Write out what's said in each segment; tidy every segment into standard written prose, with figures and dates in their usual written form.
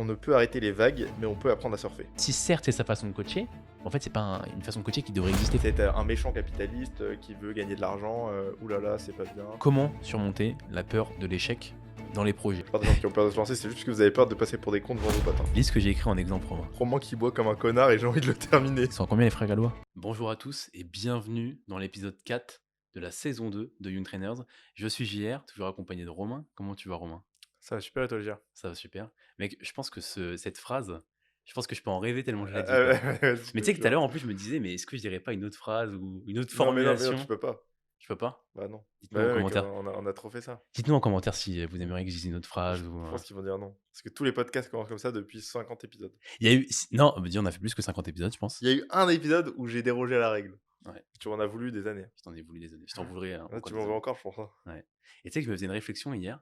On ne peut arrêter les vagues, mais on peut apprendre à surfer. Si certes c'est sa façon de coacher, en fait c'est pas une façon de coacher qui devrait exister. C'est un méchant capitaliste qui veut gagner de l'argent. Oulala, c'est pas bien. Comment surmonter la peur de l'échec dans les projets? Pas de gens qui ont peur de se lancer, c'est juste que vous avez peur de passer pour des cons devant vos potes. Lis ce que j'ai écrit en exemple, Romain. Roman qui boit comme un connard et j'ai envie de le terminer. Ils sont à combien les frères gallois? Bonjour à tous et bienvenue dans l'épisode 4 de la saison 2 de Young Trainers. Je suis JR, toujours accompagné de Romain. Comment tu vas, Romain? Ça va super, et toi, le gars? Ça va super. Mec, je pense que cette phrase, je pense que je peux en rêver tellement je la dis, Ah quoi. ouais, vas-y, Mais tu sais que tout à l'heure, en plus, je me disais, mais est-ce que je dirais pas une autre phrase ou une autre Non, mais non, formulation? tu peux pas. Je peux pas? Bah non. Dites-nous Bah en ouais, mec, commentaire. on a trop fait ça. Dites-nous en commentaire si vous aimeriez que je dise une autre Je, phrase je ou. pense qu'ils vont dire non. Parce que tous les podcasts commencent comme ça depuis 50 épisodes. Il y a eu. Non, on a fait plus que 50 épisodes, je pense. Il y a eu un épisode où j'ai dérogé à la règle. Ouais. Tu m'en as voulu des années. Je t'en ai voulu des années. Je t'en voudrais Là, encore tu des m'en veux années. encore, je pense. Hein. Ouais. Et tu sais que je me faisais une réflexion hier.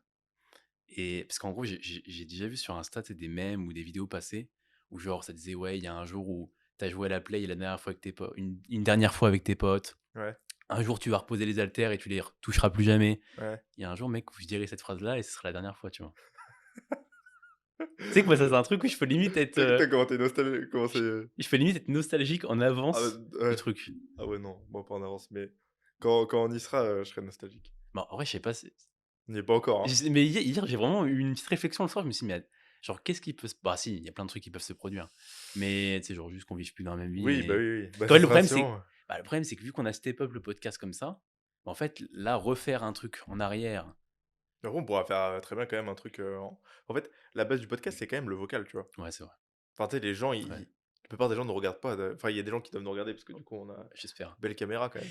Et parce qu'en gros, j'ai déjà vu sur Insta des mèmes ou des vidéos passées où genre ça disait ouais, il y a un jour où t'as joué à la play la dernière fois avec tes potes, une dernière fois avec tes potes. Ouais, Un jour tu vas reposer les haltères et tu les retoucheras plus jamais. ouais. Il y a un jour, mec, où je dirais cette phrase-là et ce sera la dernière fois, tu vois. Tu sais que moi, ça c'est un truc où je peux limite être, T'as comment t'es nostalgique, comment c'est... je peux limite être nostalgique en Ah, avance du ouais. truc. Ah ouais, non, moi pas en avance, mais quand on y sera, je serai nostalgique. Bon, en vrai, je sais pas. On n'y est pas encore, hein. Mais hier, j'ai vraiment eu une petite réflexion le soir. Je me suis dit, mais genre, qu'est-ce qui peut se. Bah, si, il y a plein de trucs qui peuvent se produire. Mais tu sais, genre, juste qu'on vive plus dans la même vie. Oui, bah Et. oui, oui. Bah, Quand ça même, sera rassurant. le problème, c'est que vu qu'on a step up le podcast comme ça, en fait, là, refaire un truc en arrière. Par contre, on pourra faire très bien quand même un truc... En fait, la base du podcast, c'est quand même le vocal, tu vois. Ouais, c'est vrai. Enfin, tu sais, les gens, Ouais. la plupart des gens ne regardent pas. Enfin, il y a des gens qui doivent nous regarder parce que du coup, on a J'espère. belle caméra quand même.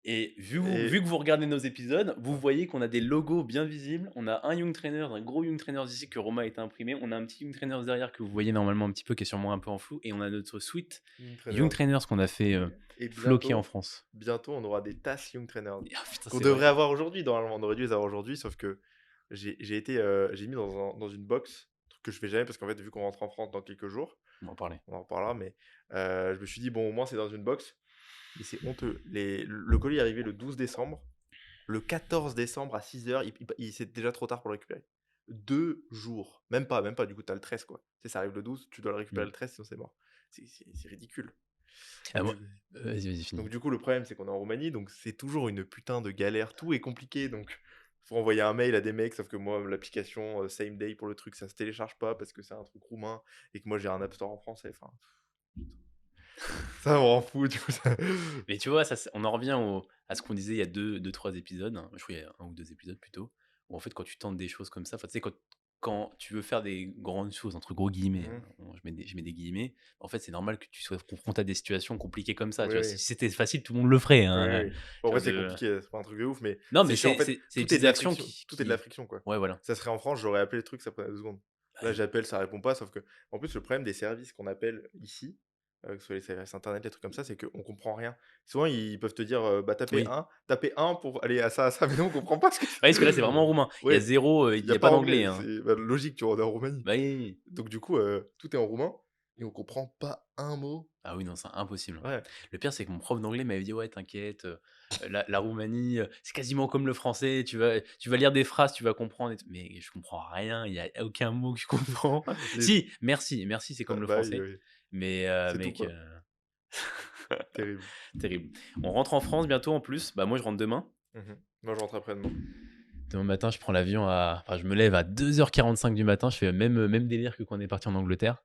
Et Et... vu que vous regardez nos épisodes, vous voyez qu'on a des logos bien visibles. On a un Young Trainers, un gros Young Trainers ici que Roma a été imprimé. On a un petit Young Trainers derrière que vous voyez normalement un petit peu, qui est sûrement un peu en flou. Et on a notre suite Young Trainers qu'on a fait Et floquer en France. bientôt, on aura des tasses Young Trainers. Et, putain, Qu'on c'est devrait vrai. avoir aujourd'hui, normalement. On aurait dû les avoir aujourd'hui, sauf que j'ai mis dans une box, un truc que je fais jamais parce qu'en fait, vu qu'on rentre en France dans quelques jours, On va en parler. on en reparlera, mais je me suis dit, bon, au moins, c'est dans une box. Mais c'est honteux. Le colis est arrivé le 12 décembre. Le 14 décembre à 6h, c'est déjà trop tard pour le récupérer. 2 jours. Même pas. Du coup, t'as le 13, quoi. Tu sais, ça arrive le 12, tu dois le récupérer le 13, sinon c'est mort. C'est ridicule. Ah, Donc, vas-y, finis. donc du coup, le problème, c'est qu'on est en Roumanie, donc c'est toujours une putain de galère. Tout est compliqué, donc faut envoyer un mail à des mecs, sauf que moi, l'application Same Day pour le truc, ça se télécharge pas parce que c'est un truc roumain et que moi, j'ai un App Store en français. Enfin, ça me rend fou, du coup. Mais tu vois, on en revient à ce qu'on disait il y a 2-3 épisodes. Je crois qu'il y a 1 ou 2 épisodes plutôt. Où en fait, quand tu tentes des choses comme ça, tu sais, quand tu veux faire des grandes choses, entre gros guillemets, je mets des guillemets, en fait, c'est normal que tu sois confronté à des situations compliquées comme ça. Tu vois, Oui. si c'était facile, tout le monde le ferait. Oui. Bon, Genre après, c'est compliqué, c'est pas un truc de ouf, mais Non, c'est mais chiant. En fait, c'est des tout est petites de la actions friction. Tout est de la friction, quoi. Ouais, voilà. Ça serait en France, j'aurais appelé le truc, ça prenait 2 secondes. Là, Ouais. j'appelle, ça répond pas, sauf que, en plus, le problème des services qu'on appelle ici, que ce soit les services internet, les trucs comme ça, c'est qu'on comprend rien. Souvent, ils peuvent te dire, bah, Oui. tapez 1 pour aller à ça, mais nous, on comprend pas ce que c'est. Ouais, parce que là, c'est vraiment roumain. Il y a Ouais, zéro, il il n'y y a a pas pas d'anglais. anglais, c'est logique, tu vois, on est en Roumanie. Bah oui. Donc, du coup, tout est en roumain et on comprend pas un mot. Ah oui, non, c'est impossible. Ouais. Le pire, c'est que mon prof d'anglais m'avait dit ouais, t'inquiète, la Roumanie, c'est quasiment comme le français. Tu vas lire des phrases, tu vas comprendre. Mais je comprends rien. Il y a aucun mot que je comprends. Si, merci, c'est comme le Bah oui, français. oui. Mais C'est tout, mec, quoi. Terrible. terrible. On rentre en France bientôt en plus. Bah moi, je rentre demain. Moi, je rentre après-demain. Demain matin, je prends l'avion enfin, je me lève à 2h45 du matin. Je fais même délire que quand on est parti en Angleterre.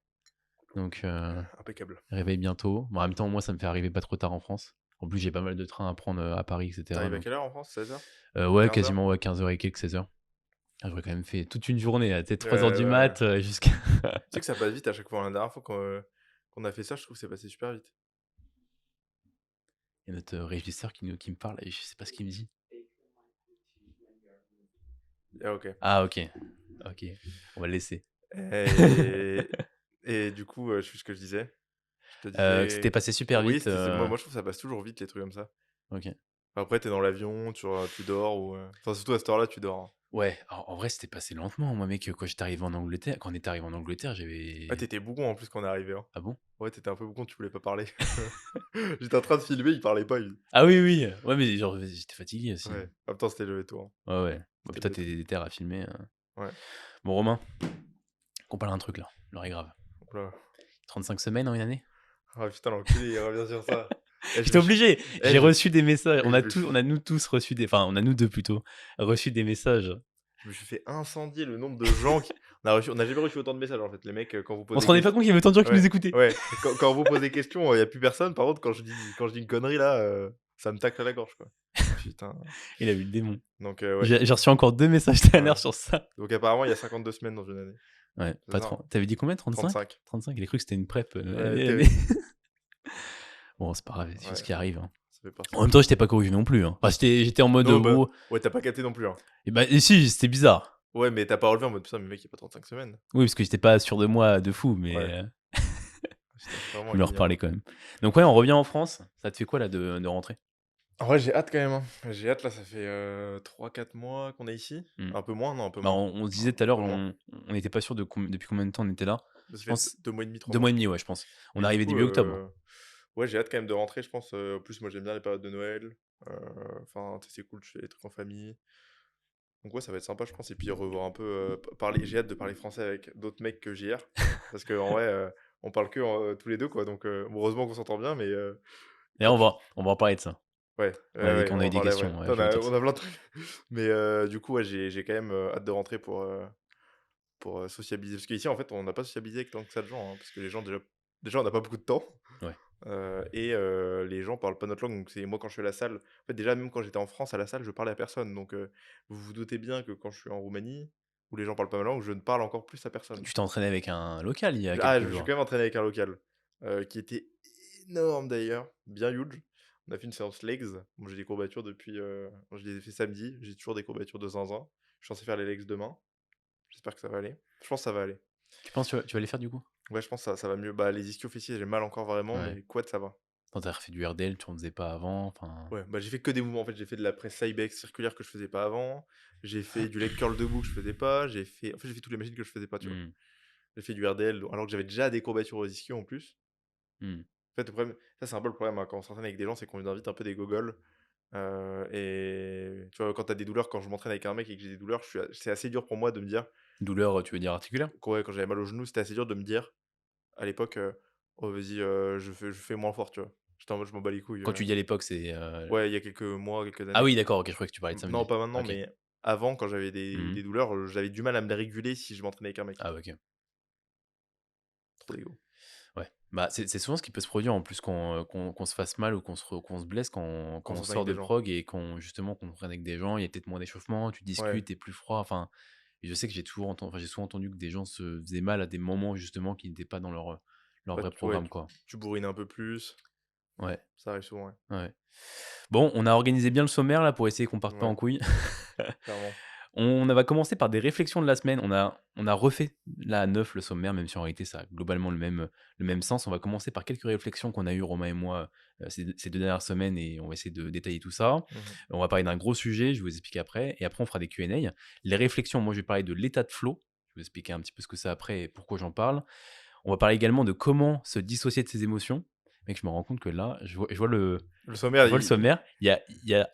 Donc, Impeccable. réveil bientôt. Bon, en même temps, moi, ça me fait arriver pas trop tard en France. En plus, j'ai pas mal de trains à prendre à Paris, etc. T'arrives à quelle heure en France? 16h? Ouais, 15h? quasiment, ouais, 15h et quelques, 16h. J'aurais quand même fait toute une journée, peut-être 3h Ouais, du ouais. mat jusqu'à. Tu sais que ça passe vite à chaque fois. La dernière fois qu'on a fait ça, je trouve que c'est passé super vite. Il y a notre régisseur qui me parle et je sais pas ce qu'il me dit. Ah, ok. Ah, ok. On va le laisser. Et du coup, je sais plus ce que je disais. Je te Que c'était disais... passé super Oui, vite. moi, je trouve que ça passe toujours vite, les trucs comme ça. Ok. Après, t'es dans l'avion, tu dors, ou... Enfin, surtout à cette heure-là, tu dors. Hein. Ouais, en vrai, c'était passé lentement. Moi, mec, quand on était arrivé en Angleterre, j'avais. Ah, t'étais bougon en plus quand on est arrivé. Hein. Ah bon? Ouais, t'étais un peu bougon, tu voulais pas parler. J'étais en train de filmer, il parlait pas. Ah oui. Ouais, mais genre, j'étais fatigué aussi. Ouais. En même temps, c'était levé tôt. Hein. Ouais. Bon, C'était toi, le t'es des terres à filmer. Ouais. Bon, Romain, qu'on parle d'un truc là. L'heure est grave. Oula. 35 semaines en une année? Ah putain, l'enculé, il revient sur ça. Eh, je J'étais me suis... obligé. eh, J'ai je... reçu des messages. eh, je me On suis... a nous tous reçu des. Enfin, on a nous deux plutôt reçu des messages. je me suis fait incendier le nombre de gens qui... On a jamais reçu autant de messages en fait. Les mecs, quand vous On posez se des rendait pas questions... compte qu'il y avait autant de gens qui nous Ouais, écoutaient. ouais. Quand vous posez des questions, il n'y a plus personne. Par contre, quand je dis une connerie là, ça me tacle à la gorge quoi. Putain. Il a vu le démon. Donc ouais. J'ai reçu encore 2 messages tout à Ouais. l'heure sur ça. Donc apparemment, il y a 52 semaines dans une année. Ouais, C'est pas ça, trop. hein. T'avais dit combien? 35? 35. 35, il a cru que c'était une prep. Ouais, terrible. Bon, c'est pas grave, c'est Ouais, ce qui arrive. Hein. ça fait partie. En même temps, j'étais pas corrigé non plus. Hein. Enfin, j'étais en mode Non, bah, gros. ouais, t'as pas capté non plus. Hein. Et si, c'était bizarre. Ouais, mais t'as pas relevé en mode putain, mais mec, il y a pas 35 semaines. Oui, parce que j'étais pas sûr de moi de fou, mais Ouais. C'était je vraiment voulais en ignorant. reparler quand même. Donc, ouais, on revient en France. Ça te fait quoi là de rentrer? En vrai, j'ai hâte quand même. Hein. J'ai hâte là, ça fait 3-4 mois qu'on est ici. Hmm. Un peu moins, non, un peu Bah, moins. on se disait tout à l'heure, peu moins. on n'était pas sûr depuis combien de temps on était là. Ça Je fait pense 2 mois et demi, 3 2 mois. mois et demi, ouais, je pense. On Et est du arrivé coup, début octobre. ouais, j'ai hâte quand même de rentrer, je pense. En plus, moi, j'aime bien les périodes de Noël. Enfin, tu sais, c'est cool, je fais des trucs en famille. Donc ouais, ça va être sympa, je pense. Et puis revoir un peu, parler. J'ai hâte de parler français avec d'autres mecs que JR. Parce qu'en vrai, on parle que tous les deux, quoi. Donc bon, heureusement qu'on s'entend bien, mais... Et on va en parler de ça. Ouais, On on a va eu en des parler, ouais. questions. Ouais, Putain, je vais dire on ça. a plein de trucs. Mais du coup, ouais, j'ai quand même hâte de rentrer pour sociabiliser. Parce qu'ici, en fait, on n'a pas sociabilisé avec tant que ça de gens. Hein, parce que les gens, déjà on n'a pas beaucoup de temps. Ouais. Et les gens parlent pas notre langue. Donc, c'est moi, quand je suis à la salle. En fait, déjà, même quand j'étais en France, à la salle, je parlais à personne. Donc, vous vous doutez bien que quand je suis en Roumanie, où les gens parlent pas ma langue, je ne parle encore plus à personne. Tu t'es entraîné avec un local il y a Ah, quelques je me suis jours. quand même entraîné avec un local qui était énorme d'ailleurs, bien huge. On a fait une séance legs. Bon, j'ai des courbatures depuis. Je les ai fait samedi. J'ai toujours des courbatures de zinzin. Je suis censé faire les legs demain. J'espère que ça va aller. Je pense que ça va aller. Tu penses que tu vas les faire du coup? Ouais, je pense que ça va mieux. Bah, les ischio-fessiers, j'ai mal encore vraiment, Ouais. mais quad, ça va. Quand t'as refait du RDL, tu en faisais pas avant. Enfin. Ouais, bah, j'ai fait que des mouvements. En fait, j'ai fait de la presse Cybex circulaire que je faisais pas avant. J'ai fait du leg curl debout que je faisais pas. En fait, j'ai fait toutes les machines que je faisais pas, tu vois. Hmm. J'ai fait du RDL alors que j'avais déjà des courbatures aux ischios en plus. Hmm. En fait, le problème, ça c'est un peu le problème hein, quand on s'entraîne avec des gens, c'est qu'on invite un peu des gogoles. Et tu vois, quand t'as des douleurs, quand je m'entraîne avec un mec et que j'ai des douleurs, c'est assez dur pour moi de me dire, Douleur, tu veux dire articulaire? ouais, quand j'avais mal au genou, c'était assez dur de me dire, à l'époque, oh vas-y, je fais moins fort, tu vois. J'étais en mode, je m'en bats les couilles. Quand tu dis à l'époque, c'est. Ouais, il y a quelques mois, quelques Ah années. oui, d'accord, ok, je croyais que tu parlais de Non, samedi. pas maintenant, Ok. mais avant, quand j'avais Mhm. des douleurs, j'avais du mal à me les réguler si je m'entraînais avec un mec. Ah, ok. Trop d'ego. Ouais. Bah, c'est souvent ce qui peut se produire en plus qu'on se fasse mal ou qu'on se blesse quand Quand on on s'entraîne avec sort des de gens. prog et justement qu'on entraîne avec des gens, il y a peut-être moins d'échauffement, tu Ouais. discutes, t'es plus froid. Enfin, et je sais que j'ai souvent entendu que des gens se faisaient mal à des moments justement qui n'étaient pas dans leur Bah, vrai ouais, programme, quoi. tu bourrines un peu plus. Ouais, Ça arrive souvent, ouais. ouais. Bon, on a organisé bien le sommaire là pour essayer qu'on parte pas en Ouais, couille. clairement. On va commencer par des réflexions de la semaine. On a refait la 9 le sommaire, même si en réalité ça a globalement le même sens. On va commencer par quelques réflexions qu'on a eues, Romain et moi, ces 2 dernières semaines et on va essayer de détailler tout ça. Mhm. On va parler d'un gros sujet, je vais vous expliquer après et après on fera des Q&A. Les réflexions, moi je vais parler de l'état de flow. Je vais vous expliquer un petit peu ce que c'est après et pourquoi j'en parle. On va parler également de comment se dissocier de ses émotions. Mec, je me rends compte que là, Le sommaire, je vois le sommaire, il y a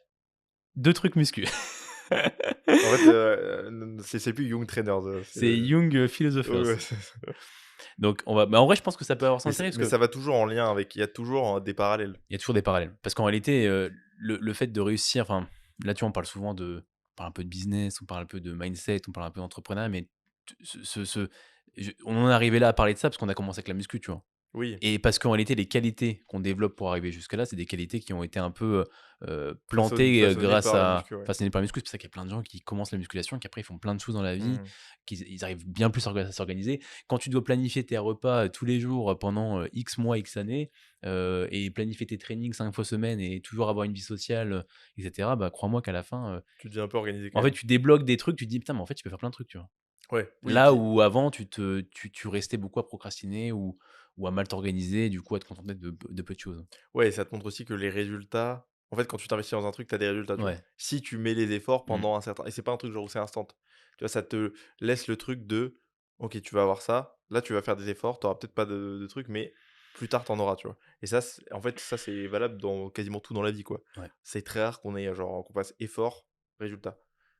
2 trucs muscu. en fait, c'est plus Young Trainers. C'est Young Ouais, ouais, Philosophers. Donc, mais en vrai, je pense que ça peut avoir son intérêt parce mais que ça va toujours en lien avec. Il y a toujours des parallèles. il y a toujours des parallèles. Parce qu'en réalité, le fait de réussir, enfin, là, tu vois, on parle souvent on parle un peu de business, on parle un peu de mindset, on parle un peu d'entrepreneuriat, mais on en est arrivé là à parler de ça parce qu'on a commencé avec la muscu, tu vois. Oui, Et parce qu'en réalité, les qualités qu'on développe pour arriver jusque-là, c'est des qualités qui ont été un peu plantées façonné grâce par la à. muscu, ouais. Façonnées par la muscu. C'est pour ça qu'il y a plein de gens qui commencent la musculation, qui après ils font plein de choses dans la vie, Mhm. ils arrivent bien plus à s'organiser. Quand tu dois planifier tes repas tous les jours pendant X mois, X années, et planifier tes trainings 5 fois semaine et toujours avoir une vie sociale, etc., bah, crois-moi qu'à la fin, Tu deviens un peu organisé quand en fait, même. tu débloques des trucs, tu te dis, putain, mais en fait, tu peux faire plein de trucs, tu vois. Ouais, oui, Là puis où avant, tu restais beaucoup à procrastiner ou à mal t'organiser, du coup, à te contenter de peu de choses. ouais, ça te montre aussi que les résultats. En fait, quand tu t'investis dans un truc, tu as des résultats, tu vois. Ouais. Si tu mets les efforts Mmh. pendant un certain. Et c'est pas un truc genre où c'est instant. Tu vois, ça te laisse le truc de. Ok, tu vas avoir ça. Là, tu vas faire des efforts. Tu peut-être pas de trucs, mais plus tard, tu en auras, tu vois. Et ça, en fait, ça, c'est valable dans quasiment tout dans la vie, quoi. Ouais. C'est très rare qu'on fasse effort, résultat.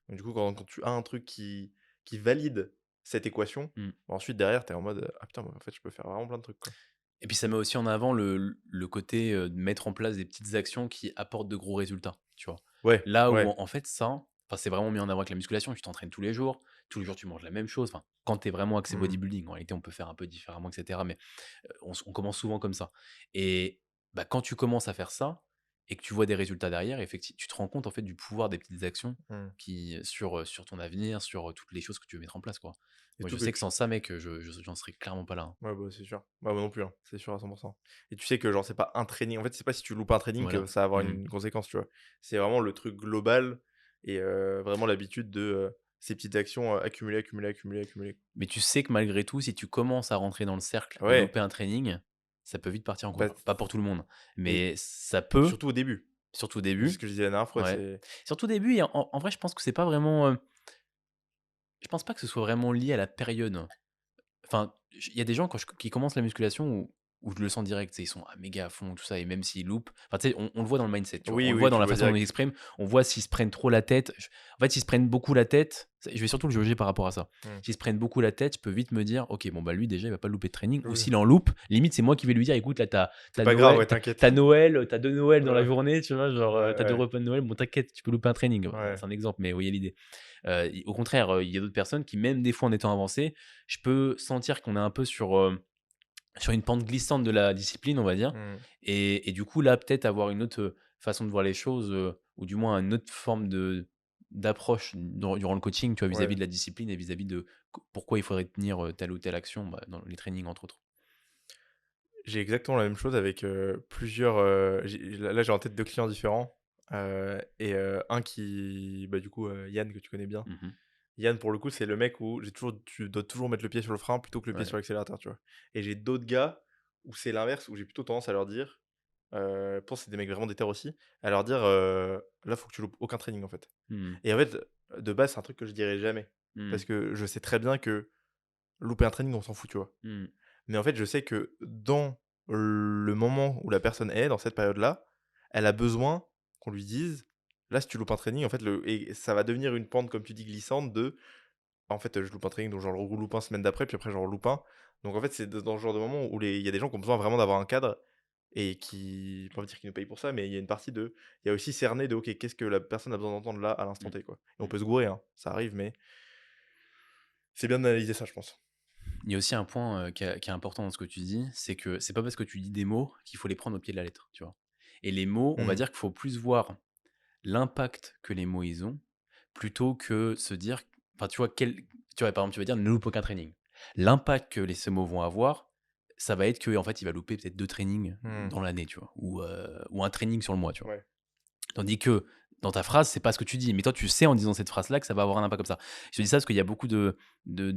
Donc, du coup, quand tu as un truc qui valide cette équation. Mmh. Ensuite, derrière, tu es en mode ah putain, mais en fait, je peux faire vraiment plein de trucs, quoi. Et puis ça met aussi en avant le côté, de mettre en place des petites actions qui apportent de gros résultats, tu vois? Ouais, Là où ouais. en fait ça, enfin c'est vraiment mis en avant avec la musculation, tu t'entraînes tous les jours tu manges la même chose, enfin quand tu es vraiment axé Mmh. bodybuilding, en réalité on peut faire un peu différemment et cetera, mais on commence souvent comme ça et bah, quand tu commences à faire ça et que tu vois des résultats derrière, effectivement tu te rends compte en fait du pouvoir des petites actions Mmh. qui sur ton avenir, sur, toutes les choses que tu veux mettre en place, quoi. Et Moi je tout sais que que sans ça mec, j'en serais clairement pas là, hein. ouais, bah, c'est sûr. Bah, moi non plus, hein, c'est sûr à 100. Et tu sais que genre c'est pas un training en fait, c'est pas si tu loupes un training que Voilà. ça va avoir Mmh. une conséquence, tu vois? C'est vraiment le truc global et vraiment l'habitude de, ces petites actions, accumulées, accumulées, accumulées, accumulées. Mais tu sais que malgré tout, si tu commences à rentrer dans le cercle de Ouais, louper un training, ça peut vite partir en couille. bah, Pas pour tout le monde, et mais ça peut, surtout au début. surtout au C'est ce début. que je disais la dernière fois, Ouais. c'est Surtout au début et en vrai, je pense que c'est pas vraiment, je pense pas que ce soit vraiment lié à la période. Enfin, il y a des gens qui commencent la musculation où je le sens direct, tu sais, ils sont méga à fond, tout ça, et même s'ils loupent, enfin, tu sais, on le voit dans le mindset, tu vois. On oui, le oui, voit dans tu le la vois façon dont ils direct. expriment, on voit s'ils se prennent trop la tête. En fait, s'ils se prennent beaucoup la tête, je vais surtout le juger par rapport à ça. Mmh. S'ils se prennent beaucoup la tête, je peux vite me dire, ok, bon, bah lui, déjà, il va pas louper de training, ou Oui. s'il en loupe, limite, c'est moi qui vais lui dire, écoute, là, C'est pas grave, ouais, t'inquiète. t'as Noël, t'as 2 Noël dans la Ouais, journée, tu vois, genre, ouais, t'as 2 ouais, repas de Noël, bon, t'inquiète, tu peux louper un training. ouais. C'est un exemple, mais vous voyez l'idée. Au contraire, il y a d'autres personnes qui, même des fois en étant avancées, je peux sentir qu'on est un peu sur une pente glissante de la discipline, on va dire. Mmh. Et du coup, là, peut-être avoir une autre façon de voir les choses, ou du moins une autre forme d'approche durant le coaching, tu vois, vis-à-vis Ouais. de la discipline et vis-à-vis de pourquoi il faudrait tenir telle ou telle action, bah, dans les trainings, entre autres. J'ai exactement la même chose avec, plusieurs, là, j'ai en tête 2 clients différents, et un qui, bah, du coup, Yann que tu connais bien. Mhm. Yann, pour le coup, c'est le mec où tu dois toujours mettre le pied sur le frein plutôt que le pied Ouais. sur l'accélérateur, tu vois? Et j'ai d'autres gars où c'est l'inverse, où j'ai plutôt tendance à leur dire, pour c'est des mecs vraiment déter aussi, à leur dire, «Là, faut que tu loupes aucun training, en fait». Mhm. Et en fait, de base, c'est un truc que je dirais jamais parce Mhm. que je sais très bien que louper un training, on s'en fout, tu vois? Mhm. Mais en fait, je sais que dans le moment où la personne est, dans cette période-là, elle a besoin qu'on lui dise: «Là, si tu loupes un training, en fait, le» et ça va devenir une pente, comme tu dis, glissante de: «En fait, je loupe un training, donc j'en reloupe un semaine d'après, puis après j'en reloupe un». Donc en fait, c'est dans ce genre de moment où il y a des gens qui ont besoin vraiment d'avoir un cadre et qui pas envie de dire qu'ils nous payent pour ça, mais il y a une partie de il y a aussi cerner de: «OK, qu'est-ce que la personne a besoin d'entendre là, à l'instant Mhm. T», quoi. Et on Mhm. peut se gourer, hein, ça arrive, mais c'est bien d'analyser ça, je pense. Il y a aussi un point qui est important dans ce que tu dis, c'est que c'est pas parce que tu dis des mots qu'il faut les prendre au pied de la lettre, tu vois. Et les mots, on va Mmh. dire qu'il faut plus voir l'impact que les mots ils ont, plutôt que se dire, enfin tu vois, tu vois, par exemple, tu vas dire ne loupe aucun training. L'impact que ces mots vont avoir, ça va être que en fait, il va louper peut-être 2 trainings Mmh. dans l'année, tu vois, ou un training sur le mois, tu vois. Ouais. Tandis que dans ta phrase, c'est pas ce que tu dis, mais toi, tu sais en disant cette phrase-là que ça va avoir un impact comme ça. Je te dis ça parce qu'il y a beaucoup de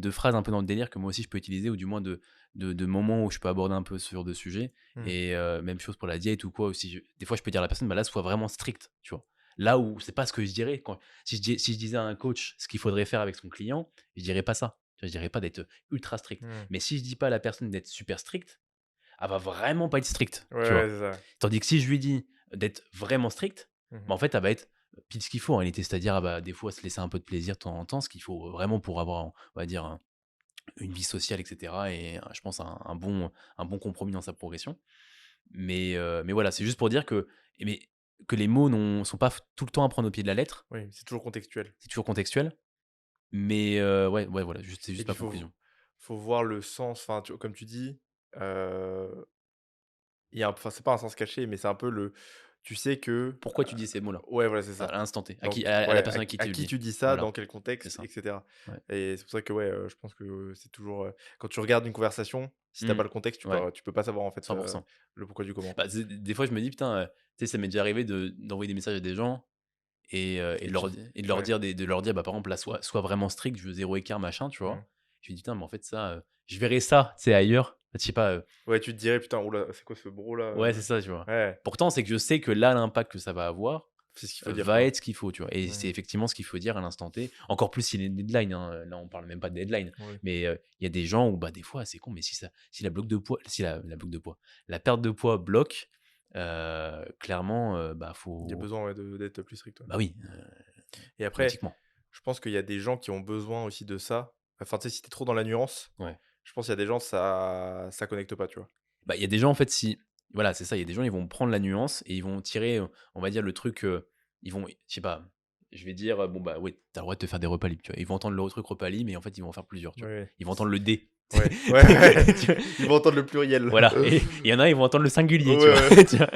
phrases un peu dans le délire que moi aussi je peux utiliser, ou du moins de moments où je peux aborder un peu ce genre de sujet. Mmh. Et même chose pour la diète ou quoi aussi. Des fois, je peux dire à la personne, bah là, sois vraiment strict, tu vois. Là où c'est pas ce que je dirais. Si je disais à un coach ce qu'il faudrait faire avec son client, je dirais pas ça. Tu vois, je dirais pas d'être ultra strict. Mmh. Mais si je dis pas à la personne d'être super strict, elle va vraiment pas être stricte, Ouais, tu ouais, vois. c'est ça. Tandis que si je lui dis d'être vraiment strict, Mmh. bah, en fait, elle va être pile ce qu'il faut en réalité. C'est-à-dire, ah bah, des fois, se laisser un peu de plaisir de temps en temps, ce qu'il faut vraiment pour avoir, on va dire, une vie sociale, etc. Et je pense un bon compromis dans sa progression. Mais voilà, c'est juste pour dire que les mots sont pas tout le temps à prendre au pied de la lettre. Oui, c'est toujours contextuel. C'est toujours contextuel. Mais ouais, ouais, voilà, c'est Et juste puis ma conclusion. faut voir le sens, enfin, comme tu dis, il y a enfin, c'est pas un sens caché, mais c'est un peu le tu sais que, Pourquoi tu dis ces mots-là ouais, voilà, c'est à ça. l'instant T, Donc à la ouais, personne à qui à tu le qui dis. tu dis ça, dans Voilà, quel c'est contexte, ça. et cetera. Ouais. Et c'est pour ça que, ouais, je pense que c'est toujours, quand tu regardes une conversation, si tu as Mmh. pas le contexte, Ouais, tu peux pas savoir, en fait, 100%. le pourquoi du comment. Bah, des fois, je me dis: «Putain», tu sais, ça m'est déjà arrivé d'envoyer des messages à des gens et Et de tu leur ouais. dire bah, par exemple, là, sois vraiment strict, je veux 0 écart, machin, tu Mmh. vois? Je me dis: «Putain, mais en fait, ça, je verrais ça, tu sais, ailleurs». Je sais pas, Ouais, tu te dirais: «Putain, ouh c'est quoi ce bro là, ouais, c'est ça, tu vois? Ouais, Pourtant, c'est que je sais que là, l'impact que ça va avoir, c'est ce qu'il faut dire, va quoi. être ce qu'il faut, tu vois? Et c'est Mmh. effectivement ce qu'il faut dire à l'instant T. Encore plus s'il y a une deadline, hein, là, on parle même pas de deadline. Oui. Mais, il y a des gens où, bah, des fois, c'est con, mais si la bloc de poids si la bloc de poids, la perte de poids bloque, clairement, bah, Il y a faut besoin, ouais, d'être plus strict, ouais. bah, oui, Et après, automatiquement. je pense qu'il y a des gens qui ont besoin aussi de ça, Enfin, tu sais, si t'es trop dans la nuance, Ouais. je pense qu'il y a des gens, ça connecte pas, tu vois? Bah, il y a des gens, en fait, si voilà, c'est ça, il y a des gens, ils vont prendre la nuance et ils vont tirer, on va dire le truc, ils vont je sais pas, je vais dire, «Bon, bah, ouais, tu as le droit de te faire des repas libres», tu vois? Ils vont entendre le truc repas libre, mais en fait, ils vont en faire plusieurs, tu vois? Ouais, Ils vont entendre le «dé». ouais, ouais, ouais. Tu vois? Ils vont entendre le pluriel. Voilà et il y en a, ils vont entendre le singulier, tu Ouais, vois? ouais. Tu vois?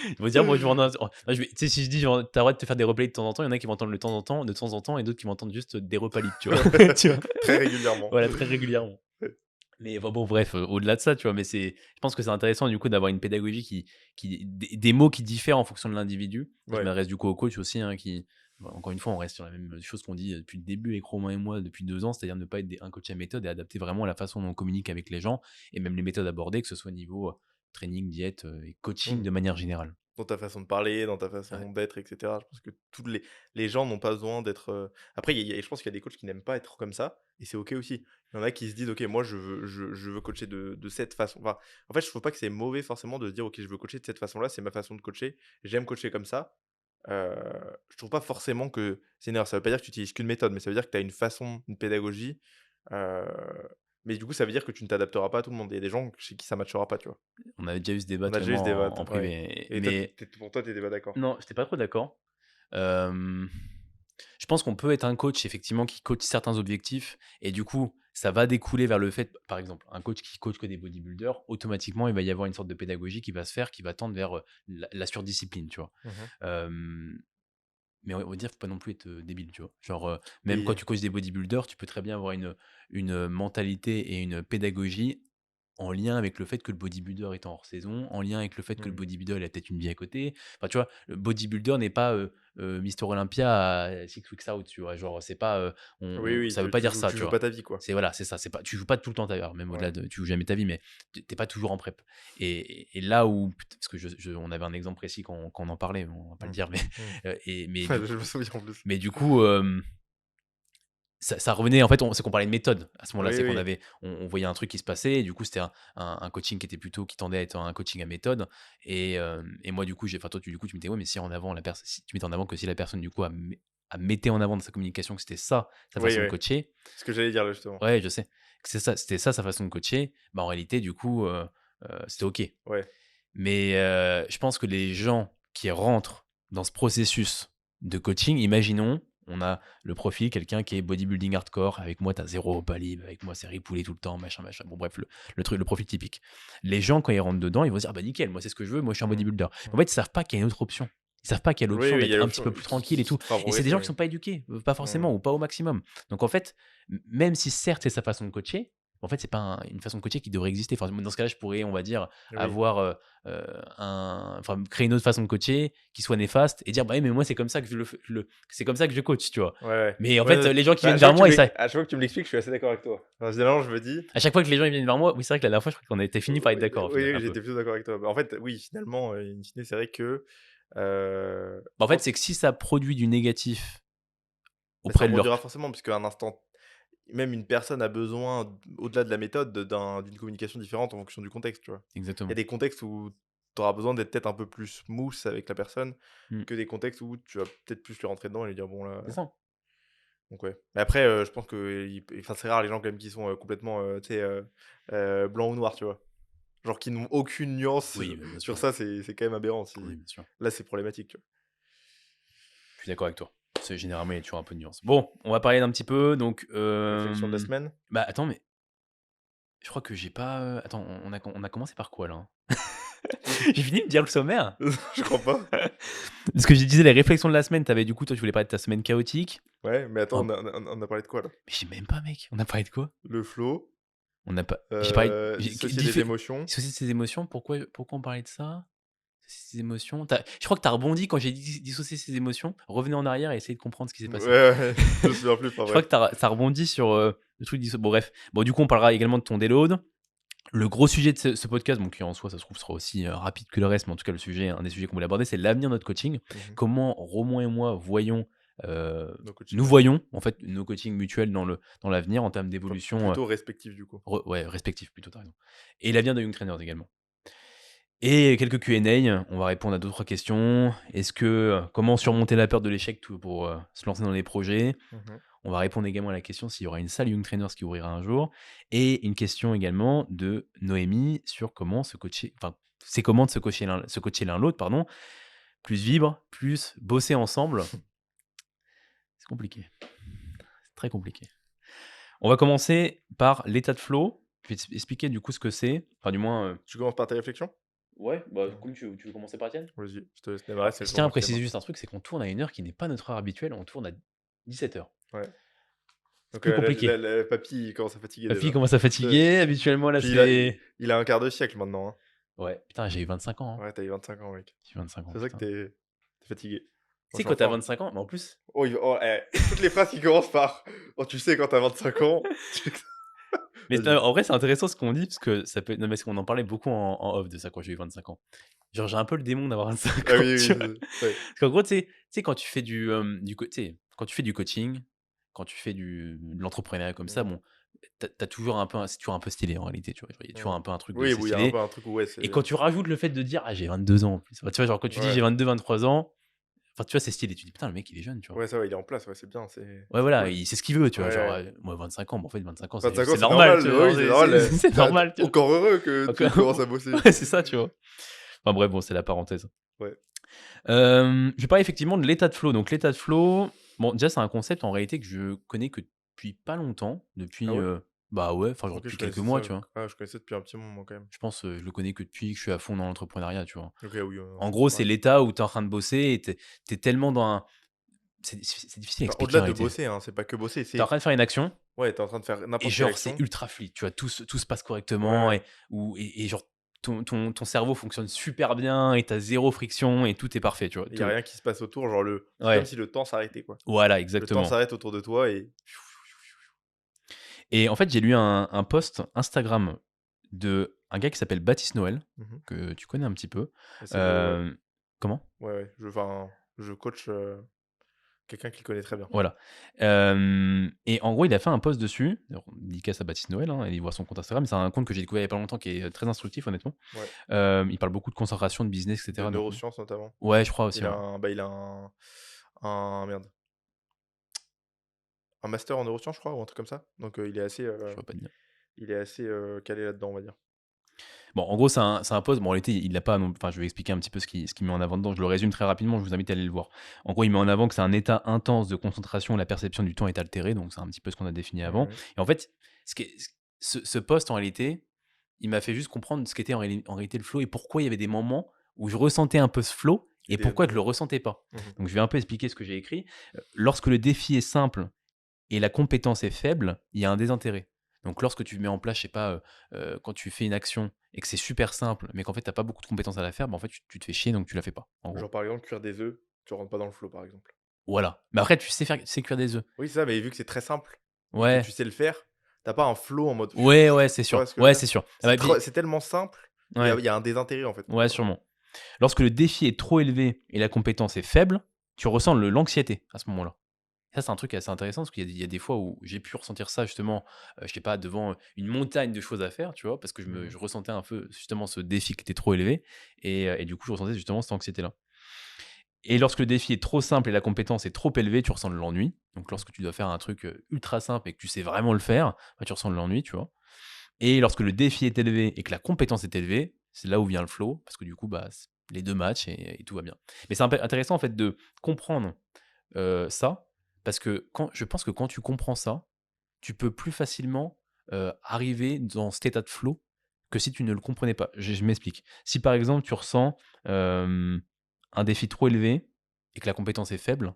Ils vont dire: «Bon, je vais en un» oh, je vais tu sais, si je dis genre: «Tu as le droit de te faire des repas libres de temps en temps», il y en a qui vont entendre le de temps en temps et d'autres qui vont entendre juste des repas libres, tu vois? Ouais, Tu vois? très régulièrement. Voilà, très régulièrement. Ouais. Mais enfin bon, bref, au-delà de ça, tu vois? Mais je pense que c'est intéressant du coup d'avoir une pédagogie qui des mots qui diffèrent en fonction de l'individu. Je Ouais. m'adresse du coup aux coachs aussi, hein, qui bah, encore une fois, on reste sur la même chose qu'on dit, depuis le début avec Romain et moi depuis 2 ans, c'est-à-dire ne pas être un coach à méthode et adapter vraiment la façon dont on communique avec les gens et même les méthodes abordées, que ce soit niveau, training, diète, et coaching Mmh. de manière générale. Dans ta façon de parler, dans ta Ouais. façon d'être, et cetera. Je pense que tous les gens n'ont pas besoin d'être, après je pense qu'il y a des coachs qui n'aiment pas être comme ça et c'est OK aussi. Il y en a qui se disent: «OK, moi je veux coacher de cette façon». Enfin, en fait, je trouve pas que c'est mauvais forcément de se dire: «OK, je veux coacher de cette façon-là, c'est ma façon de coacher, j'aime coacher comme ça». Heu, je trouve pas forcément que c'est une erreur. Ça veut pas dire que tu utilises qu'une méthode, mais ça veut dire que tu as une façon, une pédagogie, heu, mais du coup, ça veut dire que tu ne t'adapteras pas à tout le monde. Il y a des gens chez qui ça matchera pas, tu vois? On avait déjà eu ce débat, On a toi et déjà eu moi, ce débat, en ouais, privé, et toi, mais pour toi, tu étais pas d'accord? non, j'étais pas trop d'accord. Hem, je pense qu'on peut être un coach effectivement qui coach certains objectifs et du coup, ça va découler vers le fait par exemple, un coach qui coach que des bodybuilders, automatiquement, il va y avoir une sorte de pédagogie qui va se faire, qui va tendre vers, la surdiscipline, tu vois? Mmh. Hem, mais on va dire, faut pas non plus être, débile, tu vois? Genre, même quand Oui, tu coaches des bodybuilders, tu peux très bien avoir une mentalité et une pédagogie en lien avec le fait que le bodybuilder est en hors saison, en lien avec le fait que le mmh. bodybuilder, il a peut-être une vie à côté. Enfin, tu vois, le bodybuilder n'est pas, Mister Olympia à 6 weeks out, tu vois? Genre, c'est pas, Oui, oui, ça veut tu pas tu dire joues ça, tu tu joues vois? pas ta vie, quoi. C'est voilà, c'est ça, c'est pas tu joues pas tout le temps ta alors même au-delà Ouais. de tu joues jamais ta vie, mais tu es pas toujours en prep et là où parce que on avait un exemple précis quand on en parlait, on va pas le Mmh. dire, mais, Mmh. mais du Ouais, je coup me souviens en plus. mais du coup, ça revenait en fait, c'est qu'on parlait de méthode à ce moment-là. Oui, C'est qu'on oui. avait on voyait un truc qui se passait et du coup, c'était un coaching qui était plutôt qui tendait à être un coaching à méthode et moi, du coup, enfin, toi, du coup, tu mettais ouais, mais si en avant la personne si tu mettais en avant que si la personne, du coup, a mettait en avant dans sa communication que c'était ça, sa Oui, façon de oui. coacher. C'est ce que j'allais dire, là, justement. Ouais, je sais. Que c'est ça, c'était ça sa façon de coacher. Bah, en réalité, du coup, c'était OK. Ouais. Mais je pense que les gens qui rentrent dans ce processus de coaching, imaginons, on a le profil, quelqu'un qui est bodybuilding hardcore, avec moi, tu as 0 repas libre, avec moi, c'est ripoulé tout le temps, machin, machin. Bon, bref, le truc, le profil typique. Les gens, quand ils rentrent dedans, ils vont se dire, ah bah nickel, moi, c'est ce que je veux, moi, je suis un Mmh. bodybuilder. En Mmh. fait, ils savent pas qu'il y a une autre option. Ils savent pas qu'il y a Oui, l'option oui, il y a d'être un petit l'option peu plus tranquille et tout. qui te fera Et c'est des progresser, gens qui oui. sont pas éduqués, pas Mmh. forcément, ou pas au maximum. Donc, en fait, même si certes, c'est sa façon de coacher, en fait, c'est pas une façon de coacher qui devrait exister. Enfin, dans ce cas-là, je pourrais, on va dire, Oui. avoir enfin, créer une autre façon de coacher qui soit néfaste et dire bah oui, mais moi c'est comme ça que c'est comme ça que je coach, tu vois. Ouais, ouais. Mais en Ouais, fait, les gens qui bah, viennent vers moi, à chaque fois que tu me l'expliques, je suis assez d'accord avec toi. Enfin, généralement, je me dis à chaque fois que les gens ils viennent vers moi, oui, c'est vrai que la dernière fois, je crois qu'on était fini par être oui, d'accord au final, oui, un peu. j'étais plutôt d'accord avec toi. Bah, en fait, oui, finalement, in fine, c'est vrai que, Bah, je en fait, pense c'est que si ça produit du négatif bah, ça auprès de leur rebondira forcément puisqu'à un instant même une personne a besoin, au-delà de la méthode, d'une communication différente en fonction du contexte, tu vois? Il y a exactement. des contextes où tu auras besoin d'être peut-être un peu plus smooth avec la personne, Mmh. que des contextes où tu vas peut-être plus lui rentrer dedans et lui dire: «Bon là». C'est ça. Donc ouais. Mais après, je pense que enfin, c'est rare les gens quand même qui sont, complètement, tu sais, blanc ou noir, tu vois? Genre qui n'ont aucune nuance, Oui, bah, bien sur sûr. ça, c'est quand même aberrant Oui, si bien sûr. là, c'est problématique, tu vois? Je suis d'accord avec toi. C'est généralement il y a toujours un peu de nuance. Bon, on va parler d'un petit peu donc Réflexion de la semaine? bah, attends mais je crois que j'ai pas, attends, on a commencé par quoi là, hein? J'ai fini de dire le sommaire? Je crois pas. Parce que je disais les réflexions de la semaine, t'avais du coup, toi, tu voulais parler de ta semaine chaotique. Ouais, mais attends, Hop, on a parlé de quoi là? mais je sais même pas, mec. On a parlé de quoi? Le flow, On n'a pas. J'ai parlé. dissocier des émotions. Dissocier ses émotions. Pourquoi on parlait de ça? Dissocier ses émotions. Je crois que t'as rebondi quand j'ai dit dissocier ses émotions. Revenez en arrière et essayez de comprendre ce qui s'est Ouais, passé. ouais, je me souviens plus, enfin Je crois bref. que t'as rebondi sur le truc Bon, bref. Bon, du coup, on parlera également de ton déload. Le gros sujet de ce podcast, bon, qui en soi, ça se trouve, sera aussi rapide que le reste, mais en tout cas, un des sujets qu'on voulait aborder, c'est l'avenir de notre coaching. Mmh. Comment Romain et moi voyons, Nos coachings, nous ouais. voyons en fait nos coachings mutuels dans l'avenir en termes Enfin, d'évolution, plutôt respectif du coup. ouais, respectifs plutôt, t'as raison. Et l'avenir de Young Trainers également. Et quelques Q&A, on va répondre à 2-3 questions. Comment surmonter la peur de l'échec pour se lancer dans les projets. Mmh. On va répondre également à la question s'il y aura une salle Young Trainers qui ouvrira un jour. Et une question également de Noémie sur comment se coacher, enfin, c'est comment de se coacher l'un l'autre, pardon. Plus vivre, plus bosser ensemble. C'est compliqué. C'est très compliqué. On va commencer par l'état de flow. Je vais t'expliquer du coup ce que c'est. Enfin, du moins. Tu commences par tes réflexions? Ouais, bah, comme tu veux commencer par la tienne. Vas-y, je te laisse démarrer, c'est Je le tiens à moment qui préciser démarre. juste un truc, c'est qu'on tourne à une heure qui n'est pas notre heure habituelle. On tourne à 17h. Ouais. C'est Donc plus compliqué. papy, il commence à fatiguer Ma fille déjà. commence à fatiguer. Habituellement, là, Puis c'est. il a un quart de siècle maintenant. Hein. Ouais, putain, j'ai eu 25 ans. Hein. Ouais, t'as eu 25 ans, mec. J'ai 25 ans, C'est ça que putain. t'es fatigué. Tu Moi, je sais, suis en quand t'as forme. 25 ans, mais en plus. Oh, toutes les phrases qui commencent par « Oh, tu sais, quand t'as 25 ans... » Mais Vas-y. en vrai, c'est intéressant ce qu'on dit, parce que ça peut. Non, mais parce qu'on en parlait beaucoup en off de ça quand j'ai eu 25 ans. Genre, j'ai un peu le démon d'avoir 25 Ah ans, oui, tu oui, vois. ouais. Parce qu'en gros, tu sais, quand tu fais tu sais, quand tu fais du coaching, quand tu fais de l'entrepreneuriat comme ça, Mmh. bon, t'as toujours un peu, c'est toujours un peu stylé en réalité, tu vois. Genre, il y a toujours Mmh. un peu un truc de Oui, c'est oui, il y a un stylé. peu un truc où, ouais, Et c'est... quand tu rajoutes le fait de dire, ah, j'ai 22 ans en plus. Enfin, tu vois, genre, quand tu dis j'ai Ouais, 23 ans, enfin, tu vois, c'est stylé. Tu dis, putain, le mec, il est jeune, tu vois. ouais, ça va, il est en place, ouais, c'est bien, Ouais, c'est voilà, cool. il sait ce qu'il veut, tu vois. Genre, Ouais. moi, 25 ans, mais en fait, 25 ans, 25 ans, c'est c'est normal, normal, tu vois. oui, Genre, c'est normal. c'est normal, tu vois. Encore heureux que tu commences à bosser. Ouais, c'est ça, tu vois. Enfin, bref, bon, c'est la parenthèse. Ouais. Je vais parler effectivement de l'état de flow. Donc, l'état de flow, bon, déjà, c'est un concept en réalité que je connais que depuis pas longtemps. Ah Depuis, ouais? bah ouais, enfin, genre Ok, depuis je quelques connaissais mois, ça. tu vois. Ah, je connaissais depuis un petit moment quand même. Je pense, je le connais que depuis que je suis à fond dans l'entrepreneuriat, tu vois. Ok, oui, En gros, c'est entrepreneuriat. l'état où tu es en train de bosser et t'es tellement dans un. C'est difficile à Enfin, expliquer au-delà en de réalité. bosser, hein, c'est pas que bosser, Tu es en c'est... train de faire une action Ouais, t'es en train de faire et n'importe quelle genre, c'est action. ultra fluide, tu vois. Tout se passe correctement Ouais. et genre, ton cerveau fonctionne super bien et tu as zéro friction et tout est parfait, tu vois. Il y a rien qui se passe autour, genre c'est comme Ouais, si le temps s'arrêtait, quoi. voilà, Le temps exactement. s'arrête autour de toi et... Et en fait, j'ai lu un post Instagram de un gars qui s'appelle Baptiste Noël, Mmh. que tu connais un petit peu. C'est le... Ouais, Comment? ouais, ouais. Enfin, je coach quelqu'un qui le connaît très bien. Voilà. Et en gros, il a fait un post dessus, alors, dédicace à Baptiste Noël, hein, allez voir son compte Instagram. C'est un compte que j'ai découvert il y a pas longtemps qui est très instructif, honnêtement. Ouais. Il parle beaucoup de concentration, de business, De etc. Donc, neurosciences notamment. ouais, je crois aussi. Il a Ouais. un... Bah, il a merde. Un master en neurosciences, je crois, ou un truc comme ça. Donc Je vois pas de dire. il est assez calé là-dedans, on va dire. Bon, en gros, c'est un post. Bon, en réalité, il l'a pas. Enfin, je vais expliquer un petit peu ce qu'il met en avant dedans. Je le résume très rapidement. Je vous invite à aller le voir. En gros, il met en avant que c'est un état intense de concentration où la perception du temps est altérée. Donc, c'est un petit peu ce qu'on a défini avant. Mmh. Et en fait, ce post, en réalité, il m'a fait juste comprendre ce qu'était en réalité le flow et pourquoi il y avait des moments où je ressentais un peu ce flow Et et des... pourquoi je le ressentais pas. Mmh. Donc, je vais un peu expliquer ce que j'ai écrit. Lorsque le défi est simple et la compétence est faible, il y a un désintérêt. Donc lorsque tu mets en place, je sais pas, quand tu fais une action et que c'est super simple, mais qu'en fait tu pas beaucoup de compétences à la faire, bah, en fait tu te fais chier donc tu la fais pas, en gros. Genre par exemple, cuire des œufs, tu rentres pas dans le flow, par exemple. Voilà. Mais après tu sais cuire des œufs. Oui, c'est ça, mais vu que c'est très simple et que tu Ouais. sais le faire, t'as pas un flow en mode... Ouais, ouais, c'est Tu vois sûr. ce que je veux Ouais, dire? c'est sûr. Ah bah, et puis C'est tellement simple qu'il y a ouais, il y a un désintérêt, en fait. ouais, sûrement. Lorsque le défi est trop élevé et la compétence est faible, tu ressens l'anxiété à ce moment-là. Ça, c'est un truc assez intéressant parce qu'il y a des fois où j'ai pu ressentir ça justement, je sais pas, devant une montagne de choses à faire, tu vois? Parce que Mmh. je ressentais un peu justement ce défi qui était trop élevé et du coup, je ressentais justement cette anxiété-là. Et lorsque le défi est trop simple et la compétence est trop élevée, tu ressens de l'ennui. Donc lorsque tu dois faire un truc, ultra simple et que tu sais vraiment le faire, bah, tu ressens de l'ennui, tu vois? Et lorsque le défi est élevé et que la compétence est élevée, c'est là où vient le flow parce que du coup, bah, les 2 matchs et tout va bien. Mais c'est intéressant en fait de comprendre ça, parce que je pense que quand tu comprends ça, tu peux plus facilement arriver dans cet état de flow que si tu ne le comprenais pas. Je m'explique. Si par exemple tu ressens un défi trop élevé et que la compétence est faible,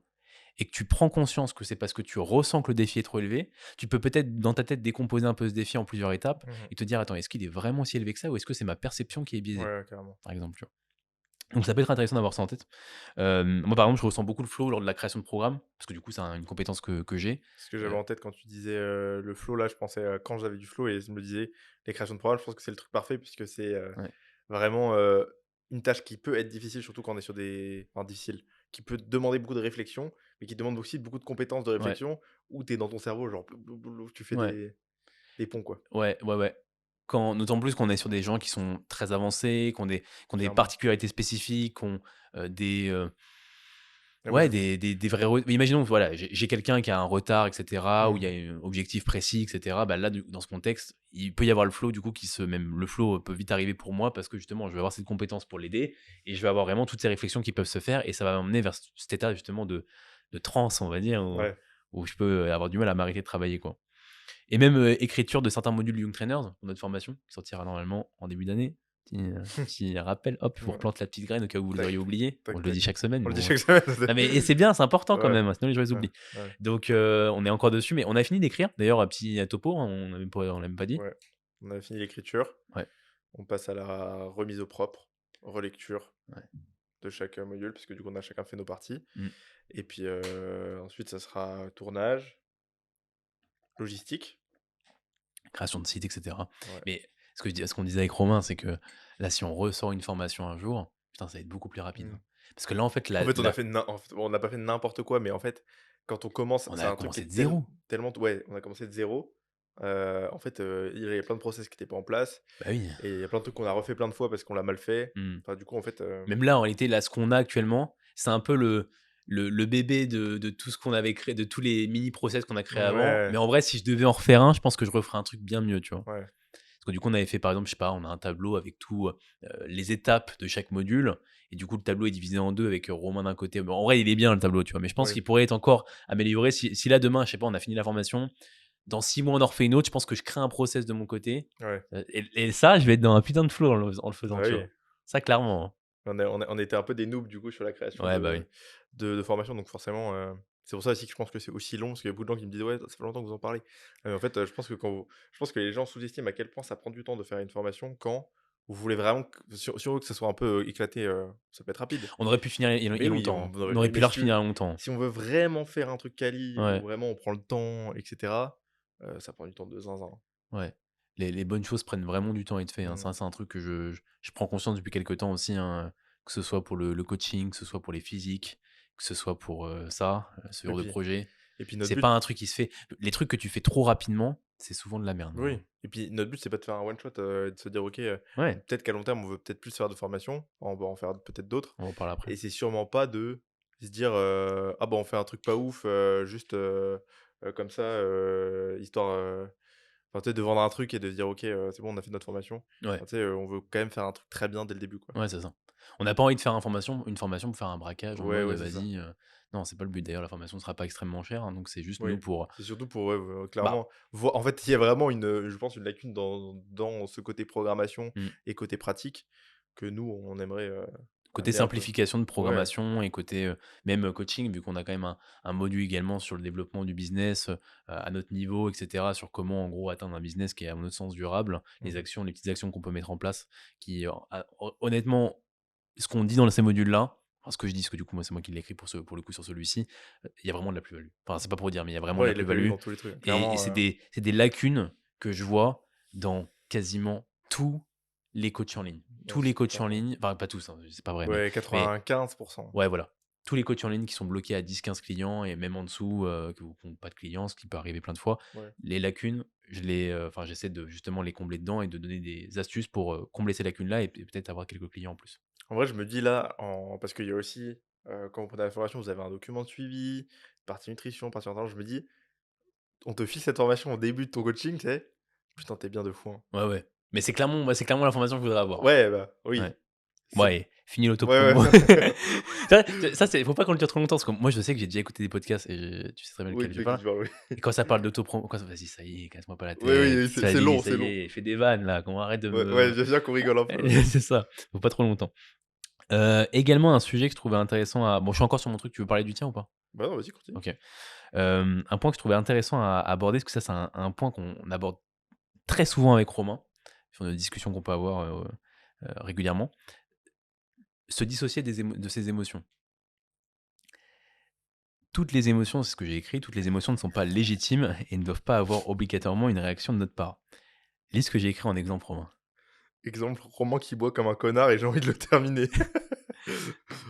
et que tu prends conscience que c'est parce que tu ressens que le défi est trop élevé, tu peux peut-être dans ta tête décomposer un peu ce défi en plusieurs étapes Mmh. et te dire attends, est-ce qu'il est vraiment si élevé que ça ou est-ce que c'est ma perception qui est biaisée, Ouais, carrément. par exemple, tu vois. Donc ça peut être intéressant d'avoir ça en tête. Moi, par exemple, je ressens beaucoup le flow lors de la création de programmes, parce que du coup, c'est une compétence que j'ai. Ce que j'avais Heu, en tête quand tu disais le flow, là, je pensais quand j'avais du flow et je me disais les créations de programmes, je pense que c'est le truc parfait puisque c'est ouais, vraiment une tâche qui peut être difficile, surtout quand on est sur des... Enfin, difficile, qui peut demander beaucoup de réflexion, mais qui demande aussi beaucoup de compétences de ouais, réflexion où tu es dans ton cerveau, genre, tu fais ouais, des ponts, quoi, ouais, ouais, ouais. D'autant plus qu'on est sur des gens qui sont très avancés, qui ont des clairement. particularités spécifiques, qui ont des, Et moi, Ouais, des vrais imaginons, voilà, j'ai quelqu'un qui a un retard et cetera, où il y a un objectif précis et cetera. Bah, là, dans ce contexte, il peut y avoir le flow du coup même le flow peut vite arriver pour moi parce que justement, je vais avoir cette compétence pour l'aider et je vais avoir vraiment toutes ces réflexions qui peuvent se faire et ça va m'emmener vers cet état justement de transe, on va dire, ouais, où je peux avoir du mal à m'arrêter de travailler, quoi. Et même écriture de certains modules Young Trainers, pour notre formation, qui sortira normalement en début d'année. Petit rappel, hop, je vous ouais. replante la petite graine au cas où vous Tac, l'auriez oublié. On tac, le dit tac. chaque semaine, On mais le dit bon. chaque semaine. Non, mais et c'est bien, c'est important quand Ouais, même, sinon les gens les ouais, oublient. ouais, Donc on est encore dessus, mais on a fini d'écrire. D'ailleurs, un petit topo, hein, on l'a même pas dit. ouais. On a fini l'écriture. Ouais, On passe à la remise au propre, relecture ouais. de chaque module, parce que du coup, on a chacun fait nos parties. Mm. Et puis ensuite, ça sera tournage, logistique. Création de site, etc. Ouais. Mais ce qu'on disait avec Romain, c'est que là, si on ressort une formation un jour, putain, ça va être beaucoup plus rapide, Mm. hein. Parce que là, en fait, En fait, on n'a pas fait n'importe quoi, mais en fait, quand on commence, on c'est a un truc qui commencé de est zéro. tellement. Ouais, on a commencé de zéro. En fait, il y a plein de process qui n'étaient pas en place. Bah oui. Et il y a plein de trucs qu'on a refait plein de fois parce qu'on l'a mal fait. Mm. Enfin, du coup, en fait. Même là, en réalité, là, ce qu'on a actuellement, c'est un peu le bébé de tout ce qu'on avait créé, de tous les mini process qu'on a créés avant. Ouais, Mais en vrai, si je devais en refaire un, je pense que je referais un truc bien mieux, tu vois. ouais. Parce que du coup, on avait fait, par exemple, je sais pas, on a un tableau avec tout les étapes de chaque module. Et du coup, le tableau est divisé en deux avec Romain d'un côté. Bon, en vrai, il est bien le tableau, tu vois. Mais je pense Oui, qu'il pourrait être encore amélioré. Si là, demain, je sais pas, on a fini la formation, dans 6 mois, on en refait une autre, je pense que je crée un process de mon côté. ouais. Et ça, je vais être dans un putain de flow en le Bah faisant, tu oui. vois. Ça, clairement, hein. On était un peu des noobs du coup sur la création Ouais, bah oui. de formation, donc forcément, c'est pour ça aussi que je pense que c'est aussi long, parce qu'il y a beaucoup de gens qui me disent ouais, ça fait longtemps que vous en parlez. En fait, je pense que les gens sous-estiment à quel point ça prend du temps de faire une formation quand vous voulez vraiment, si on veut que ça soit un peu éclaté, ça peut être rapide. On aurait pu finir il y Mais a oui, longtemps, hein. on aurait On aurait pu, pu mais large finir il y a longtemps. si on veut vraiment faire un truc quali, où Ouais, vraiment on prend le temps, etc., ça prend du temps de zinzin. ouais. Les bonnes choses prennent vraiment du temps à être fait, hein. Mm. Ça, c'est un truc que je prends conscience depuis quelques temps aussi, hein, que ce soit pour le coaching, que ce soit pour les physiques, que ce soit pour ce Et genre de puis, projet. et puis notre C'est pas but. un truc qui se fait. Les trucs que tu fais trop rapidement, c'est souvent de la merde, Oui, hein. et puis notre but, c'est pas de faire un one shot, et de se dire: «OK, Ouais, peut-être qu'à long terme, on veut peut-être plus faire de formation, on va en faire peut-être d'autres», on en parle après. et c'est sûrement pas de se dire, «Ah bah, on fait un truc pas ouf, juste, comme ça, histoire, enfin, tu sais, de vendre un truc et de se dire: "OK, c'est bon, on a fait notre formation". Ouais, Enfin, tu sais, on veut quand même faire un truc très bien dès le début, quoi. ouais, c'est ça. On n'a pas envie de faire une formation pour faire un braquage en Ouais, mode ouais, c'est ça. vas-y. Non, c'est pas le but. D'ailleurs, la formation ne sera pas extrêmement chère, hein, donc c'est juste Oui, nous pour. c'est surtout pour, ouais, Bah, clairement voi en fait, il y a vraiment je pense une lacune dans ce côté programmation hmm. et côté pratique que nous, on aimerait, Côté amener un peu. simplification de Ouais. programmation et côté, même, coaching, vu qu'on a quand même un module également sur le développement du business, à notre niveau et cetera, sur comment, en gros, atteindre un business qui est, à notre sens, durable. Mmh. Les petites actions qu'on peut mettre en place qui, honnêtement, ce qu'on dit dans ces modules-là, enfin, ce que je dis, parce que du coup, moi, c'est moi qui l'ai écrit pour le coup sur celui-ci, il y a vraiment de la plus-value. Enfin, c'est pas pour dire, mais il y a vraiment de Ouais, la il est prévu plus-value dans tous les trucs, hein. et Clairement, c'est des lacunes que je vois dans quasiment tous les coachs en ligne. ouais, Tous les c'est coachs en clairement. ligne, enfin, pas tous, hein, c'est pas vrai, Ouais, mais 95. ouais, voilà. Tous les coachs en ligne qui sont bloqués à 10-15 clients et même en dessous, qui n'ont pas de clients, ce qui peut arriver plein de fois. Ouais. Les lacunes, enfin, j'essaie de justement les combler dedans et de donner des astuces pour combler ces lacunes-là et peut-être avoir quelques clients en plus. En vrai, je me dis là, parce qu'il y a aussi, quand vous prenez la formation, vous avez un document de suivi, partie nutrition, partie entraînement. Je me dis: «On te file cette formation au début de ton coaching», tu sais? Putain, tu es bien de fou, hein. Ouais, ouais. Mais c'est clairement la formation que je voudrais avoir. Ouais, bah, oui. Ouais. C'est Ouais, fini Ouais, l'autopromo. ouais. Ça, faut pas qu'on le dure trop longtemps parce que moi, je sais que j'ai déjà écouté des podcasts et tu sais très bien Oui, lequel tu je sais qui parle. tu parles, oui. Et quand ça parle d'autopromo, vas-y, ça y est, casse-moi pas la Oui, oui, tête. oui, c'est Vas-y, long, ça c'est y long. est, fais des vannes là, qu'on arrête de Ouais, me. ouais, j'aime bien qu'on rigole un peu, ouais. C'est ça, faut pas trop longtemps. Également un sujet que je trouvais intéressant à bon, je suis encore sur mon truc, tu veux parler du tien ou pas? Bah, non, vas-y, continue. OK. Un point que je trouvais intéressant à aborder, parce que ça, c'est un point qu'on aborde très souvent avec Romain, sur nos discussions qu'on peut avoir, régulièrement. Se dissocier de ses émotions. Toutes les émotions, c'est ce que j'ai écrit, toutes les émotions ne sont pas légitimes et ne doivent pas avoir obligatoirement une réaction de notre part. Lis ce que j'ai écrit en exemple, Romain. Exemple, Roman qui boit comme un connard et j'ai envie de le terminer.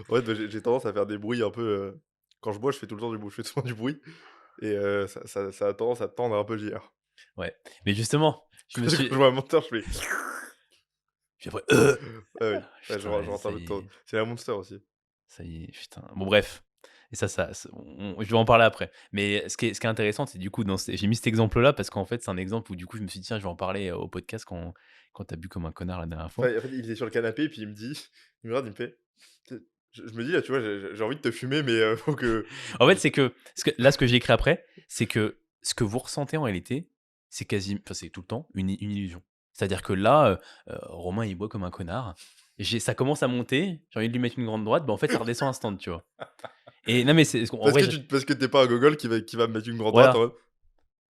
Ouais, bah, j'ai tendance à faire des bruits un peu, quand je bois, je fais tout le temps je fais souvent du bruit et ça a tendance à tendre un peu le JR. Ouais, mais justement, je me Quand je suis vois un monteur, je fais puis après, ah oui, ouais, putain, je vas-y, rentre un peu de temps. C'est la Monster aussi. ça y est, putain. Bon bref, Et je vais en parler après. Mais ce qui est intéressant, c'est du coup, j'ai mis cet exemple-là parce qu'en fait, c'est un exemple où du coup, je me suis dit, tiens, je vais en parler au podcast quand t'as bu comme un connard la dernière fois. Enfin, en fait, il est sur le canapé, puis il me dit, il me regarde, il me fait, je me dis là, tu vois, j'ai envie de te fumer, mais faut que, En fait, je- c'est que, là, ce que j'ai écrit après, c'est que ce que vous ressentez en réalité, c'est enfin, c'est tout le temps une illusion. C'est-à-dire que là, Romain, il boit comme un connard. Ça commence à monter, j'ai envie de lui mettre une grande droite, bah en fait, ça redescend instant, tu vois. Et non, mais en vrai, parce que t'es pas un gogol qui va me mettre une grande droite en voilà. mode,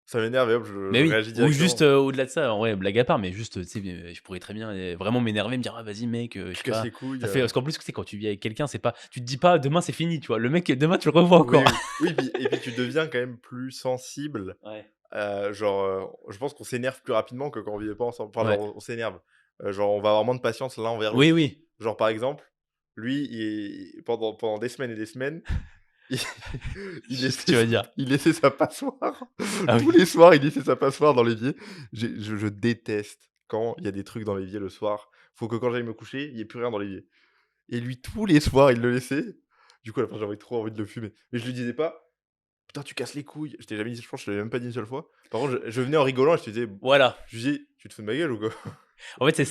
ça m'énerve et hop, Mais je oui, réagis ou juste, directement. au-delà de ça, en vrai, blague à part, mais juste, tu sais, je pourrais très bien, vraiment m'énerver, me dire: «Ah vas-y mec, je Tu sais casses pas». les couilles. Ça fait parce qu'en plus, tu sais, quand tu vis avec quelqu'un, c'est pas tu te dis pas: «Demain, c'est fini», tu vois? Le mec, demain, tu le revois Oui, encore. oui. Oui, et puis tu deviens quand même plus sensible. Ouais. Genre, je pense qu'on s'énerve plus rapidement que quand on vivait pas ensemble. Enfin, Ouais. genre, on s'énerve. Genre, on va avoir moins de patience l'un envers Oui, l'autre. oui. Genre, par exemple, lui, pendant des semaines et des semaines, il il Je sais ce que laissait tu vas sa dire. il laissait sa passoire. Ah Tous oui. les soirs, il laissait sa passoire dans l'évier. Je déteste quand il y a des trucs dans l'évier le soir. Faut que quand j'aille me coucher, il y ait plus rien dans l'évier. Et lui, tous les soirs, il le laissait. Du coup, à la fin, j'avais trop envie de le fumer. Mais je lui disais pas: «Putain, tu casses les couilles». Je t'ai jamais dit, je pense que je te l'ai même pas dit une seule fois. Par contre, je venais en rigolant et je te disais, Voilà. je lui disais: «Tu te fous de ma gueule ou quoi?» En fait, c'est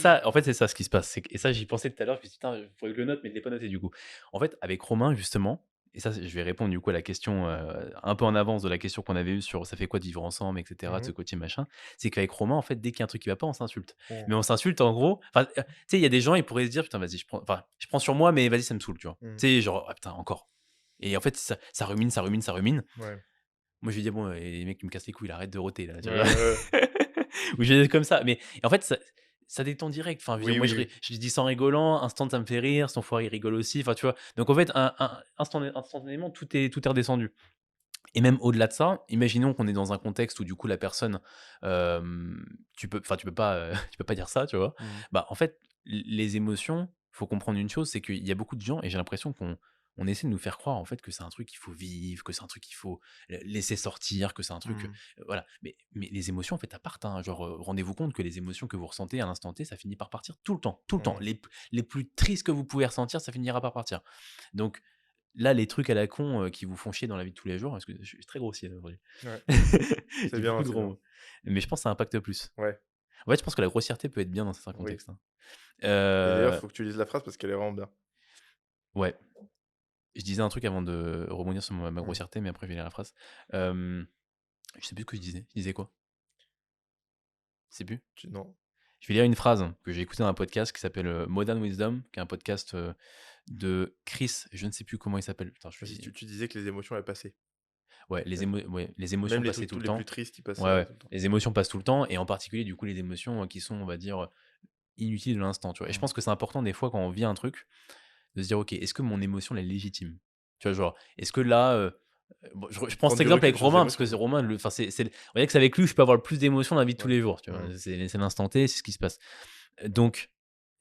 ça ce qui se passe. Et ça, j'y pensais tout à l'heure. Je me suis dit: «Putain, il faudrait que je le note», mais je l'ai pas noté du coup. En fait, avec Romain, justement, et ça, je vais répondre du coup à la question, un peu en avance de la question qu'on avait eue sur ça fait quoi de vivre ensemble, et cetera, de ce Mmh. côté machin. C'est qu'avec Romain, en fait, dès qu'il y a un truc qui va pas, on s'insulte. Mmh. Mais on s'insulte en gros, enfin, tu sais, il y a des gens, ils pourraient se dire: «Putain, vas-y, je prends sur moi, mais vas-y, ça me saoule», tu vois? Mmh. Tu sais, genre: «Ah putain, encore». Et en fait, ça rumine, ça rumine, ça rumine. Ouais. Moi, je lui dis: «Bon, les mecs, tu me casses les couilles, là, arrête de rôter, là», tu Ouais, vois? ouais, ouais. Ou je vais être comme ça. Mais en fait, ça détend direct. Enfin, je veux dire, Oui, moi, oui, oui. je le dis sans rigolant, instant, ça me fait rire, son foire, il rigole aussi. Enfin, tu vois? Donc en fait, instantanément, tout est redescendu. Et même au-delà de ça, imaginons qu'on est dans un contexte où du coup la personne, tu peux pas, tu peux pas dire ça, tu vois? Mmh. Bah, en fait, les émotions, faut comprendre une chose, c'est qu'il y a beaucoup de gens et j'ai l'impression qu'on essaie de nous faire croire en fait que c'est un truc qu'il faut vivre, que c'est un truc qu'il faut laisser sortir, que c'est un truc, Mmh. voilà. Mais les émotions en fait, elles partent, hein. Genre, rendez-vous compte que les émotions que vous ressentez à l'instant T, ça finit par partir tout le temps, tout le temps. Mmh. Les plus tristes que vous pouvez ressentir, ça finira par partir. Donc là, les trucs à la con, qui vous font chier dans la vie de tous les jours, parce que je suis très grossier là aujourd'hui. Ouais. C'est J'ai bien, beaucoup de c'est gros bien. mots. Mais je pense que ça impacte plus. Ouais, En fait, je pense que la grossièreté peut être bien dans certains oui. contextes, hein. Et d'ailleurs, Heu, faut que tu lises la phrase parce qu'elle est vraiment bien. ouais, je disais un truc avant de rebondir sur ma Mmh. grossièreté, mais après je vais lire la phrase. Hem, je sais plus ce que je disais. Je disais quoi? Je sais plus. Non. Je vais lire une phrase que j'ai écoutée dans un podcast qui s'appelle, Modern Wisdom, qui est un podcast, de Chris, je ne sais plus comment il s'appelle. Putain, je Vas-y, suis tu disais que les émotions, elles passaient. ouais, les émotions Même les passaient trucs tout tous le les plus temps. tristes, ils passent, Ouais, ouais, tout le temps. les émotions passent tout le temps et en particulier, du coup, les émotions, qui sont, on va dire, inutiles de l'instant, tu vois? Et je Mmh. pense que c'est important des fois quand on vit un truc, de se dire: «OK, est-ce que mon émotion, elle est légitime?» Tu vois? Genre, est-ce que là, bon, je prends cet Prendre du exemple avec recul sur ses Romain parce que émotions, c'est quoi. Romain enfin, on va dire que c'est avec lui, je peux avoir le plus d'émotions dans la vie de tous Ouais. les jours, tu vois? Mmh. C'est l'instant T, c'est ce qui se passe. Donc,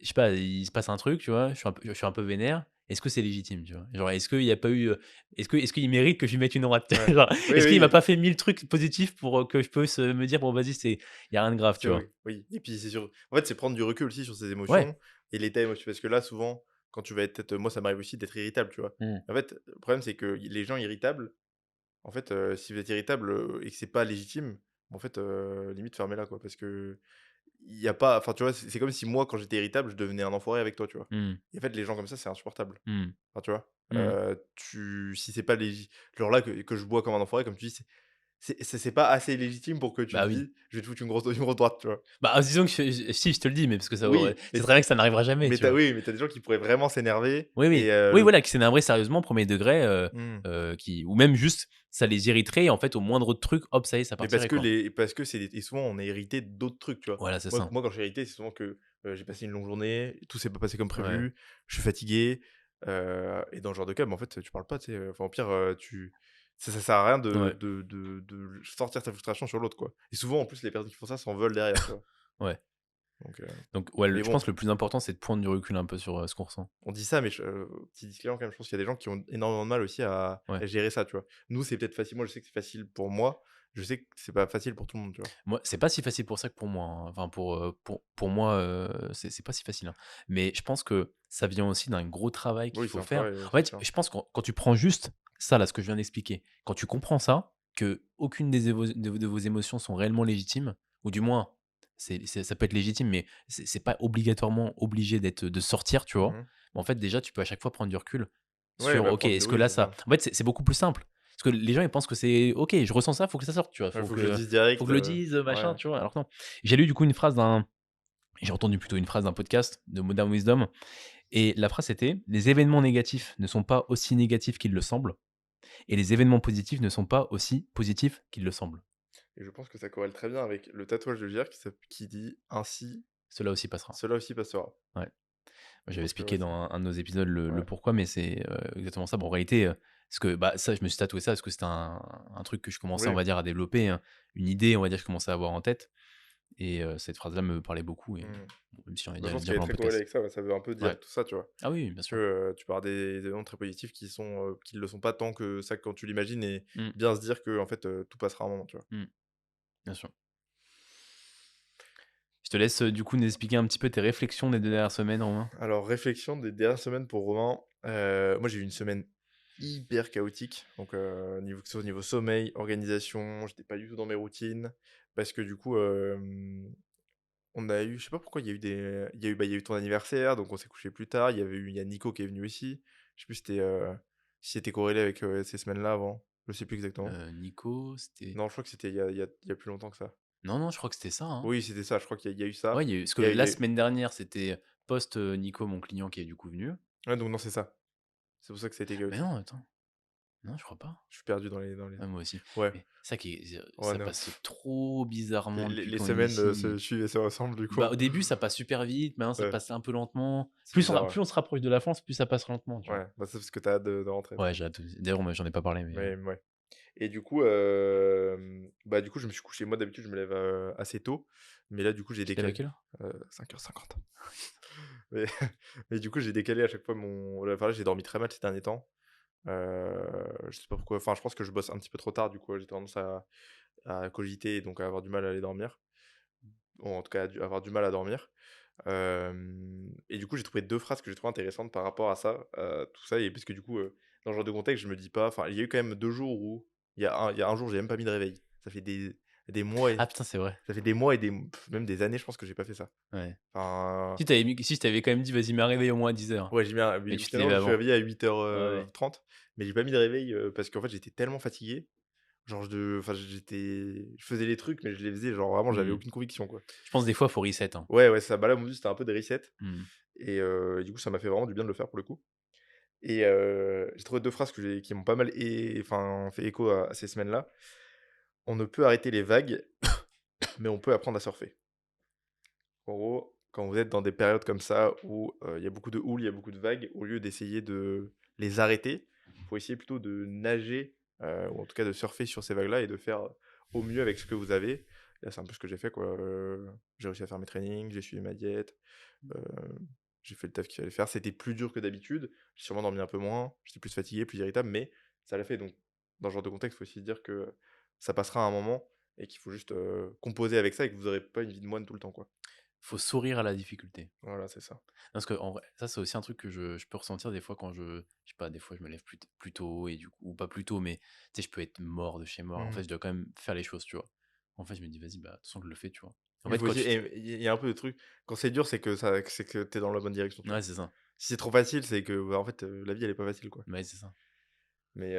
je sais pas, il se passe un truc, tu vois? Je suis un peu vénère. Est-ce que c'est légitime, tu vois? Genre, est-ce qu'il y a pas eu, est-ce qu'il mérite que je lui mette une droite? Ouais. Genre, Oui, est-ce qu'il m'a oui. pas fait 1000 trucs positifs pour, que je puisse, me dire: «Bon, vas-y, il y a rien de grave», tu C'est vois? oui, oui, et puis c'est sûr en fait, c'est prendre du recul aussi sur ses Ouais. émotions et l'état émotionnel parce que là, souvent, quand tu vas être peut-être moi, ça m'arrive aussi d'être irritable, tu vois? Mmh. En fait, le problème, c'est que les gens irritables, en fait, si vous êtes irritable, et que c'est pas légitime, en fait, limite fermez-la, quoi, parce que il y a pas enfin, tu vois, c'est comme si moi, quand j'étais irritable, je devenais un enfoiré avec toi, tu vois? Mmh. Et en fait, les gens comme ça, c'est insupportable. Mmh. Enfin, tu vois? Mmh. Tu si c'est pas légi genre là, que je bois comme un enfoiré, comme tu dis, c'est pas assez légitime pour que tu Bah te oui. dises: «Je vais te foutre une grosse droite», tu vois? Bah, disons que si, je te le dis, mais parce que ça aurait Oui, c'est très bien que ça n'arrivera jamais, tu vois? mais tu des gens qui pourraient vraiment s'énerver Oui, et oui. Oui, le voilà, qui s'énerveraient sérieusement, premier degré, mmh, qui ou même juste, ça les irriterait et en fait, au moindre truc, hop, ça y est, ça mais partirait, quoi. parce que c'est des et souvent on est irrité d'autres trucs, tu vois? Voilà, c'est ça. Moi quand je suis irrité, c'est souvent que, j'ai passé une longue journée, tout s'est pas passé comme Ouais. prévu, je suis fatigué, et dans ce genre de cas, bah, en fait, tu parles pas, tu sais, enfin au pire, tu ça sert à rien Ouais. de sortir ta frustration sur l'autre, quoi, et souvent en plus les personnes qui font ça s'en veulent derrière, tu vois? Ouais. Donc Donc ouais, mais je bon, pense que le plus important, c'est de prendre du recul un peu sur, ce qu'on ressent. on dit ça, mais petit disclaimer quand même, je pense qu'il y a des gens qui ont énormément de mal aussi Ouais. à gérer ça, tu vois? Nous, c'est peut-être facile moi, je sais que c'est facile pour moi, je sais que c'est pas facile pour tout le monde, tu vois? Moi, c'est pas si facile pour ça que pour moi, hein. Enfin pour moi, c'est pas si facile, hein. Mais je pense que ça vient aussi d'un gros travail qu'il Oui, c'est faut un faire. travail, En c'est fait, sûr. je pense quand tu prends juste ça là, ce que je viens d'expliquer, quand tu comprends ça, que aucune de vos émotions sont réellement légitimes, ou du moins, ça peut être légitime, mais c'est pas obligatoirement obligé de sortir, tu vois? Mmh. En fait, déjà, tu peux à chaque fois prendre du recul Ouais, sur: bah, «OK, prendre est-ce que oui, là c'est ça» ça. en fait, c'est beaucoup plus simple. Parce que les gens, ils pensent que c'est: «OK, je ressens ça, faut que ça sorte», tu vois? Ouais, faut que je le dise Faut direct, que je le dise, machin, ouais. tu vois? Alors que non. J'ai lu du coup une phrase d'un j'ai entendu plutôt une phrase d'un podcast de Modern Wisdom et la phrase c'était: «Les événements négatifs ne sont pas aussi négatifs qu'ils le semblent et les événements positifs ne sont pas aussi positifs qu'ils le semblent. Et je pense que ça corrèle très bien avec le tatouage de Gir qui dit: «Ainsi, Cela aussi passera». cela aussi passera». Ouais. Je J'avais pense que ouais, expliqué dans c'est un de nos épisodes le ouais. pourquoi, mais c'est, exactement ça. Bon, en réalité, parce que, bah, ça, je me suis tatoué ça parce que c'était un truc que je commençais, on Oui. va dire, à développer, hein, une idée, on va dire, que je commençais à avoir en tête et cette phrase-là me parlait beaucoup et Mmh. bon, même si on a Bah, je pense déjà qu'elle est parlé en très corrélée podcast. avec ça, ouais, ça veut un peu Ouais. dire tout ça, tu vois? Ah oui, bien sûr. Tu peux avoir des événements très positifs qui ne le sont pas tant que ça quand tu l'imagines et Mmh, bien se dire que en fait, tout passera un moment, tu vois? mmh, bien sûr. Je te laisse, du coup, nous expliquer un petit peu tes réflexions des 2 dernières semaines, Romain. Alors réflexion des dernières semaines pour Romain, moi j'ai eu une semaine hyper chaotique, donc niveau que ce soit au niveau sommeil, organisation, j'étais pas du tout dans mes routines parce que du coup, on a eu je sais pas pourquoi il y a eu ton anniversaire, donc on s'est couché plus tard, il y a Nico qui est venu aussi. Je sais plus si c'était corrélé avec, ces semaines-là avant, je sais plus exactement. Nico, c'était Non, je crois que c'était il y a plus longtemps que ça. non, non, je crois que c'était ça, hein. Oui, c'était ça, je crois qu'il y a eu Ouais, ça. il y a eu parce que Il y a il y la a eu semaine dernière, c'était post, Nico, mon client qui est du coup venu. ouais, donc non, c'est ça. C'est pour ça que ça a été Mais chaotique. non, attends, non, je crois pas. Je suis perdu dans les Ouais, moi aussi. ouais, Mais ça qui est ouais, ça non, passe trop les bizarrement les depuis les qu'on est semaines, se ici. suivent et se ressemblent du coup. Bah, au début, ça passe super vite, maintenant ça Ouais, passe un peu lentement. c'est bizarre, ouais. Plus on se rapproche de la France, plus ça passe lentement, tu vois? Ouais, bah, c'est parce que tu as hâte de rentrer Ouais, peut-être. j'ai hâte aussi. D'ailleurs, moi, j'en ai pas parlé, mais Mais ouais et du coup, bah, du coup, je me suis couché moi d'habitude, je me lève, assez tôt, mais là, du coup, j'ai tu te lèves à décalé, quelle heure? 5h50. Mais mais du coup, j'ai décalé à chaque fois mon enfin, là, j'ai dormi très mal ces derniers temps. Je sais pas pourquoi, enfin, je pense que je bosse un petit peu trop tard, du coup, j'ai tendance à cogiter et donc à avoir du mal à aller dormir. Ou en tout cas, avoir du mal à dormir. Et du coup, j'ai trouvé 2 phrases que j'ai trouvées intéressantes par rapport à ça, tout ça et parce que du coup, dans ce genre de contexte, je me dis pas il y a eu quand même 2 jours où il y a un jour, j'ai même pas mis de réveil. Des mois Ah et putain, c'est vrai. ça fait des mois et même des années, je pense que j'ai pas fait ça. Ouais. Enfin, Si je t'avais quand même dit: «Vas-y, mets un réveil au moins à 10 heures. ouais, j'ai mis un Mais oui, tu t'es finalement, levé je me suis avant. réveillé à Ouais, ouais. 8h30, mais j'ai pas mis de réveil, parce qu'en fait, j'étais tellement fatigué, genre je faisais les trucs, mais je les faisais genre vraiment, j'avais Mmh. aucune conviction, quoi. Je pense des fois, faut reset, hein. Ouais, ouais, ça, bah, là, mon but, c'était un peu de reset Mmh. et du coup, ça m'a fait vraiment du bien de le faire pour le coup et j'ai trouvé 2 phrases qui m'ont pas mal fait écho à ces semaines-là. «On ne peut arrêter les vagues, mais on peut apprendre à surfer». En gros, quand vous êtes dans des périodes comme ça où, il y a beaucoup de houle, il y a beaucoup de vagues, au lieu d'essayer de les arrêter, faut essayer plutôt de nager, ou en tout cas de surfer sur ces vagues-là et de faire, au mieux avec ce que vous avez. Là, c'est un peu ce que j'ai fait, quoi, j'ai réussi à faire mes trainings, j'ai suivi ma diète, heu, j'ai fait le taf qu'il fallait faire. C'était plus dur que d'habitude, j'ai sûrement dormi un peu moins, j'étais plus fatigué, plus irritable, mais ça l'a fait. Donc dans ce genre de contexte, il faut aussi se dire que ça passera à un moment et qu'il faut juste, composer avec ça et que vous aurez pas une vie de moine tout le temps, quoi. Faut sourire à la difficulté. Voilà, c'est ça. Parce qu'en vrai, ça, c'est aussi un truc que je peux ressentir des fois quand je sais pas, des fois, je me lève plus tôt et du coup ou pas plus tôt, mais tu sais, je peux être mort de chez mort. En fait, Mmh. je dois quand même faire les choses, tu vois? En fait, je me dis: «Vas-y, bah, de toute façon, je le fais», tu vois? En Il fait, faut quand aussi tu te et il y a un peu de truc, quand c'est dur, c'est que tu es dans la bonne direction, tu vois? ouais, c'est ça. Si c'est trop facile, c'est que, bah, en fait, la vie, elle est pas facile, quoi. Ouais, c'est ça. Mais,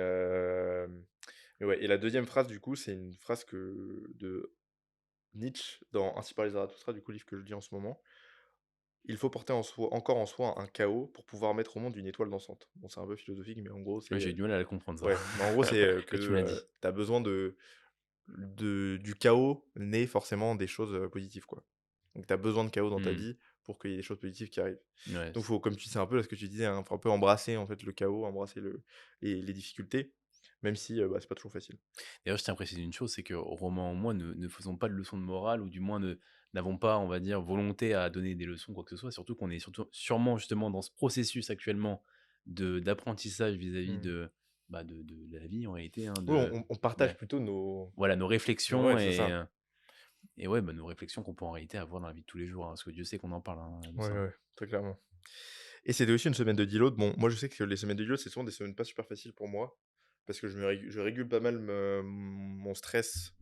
mais ouais et la deuxième phrase, du coup, c'est une phrase de Nietzsche dans Ainsi parlait Zarathustra, du coup, livre que je lis en ce moment. «Il faut porter encore en soi un chaos pour pouvoir mettre au monde une étoile dansante». Bon, c'est un peu philosophique, mais en gros, Ouais, c'est, j'ai eu du mal à le comprendre ça. ouais, mais en gros, c'est, que, Quand tu me l'as dit. tu as besoin du chaos naît forcément des choses, positives, quoi. Donc tu as besoin de chaos dans ta Mmh. vie pour qu'il y ait des choses positives qui arrivent. Ouais, Donc faut comme tu c'est un peu là ce que tu disais, hein, faut un peu embrasser en fait le chaos, embrasser les difficultés, même si, bah, c'est pas toujours facile. d'ailleurs, je tiens à préciser une chose, c'est que Romain et moi ne faisons pas de leçons de morale ou du moins n'avons pas, on va dire, volonté à donner des leçons, quoi que ce soit. Surtout qu'on est sûrement justement dans ce processus actuellement d'apprentissage vis-à-vis Mmh. bah, de la vie en réalité, hein, Oui, on partage ouais, plutôt nos voilà, nos ouais, réflexions c'est ça. et ouais, bah, nos réflexions qu'on peut en réalité avoir dans la vie de tous les jours, hein, parce que Dieu sait qu'on en parle hein, de Ouais, ça. ouais, très clairement et c'était aussi une semaine de deload. Bon, moi je sais que les semaines de deload, c'est souvent des semaines pas super faciles pour moi. parce que je régule pas mal mon stress,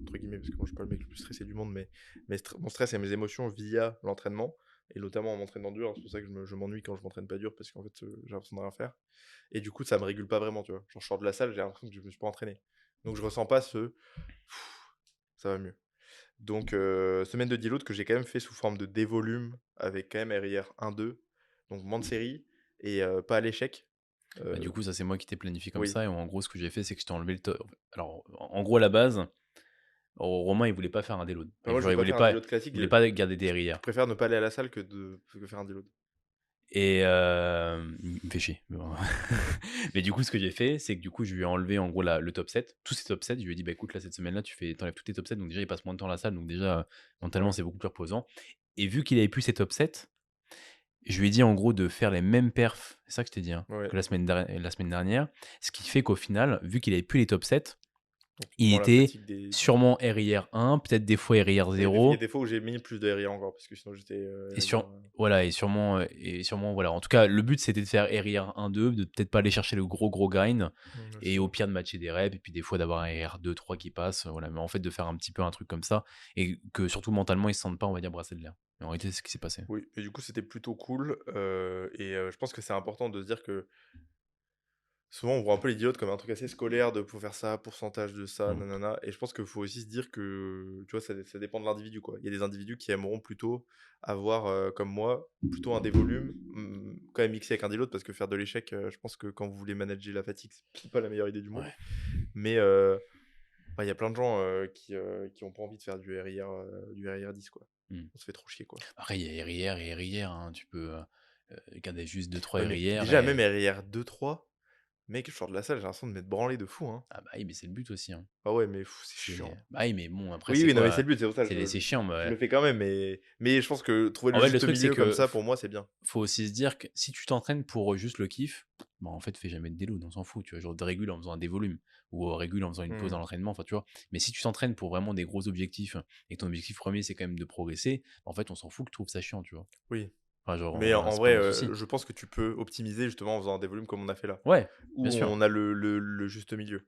entre guillemets, parce que moi je suis pas le mec le plus stressé du monde, mais mon stress et mes émotions via l'entraînement, et notamment en m'entraînant dur. C'est pour ça que je m'ennuie quand je m'entraîne pas dur, parce qu'en fait j'ai l'impression de rien faire. Et du coup, ça me régule pas vraiment, tu vois. Genre, je sors de la salle, j'ai l'impression que je me suis pas entraîné. Donc je ressens pas ça va mieux. Donc, semaine de deload que j'ai quand même fait sous forme de dévolume avec quand même RIR 1-2, donc moins de séries et pas à l'échec. Bah, du Heu, coup, ça, c'est moi qui t'ai planifié comme oui, ça. Et en gros, ce que j'ai fait, c'est que je t'ai enlevé le top. Alors, en gros, à la base, Romain, il voulait pas faire un déload. bah, moi je Genre, veux pas faire un deload classique, il voulait pas garder des je RIR. préfère ne pas aller à la salle que faire un deload. Et il me fait chier. Mais bon. Mais du coup, ce que j'ai fait, c'est que du coup, je lui ai enlevé en gros le top 7, tous ces top 7. Je lui ai dit, bah écoute, là, cette semaine-là, t'enlèves tous tes top 7. Donc déjà, il passe moins de temps à la salle. Donc déjà, mentalement, Ouais, c'est beaucoup plus reposant. Et vu qu'il avait plus ses top 7, je lui ai dit en gros de faire les mêmes perfs, c'est ça que je t'ai dit, hein, ouais, que la semaine dernière. Ce qui fait qu'au final, vu qu'il avait plus les top 7, donc il moins la était fatigue des sûrement RIR 1, peut-être des fois RIR ouais, il y a 0. des fois où j'ai mis plus de RIR encore parce que sinon j'étais, Et RIR, voilà, et sûrement, voilà. En tout cas, le but, c'était de faire RIR 1-2, de peut-être pas aller chercher le gros grind, je et au sais. pire de matcher des reps, et puis des fois d'avoir un RIR 2-3 qui passe, voilà. Mais en fait, de faire un petit peu un truc comme ça, et que surtout mentalement, ils se sentent pas, on va dire, brasser de l'air. Mais en réalité, c'est ce qui s'est passé. Oui, et du coup, c'était plutôt cool, et je pense que c'est important de se dire que souvent, on voit un peu les diodes comme un truc assez scolaire de pour faire ça, pourcentage de ça, Mm. nanana. Et je pense qu'il faut aussi se dire que, tu vois, ça dépend de l'individu, quoi. Il y a des individus qui aimeront plutôt avoir, comme moi, plutôt un des volumes, quand même mixé avec un deload, parce que faire de l'échec, je pense que quand vous voulez manager la fatigue, c'est peut-être pas la meilleure idée du monde. Ouais. Mais bah, il y a plein de gens qui ont pas envie de faire du RIR 10, quoi. Mm. On se fait trop chier, quoi. Après, il y a RIR et RIR, hein. Tu peux garder juste 2-3 Ouais, mais RIR déjà, et. même RIR 2-3, mec, je sors de la salle, j'ai l'impression de m'être branlé de fou, hein. Ah bah oui, mais c'est le but aussi, hein. Ah ouais, mais c'est C'est... chiant. Bah oui, mais bon, après, Oui, c'est oui, non, mais c'est quoi? le but, c'est pour ça, C'est chiant, je mais. le fais quand même, mais je pense que trouver le En fait, le juste truc, c'est milieu comme que ça, pour moi, c'est bien. faut aussi se dire que si tu t'entraînes pour juste le kiff, bah en fait, fais jamais de déload, on s'en fout, tu vois. Genre, de régule en faisant des volumes ou régule en faisant une pause dans Mmh. l'entraînement, enfin, tu vois. Mais si tu t'entraînes pour vraiment des gros objectifs et que ton objectif premier, c'est quand même de progresser, en fait, on s'en fout que tu trouves ça chiant, tu vois. Oui, Enfin, genre, mais en c'est pas vrai, mon souci. je pense que tu peux optimiser justement en faisant des volumes comme on a fait là, Ouais, où bien sûr. on a le juste milieu.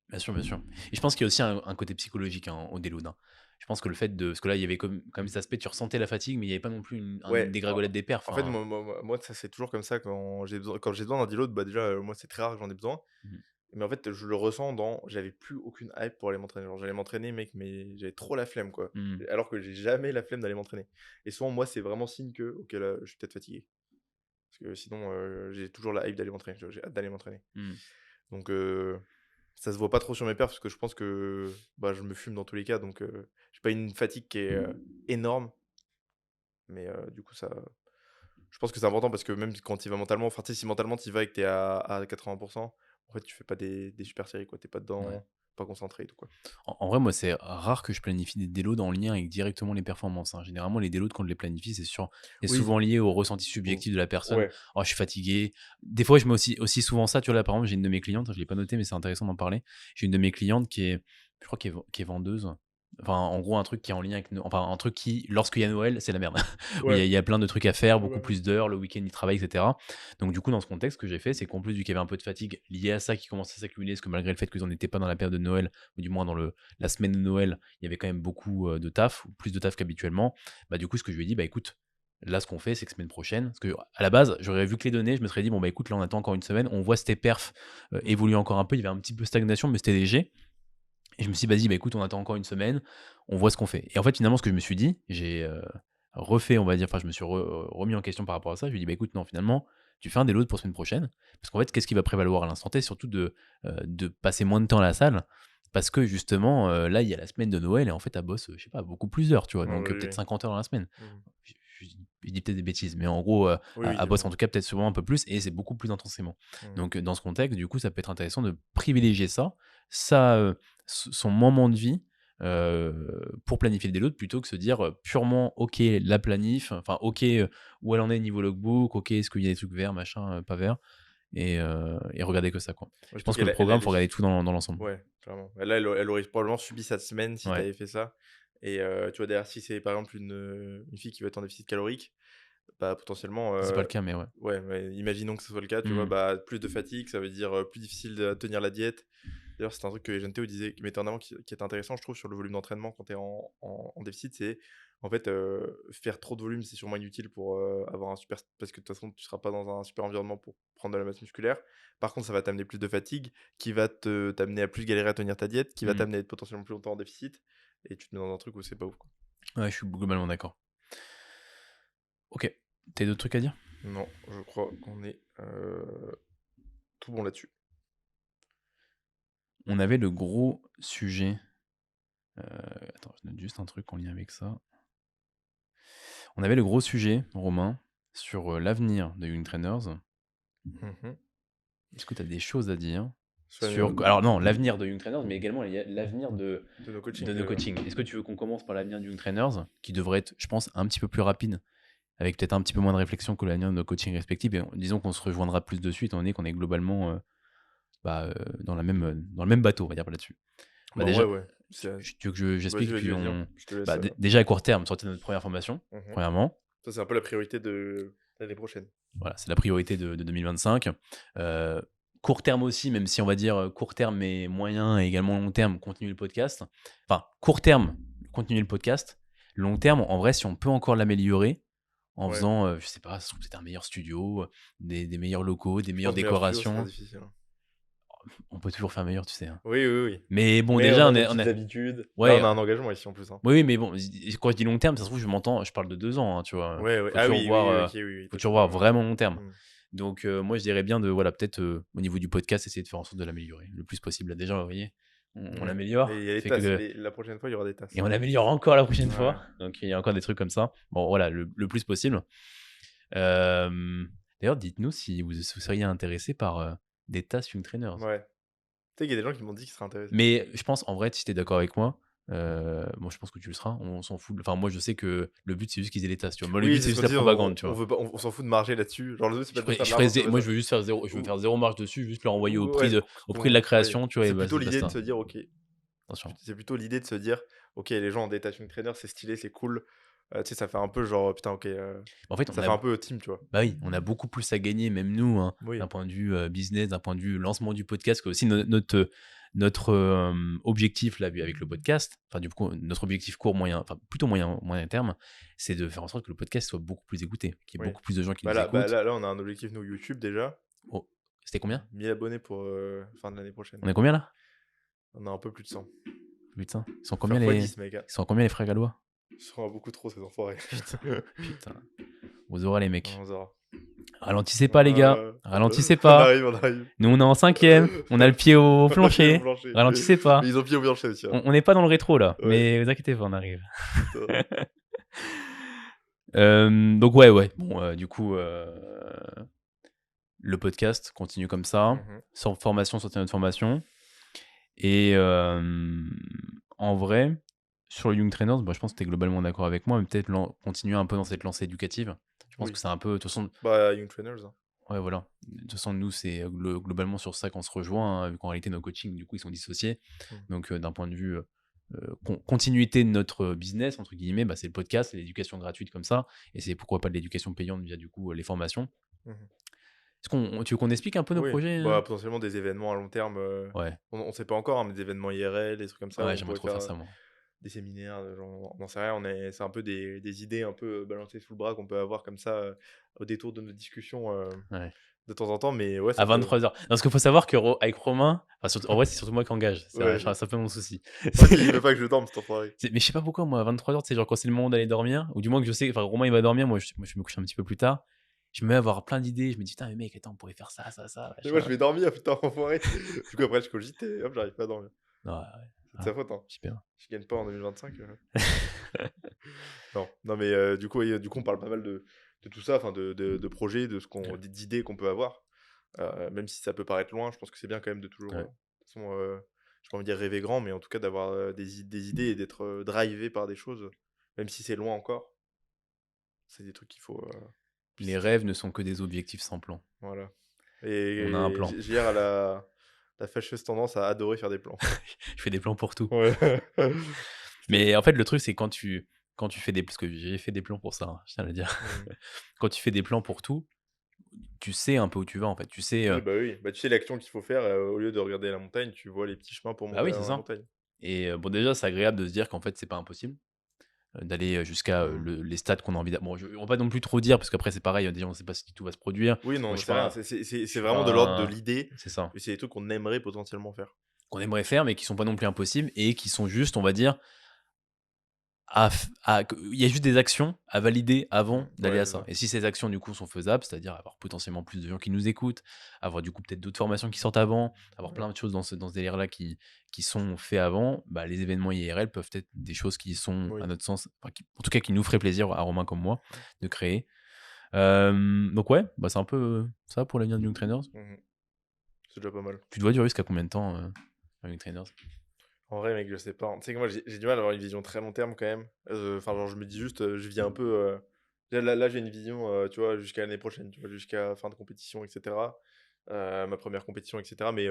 Bien sûr, bien sûr. Et je pense qu'il y a aussi un côté psychologique, hein, au déload, hein. Je pense que le fait de. Parce que là, il y avait quand même cet aspect, tu ressentais la fatigue, mais il n'y avait pas non plus une Ouais, dégringolade des perfs, en fait, hein. moi, ça, c'est toujours comme ça quand j'ai besoin d'un deload, bah, déjà, moi, c'est très rare que j'en ai besoin. Mhm. Mais en fait, je le ressens j'avais plus aucune hype pour aller m'entraîner. Genre, j'allais m'entraîner, mec, mais j'avais trop la flemme, quoi. Mhm. Alors que j'ai jamais la flemme d'aller m'entraîner. Et souvent, moi, c'est vraiment signe que, OK, là, je suis peut-être fatigué. Parce que sinon, j'ai toujours la hype d'aller m'entraîner. J'ai hâte d'aller m'entraîner. Mhm. Donc, ça se voit pas trop sur mes perfs parce que je pense que bah, je me fume dans tous les cas. Donc, j'ai pas une fatigue qui est énorme. Mais du coup, je pense que c'est important parce que même quand il va mentalement, enfin, tu sais, si mentalement tu y vas et que tu es à 80%, en fait, tu fais pas des super séries, quoi. T'es pas Ouais. dedans, pas concentré et tout, quoi. En vrai, moi, c'est rare que je planifie des déloads en lien avec directement les performances, hein. Généralement, les déloads, quand je les planifie, c'est Oui. souvent lié au ressenti Ou subjectif de la personne. ouais, Oh, je suis fatigué. Des fois, je mets aussi souvent ça. Tu vois, là, par exemple, j'ai une de mes clientes, je ne l'ai pas noté, mais c'est intéressant d'en parler. J'ai une de mes clientes je crois, qui est vendeuse. Enfin, en gros, un truc qui est en lien avec. Enfin, un truc qui, lorsqu'il y a Noël, c'est la merde. Où ouais. il y a plein de trucs à faire, Ouais, ouais, beaucoup ouais. plus d'heures, le week-end, il travaille, etc. Donc, du coup, dans ce contexte, ce que j'ai fait, c'est qu'en plus, vu qu'il y avait un peu de fatigue liée à ça qui commençait à s'accumuler, parce que malgré le fait que j'en étais pas dans la période de Noël, ou du moins dans la semaine de Noël, il y avait quand même beaucoup de taf, ou plus de taf qu'habituellement. Bah, du coup, ce que je lui ai dit, bah écoute, là, ce qu'on fait, c'est que semaine prochaine, parce que à la base, j'aurais vu que les données, je me serais dit, bon, bah écoute, là, on attend encore une semaine, on voit si tes perfs Mmh. évoluent encore un peu. Il y avait un petit peu de stagnation, mais c'était léger. Et je me suis dit, vas-y, bah écoute, on attend encore une semaine, on voit ce qu'on fait. Et en fait, finalement, ce que je me suis dit, j'ai refait, on va dire, enfin, je me suis remis en question par rapport à ça. Je lui ai dit, bah écoute, non, finalement, tu fais un déload pour semaine prochaine. Parce qu'en fait, qu'est-ce qui va prévaloir à l'instant T Surtout de passer moins de temps à la salle. Parce que justement, là, il y a la semaine de Noël et en fait, elle bosse, je sais pas, beaucoup plus d'heures, tu vois. Ah Donc, oui, peut-être oui. 50 heures dans la semaine. Mmh. Je, je- je dis peut-être des bêtises, mais en gros, Oui, oui, elle bosse en dis-moi. tout cas peut-être souvent un peu plus et c'est beaucoup plus intensément. Mmh. Donc, dans ce contexte, du coup, ça peut être intéressant de privilégier ça, son moment de vie pour planifier le déload plutôt que se dire purement ok la planif, enfin ok où elle en est niveau logbook, ok est-ce qu'il y a des trucs verts, machin, pas verts, et regarder que ça quoi. Ouais, Je surtout pense que le elle programme, faut allait regarder tout dans l'ensemble. ouais, clairement. Là, elle aurait probablement subi sa semaine si tu Ouais. avais fait ça et tu vois, derrière, si c'est par exemple une fille qui va être en déficit calorique, bah, potentiellement, C'est pas le cas, mais ouais. ouais, imaginons que ce soit le cas, tu vois, Mmh. bah, plus de fatigue, ça veut dire plus difficile de tenir la diète. D'ailleurs, c'est un truc que les jeunes Théo disait, qui mettait en avant, qui est intéressant, je trouve, sur le volume d'entraînement quand tu es en déficit. C'est en fait faire trop de volume, c'est sûrement inutile pour avoir un super. Parce que de toute façon, tu seras pas dans un super environnement pour prendre de la masse musculaire. Par contre, ça va t'amener plus de fatigue, qui va t'amener à plus galérer à tenir ta diète, qui va Mmh. t'amener à être potentiellement plus longtemps en déficit. Et tu te mets dans un truc où c'est pas ouf, quoi. Ouais, je suis globalement d'accord. Ok. T'as d'autres trucs à dire? Non, je crois qu'on est tout bon là-dessus. On avait le gros sujet. Attends, je note juste un truc en lien avec ça. On avait le gros sujet, Romain, sur l'avenir de Young Trainers. Mhm. Est-ce que tu as des choses à dire Sur sur... Alors non, l'avenir de Young Trainers, mais également l'avenir de nos coachings. nos coachings. Est-ce que tu veux qu'on commence par l'avenir de Young Trainers, qui devrait être, je pense, un petit peu plus rapide, avec peut-être un petit peu moins de réflexion que l'avenir de nos coachings respectifs, et disons qu'on se rejoindra plus dessus, étant donné qu'on est globalement dans le même bateau, on va dire, là-dessus. Bah Bah ouais, déjà, ouais. tu veux que j'explique, Vas-y, puis vas-y, hein. Je te laisse. déjà à court terme, sortir de notre première formation, Mhm. premièrement. Ça, c'est un peu la priorité de l'année prochaine. Voilà, c'est la priorité de 2025. Court terme aussi, même si on va dire court terme mais moyen et également long terme, continuer le podcast. Enfin, court terme, continuer le podcast. Long terme, en vrai, si on peut encore l'améliorer en Ouais. faisant, je sais pas, ça se trouve, peut-être un meilleur studio, des meilleurs locaux, des Je meilleures pense que meilleur studio, ça sera décorations. difficile, hein. On peut toujours faire meilleur, tu sais, hein. Oui, oui, oui. Mais bon, Mais on déjà, a on nos est, petites habitudes. Là, ouais, on a un engagement ici en plus, hein. oui, mais bon, quand je dis long terme, ça se trouve, je parle de 2 ans, hein, tu vois. Ouais, ouais. Faut Ah toujours oui, oui, voir, ok, oui, oui. faut Toi, toujours tu voir vois. vraiment long terme. Hmm. Donc, moi, je dirais bien de, voilà, peut-être au niveau du podcast, essayer de faire en sorte de l'améliorer le plus possible. Là, déjà, vous voyez, on Ouais. l'améliore. Et il y a les Fait tasses. que, La prochaine fois, il y aura des tasses. et on améliore encore la prochaine Ouais. fois. Donc, il y a encore des trucs comme ça. Bon, voilà, le plus possible. D'ailleurs, dites-nous si vous seriez intéressé par des tasses Young Trainers. Ouais. Tu sais qu'il y a des gens qui m'ont dit qu'ils seraient intéressés. Mais je pense, en vrai, si tu es d'accord avec moi, bon, je pense que tu le seras, on s'en fout. Enfin, moi, je sais que le but, c'est juste qu'ils aient les tasses, tu vois. Moi, le Oui, but, c'est c'est ce juste qu'on la dit. propagande, tu On vois. veut pas, on s'en fout de marger là-dessus. Genre, le but, c'est pas de faire de Je l'argent ferais, sur les moi, tasses. je veux juste faire zéro, je veux faire zéro marge dessus, juste leur envoyer Ouais, au prix de la ouais. création, tu vois, et C'est plutôt l'idée de basta. se dire, ok, Attention. c'est plutôt l'idée de se dire, ok, les gens en détaching trainer, c'est stylé, c'est cool. Tu sais, ça fait un peu genre, putain, ok, En fait, ça fait un peu team, tu vois. bah oui, on a beaucoup plus à gagner, même nous, hein, d'un Oui. point de vue business, d'un point de vue lancement du podcast, que aussi notre objectif là, avec le podcast, enfin du coup, notre objectif court, moyen, enfin plutôt moyen terme, c'est de faire en sorte que le podcast soit beaucoup plus écouté, qu'il y ait Oui. beaucoup plus de gens qui Bah nous là, écoutent. là, on a un objectif, nous, YouTube déjà. Oh, c'était combien? 1000 abonnés pour fin de l'année prochaine. On est combien là? On a un peu plus de 100. Putain, Faut faire x10, mec, hein. ils sont combien les frères gallois? Ils sont beaucoup trop, ces enfoirés. Putain, vous aurez les mecs. On verra. Ralentissez pas les gars, ralentissez On pas. arrive, on arrive. Nous on est en 5ème, on a le pied au Au plancher. plancher. Ralentissez Mais pas. ils ont pied au plancher aussi, hein. On n'est pas dans le rétro là, Ouais. mais vous inquiétez pas, on arrive. Putain. Donc ouais. Bon, du coup, le podcast continue comme ça, Mhm. sans formation, sortir notre formation. Et en vrai, sur le Young Trainers, bah, je pense que tu es globalement d'accord avec moi, mais peut-être continuer un peu dans cette lancée éducative. Je pense Oui. que c'est un peu, de toute façon, Bah, Young Trainers, hein. ouais, voilà. De toute façon, nous, c'est globalement sur ça qu'on se rejoint, hein, vu qu'en réalité, nos coachings, du coup, ils sont dissociés. Mm. Donc, d'un point de vue continuité de notre business, entre guillemets, bah, c'est le podcast, c'est l'éducation gratuite comme ça, et c'est pourquoi pas de l'éducation payante via, du coup, les formations. Mhm. Tu veux qu'on explique un peu nos Oui, projets bah, potentiellement des événements à long terme. Ouais, On sait pas encore, hein, mais des événements IRL, des trucs comme ça, où ouais, on j'aimerais pourrait trop faire faire ça, moi. des séminaires, genre, on n'en sait rien. C'est un peu des idées un peu balancées sous le bras qu'on peut avoir comme ça au détour de nos discussions Ouais. de temps en temps, mais ouais, À ça peut. 23h. Parce qu'il faut savoir que avec Romain, enfin, en vrai, c'est surtout moi qui engage. Ouais. C'est un peu mon souci. Moi, il veut pas que je dorme, cet enfoiré. Mais je sais pas pourquoi, moi, à 23h, tu sais, genre quand c'est le moment d'aller dormir, ou du moins que je sais, enfin, Romain il va dormir, moi je me couche un petit peu plus tard. Je me mets à avoir plein d'idées. Je me dis, putain, mais mec, attends, on pourrait faire ça. Et moi, je Machin. vais dormir, putain, enfoiré. Du coup, après, je cogite et hop, j'arrive pas à dormir. Ouais, C'est de sa faute, hein. super. Je gagne pas en 2025. Non, mais du coup, on parle pas mal de tout ça, enfin, de projets, Ouais. d'idées qu'on peut avoir. Même si ça peut paraître loin, je pense que c'est bien quand même de toujours, Ouais. de toute façon, j'ai pas envie de dire rêver grand, mais en tout cas d'avoir des idées et d'être drivé par des choses, même si c'est loin encore. C'est des trucs qu'il faut. Les rêves ne sont que des objectifs sans plan. Voilà. On a un Et plan. j'ai hier la fâcheuse tendance à adorer faire des plans. Je fais des plans pour tout. Ouais. Mais en fait, le truc, c'est quand tu quand tu fais des... Parce que j'ai fait des plans pour ça, hein, je tiens à le dire. Mmh. Quand tu fais des plans pour tout, tu sais un peu où tu vas, en fait. Tu sais... Oui, bah, oui. Bah, tu sais l'action qu'il faut faire, au lieu de regarder la montagne, tu vois les petits chemins pour Bah monter oui, c'est dans la ça. montagne. Et bon, déjà, c'est agréable de se dire qu'en fait, c'est pas impossible d'aller jusqu'à Mmh. les stades qu'on a envie Bon, on va pas non plus trop dire, parce qu'après, c'est pareil, déjà, on sait pas si tout va se produire. Oui, non, Moi, mais c'est rien, c'est je suis vraiment de l'ordre de pas l'idée, c'est ça. et c'est des trucs qu'on aimerait potentiellement faire. Qu'on aimerait faire, mais qui sont pas non plus impossibles et qui sont juste, on va dire, il y a juste des actions à valider avant d'aller Ouais, à c'est ça. ça. Et si ces actions, du coup, sont faisables, c'est-à-dire avoir potentiellement plus de gens qui nous écoutent, avoir du coup peut-être d'autres formations qui sortent avant, avoir Ouais. plein de choses dans ce délire-là qui sont faits avant, bah, les événements IRL peuvent être des choses qui sont, à Oui. notre sens, enfin, en tout cas, qui nous feraient plaisir à Romain comme moi Mmh. de créer. Donc ouais, bah, c'est un peu ça pour l'avenir de Young Trainers. Mmh. C'est déjà pas mal. Tu dois durer jusqu'à combien de temps, Young Trainers? En vrai, mec, je sais pas. Tu sais que moi, j'ai du mal à avoir une vision très long terme quand même. Enfin, genre, je me dis juste, je vis un peu. Là, j'ai une vision, tu vois, jusqu'à l'année prochaine, tu vois, jusqu'à fin de compétition, etc. Ma première compétition, etc. Mais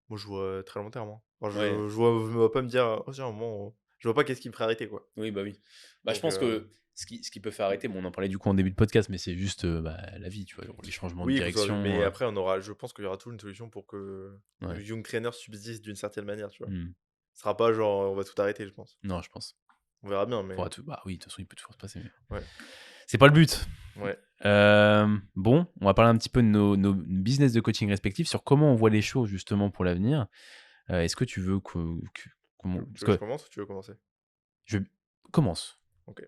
moi, je vois très long terme, hein. Enfin, Ouais. je me vois pas me dire, oh, tiens, un moment, je vois pas qu'est-ce qui me ferait arrêter, quoi. Oui, bah oui. Bah, je Donc, pense que ce qui peut faire arrêter, bon, on en parlait du coup en début de podcast, mais c'est juste bah, la vie, tu vois, genre les changements de oui, mais direction. après, je pense qu'il y aura toujours une solution pour que le Ouais. Young Trainer subsiste d'une certaine manière, tu vois. Hmm. Ce sera pas genre, on va tout arrêter, je pense. Non, je pense. On verra bien, mais Bah oui, de toute façon, il peut toujours se passer, mais ouais, c'est pas le but. ouais. Bon, on va parler un petit peu de nos business de coaching respectifs sur comment on voit les choses justement pour l'avenir. Est-ce que tu veux Tu parce veux que je que commence ou tu veux commencer? je commence. Ok.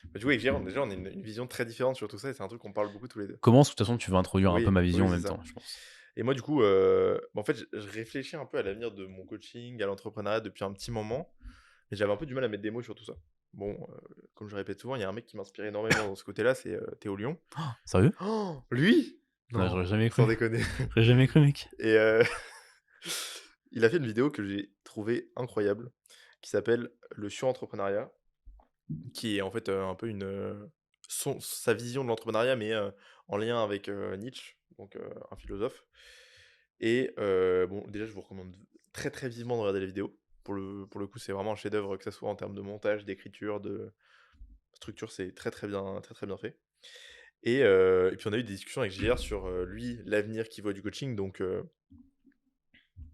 Bah, du coup, avec Jérôme, déjà, on a une vision très différente sur tout ça et c'est un truc qu'on parle beaucoup tous les deux. Commence, de toute façon, tu vas introduire un peu Oui, ma vision oui, en c'est même ça. temps, je pense. Et moi, du coup, bah, en fait, je réfléchis un peu à l'avenir de mon coaching, à l'entrepreneuriat depuis un petit moment, mais j'avais un peu du mal à mettre des mots sur tout ça. Bon, comme je répète souvent, il y a un mec qui m'inspire énormément dans ce côté-là, c'est Théo Lyon. Sérieux? Oh, lui? Non, j'aurais Non, jamais sans cru. déconner. J'aurais jamais cru, mec. Et il a fait une vidéo que j'ai trouvée incroyable, qui s'appelle Le surentrepreneuriat, qui est en fait un peu sa vision de l'entrepreneuriat, mais en lien avec Nietzsche, donc un philosophe. Et bon, déjà, je vous recommande très très vivement de regarder la vidéo. Pour le coup, c'est vraiment un chef-d'œuvre, que ce soit en termes de montage, d'écriture, de structure, c'est très très bien fait. Et puis on a eu des discussions avec JR sur lui, l'avenir qu'il voit du coaching. Donc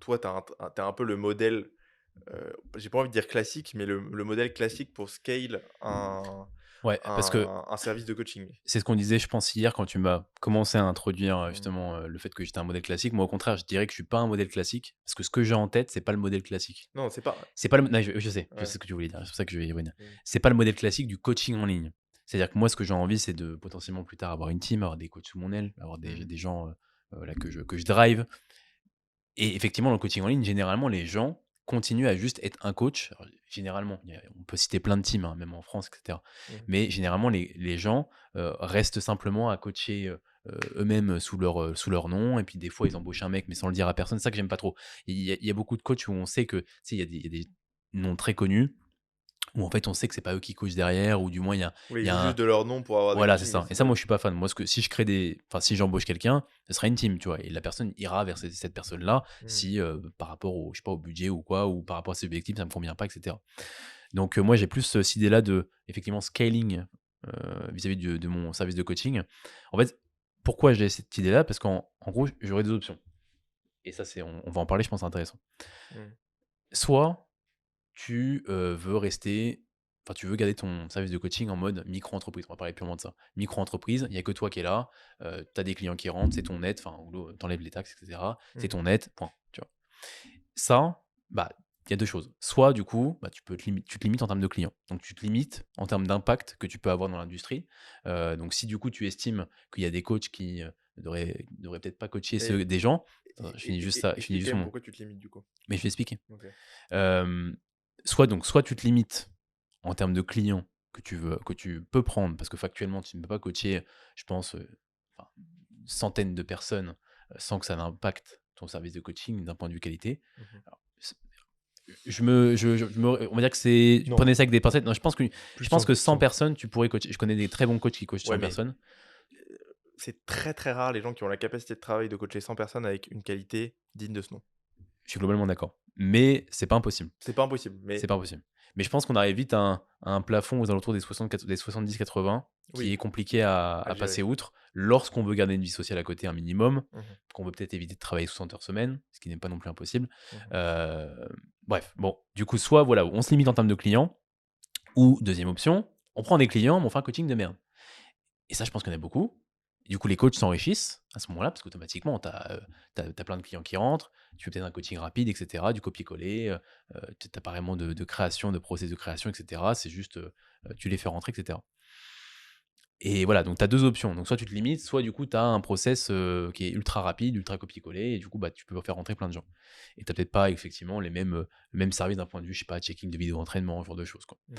toi, t'as un peu le modèle, j'ai pas envie de dire classique, mais le modèle classique pour scale Ouais, parce que un service de coaching. c'est ce qu'on disait, je pense, hier quand tu m'as commencé à introduire Mmh. justement le fait que j'étais un modèle classique. Moi, au contraire, je dirais que je suis pas un modèle classique parce que ce que j'ai en tête, c'est pas le modèle classique. Non, c'est pas. C'est pas le. Non, je sais Ouais. ce que tu voulais dire. C'est pour ça que je vais y revenir. Mmh. C'est pas le modèle classique du coaching en ligne. C'est-à-dire que moi, ce que j'ai envie, c'est de potentiellement plus tard avoir une team, avoir des coachs sous mon aile, avoir des, Mmh. des gens là, que je drive. Et effectivement, dans le coaching en ligne, généralement, les gens continuent à juste être un coach. Alors, généralement, on peut citer plein de teams, hein, même en France, etc. Mmh. Mais généralement, les gens restent simplement à coacher eux-mêmes sous leur nom. Et puis, des fois, ils embauchent un mec, mais sans le dire à personne. C'est ça que j'aime pas trop. Il y a beaucoup de coachs où on sait que, tu sais, il y a des noms très connus, où en fait, on sait que c'est pas eux qui coachent derrière, ou du moins, il y a, Oui, il ils y a jouent un, juste de leur nom pour avoir des voilà, c'est coachings, mais ça. Et c'est ça, pas moi, je suis pas fan. Moi, si je crée si j'embauche quelqu'un, ce sera une team, tu vois. Et la personne ira vers cette personne-là mmh. si, par rapport au, je sais pas, au budget ou quoi, ou par rapport à ses objectifs, ça me convient pas, etc. Donc, moi, j'ai plus cette idée-là de, effectivement, scaling vis-à-vis de mon service de coaching. En fait, pourquoi j'ai cette idée-là? Parce qu'en gros, j'aurais deux options. Et ça, on va en parler, je pense, c'est intéressant. Mmh. Soit tu veux rester, enfin, tu veux garder ton service de coaching en mode micro-entreprise. On va parler purement de ça. Micro-entreprise, il n'y a que toi qui es là, tu as des clients qui rentrent, c'est ton net, enfin, tu enlèves les taxes, etc. C'est Mmh. ton net, point. Tu vois. Ça, bah, il y a deux choses. Soit, du coup, bah, tu te limites en termes de clients. Donc, tu te limites en termes d'impact que tu peux avoir dans l'industrie. Donc, si du coup, tu estimes qu'il y a des coachs qui ne devraient peut-être pas coacher Et des gens, attends, je finis juste ça, je finis explique quand juste même mon. pourquoi tu te limites, du coup? Mais je vais expliquer. OK. Hem, soit tu te limites en termes de clients que tu peux prendre, parce que factuellement, tu ne peux pas coacher, je pense, enfin, une centaine de personnes, sans que ça impacte ton service de coaching d'un point de vue qualité. Mmh. Alors, on va dire que Non, prenez ça avec des pincettes. Non, je pense que 100 100. personnes, tu pourrais coacher. Je connais des très bons coachs qui coachent Ouais, 100 mais personnes. c'est très, très rare les gens qui ont la capacité de travail de coacher 100 personnes avec une qualité digne de ce nom. Je suis globalement d'accord. mais c'est pas impossible. C'est pas impossible, C'est mais pas impossible. Mais je pense qu'on arrive vite à un plafond aux alentours des 70-80 qui est oui, compliqué à à gérer. passer outre lorsqu'on veut garder une vie sociale à côté un minimum, Mmh. qu'on veut peut-être éviter de travailler 60 heures semaine, ce qui n'est pas non plus impossible. Mmh. Heu, Bref, bon, du coup, soit voilà, on se limite en termes de clients ou deuxième option, on prend des clients, mais on fait un coaching de merde. Et ça, je pense qu'il y en a beaucoup. Et du coup, les coachs s'enrichissent à ce moment-là, parce qu'automatiquement, tu as plein de clients qui rentrent, tu fais peut-être un coaching rapide, et cetera, du copier-coller, tu pas vraiment de création, de process de création, et cetera. C'est juste, tu les fais rentrer, et cetera. Et voilà, donc tu as 2 options. Donc soit tu te limites, soit du coup, tu as un process, qui est ultra rapide, ultra copier-coller et du coup, bah, tu peux faire rentrer plein de gens. Et tu as peut-être pas effectivement le même service d'un point de vue, je sais pas, checking de vidéos d'entraînement, ce genre de choses, quoi. Mmh.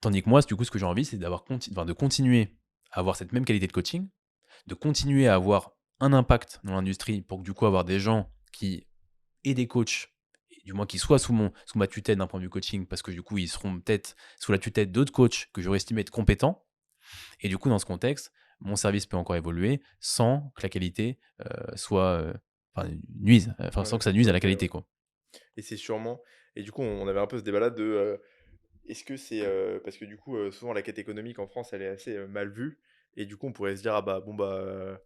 Tandis que moi, du coup, ce que j'ai envie, c'est de continuer à avoir cette même qualité de coaching, de continuer à avoir un impact dans l'industrie pour que du coup avoir des gens qui aient des coachs, et du moins qui soient sous ma tutelle d'un point de vue coaching, parce que du coup ils seront peut-être sous la tutelle d'autres coachs que j'aurais estimé être compétents. Et du coup, dans ce contexte, mon service peut encore évoluer sans que la qualité soit, enfin, nuise, enfin sans Ouais, que ça nuise à la OK, qualité, ouais. quoi. Et c'est sûrement et du coup, on avait un peu ce débat-là de, est-ce que c'est, parce que du coup, souvent la quête économique en France, elle est assez, mal vue et du coup, on pourrait se dire: «Ah bah, bon bah,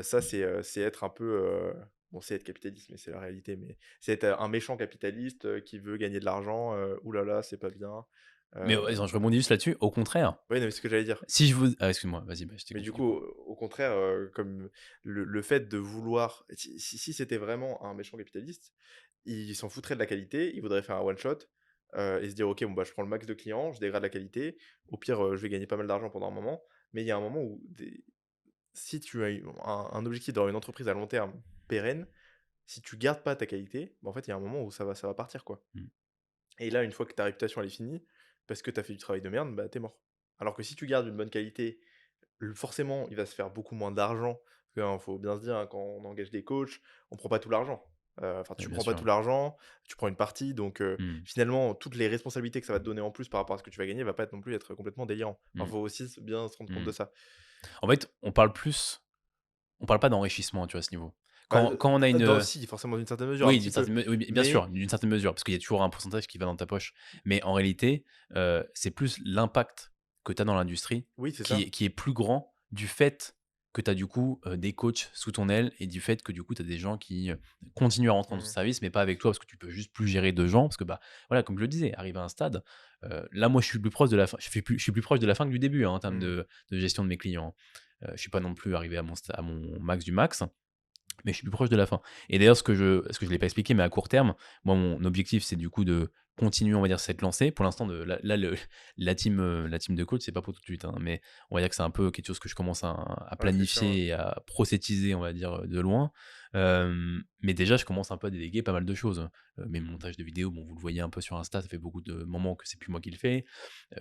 ça c'est être un peu, bon c'est être capitaliste, mais c'est la réalité, mais c'est être, un méchant capitaliste, qui veut gagner de l'argent, ouh là là, c'est pas bien». Mais Heu, attends, je rebondis juste là-dessus. Au contraire, oui, non, mais c'est ce que j'allais dire. si je vous ah excuse-moi, vas-y, bah, je Mais t'écoute du du coup, coup. au contraire, comme le fait de vouloir si c'était vraiment un méchant capitaliste, il s'en foutrait de la qualité, il voudrait faire un one shot, et se dire: «OK, bon, bah, je prends le max de clients, je dégrade la qualité, au pire, je vais gagner pas mal d'argent pendant un moment». Mais il y a un moment où si tu as un objectif d'avoir une entreprise à long terme pérenne, si tu gardes pas ta qualité, bah, en fait, il y a un moment où ça va partir, quoi. Mmh. Et là, une fois que ta réputation elle est finie, parce que tu as fait du travail de merde, bah, tu mort. Alors que si tu gardes une bonne qualité, forcément, il va se faire beaucoup moins d'argent. Parce qu'il faut bien se dire, hein, quand on engage des coachs, on prend pas tout l'argent. Enfin, Ouais, tu bien prends pas sûr. tout l'argent, tu prends une partie. Donc, Mmh. finalement, toutes les responsabilités que ça va te donner en plus par rapport à ce que tu vas gagner, va pas être non plus être complètement délirant. Enfin, Mmh. faut aussi bien se rendre compte Mmh. de ça. En fait, on parle pas d'enrichissement, tu vois, à ce niveau. Bah, Quand on a une, si, forcément, d'une certaine mesure, un oui, petit peu. oui, bien sûr, Mais d'une certaine mesure, parce qu'il y a toujours un pourcentage qui va dans ta poche. Mais en réalité, c'est plus l'impact que tu as dans l'industrie oui, c'est ça. qui est plus grand du fait que tu as du coup, des coachs sous ton aile et du fait que du coup tu as des gens qui, continuent à rentrer dans ton Mmh. service, mais pas avec toi parce que tu peux juste plus gérer de gens. Parce que, bah, voilà, comme je le disais, arrivé à un stade, là, moi, je suis plus proche de la fin je suis plus proche de la fin que du début, hein, en termes Mmh. de gestion de mes clients. Je suis pas non plus arrivé à mon max du max. Mais je suis plus proche de la fin. Et d'ailleurs, ce que je l'ai pas expliqué, mais à court terme, moi, mon objectif, c'est du coup de continuer, on va dire, cette lancée. Pour l'instant, la team de coach, c'est pas pour tout de suite, hein, mais on va dire que c'est un peu quelque chose que je commence à Ouais, c'est sûr, ouais. planifier et à procétiser, on va dire, de loin. Mais déjà, je commence un peu à déléguer pas mal de choses. Mes montages de vidéos, bon, vous le voyez un peu sur Insta, ça fait beaucoup de moments que c'est plus moi qui le fais.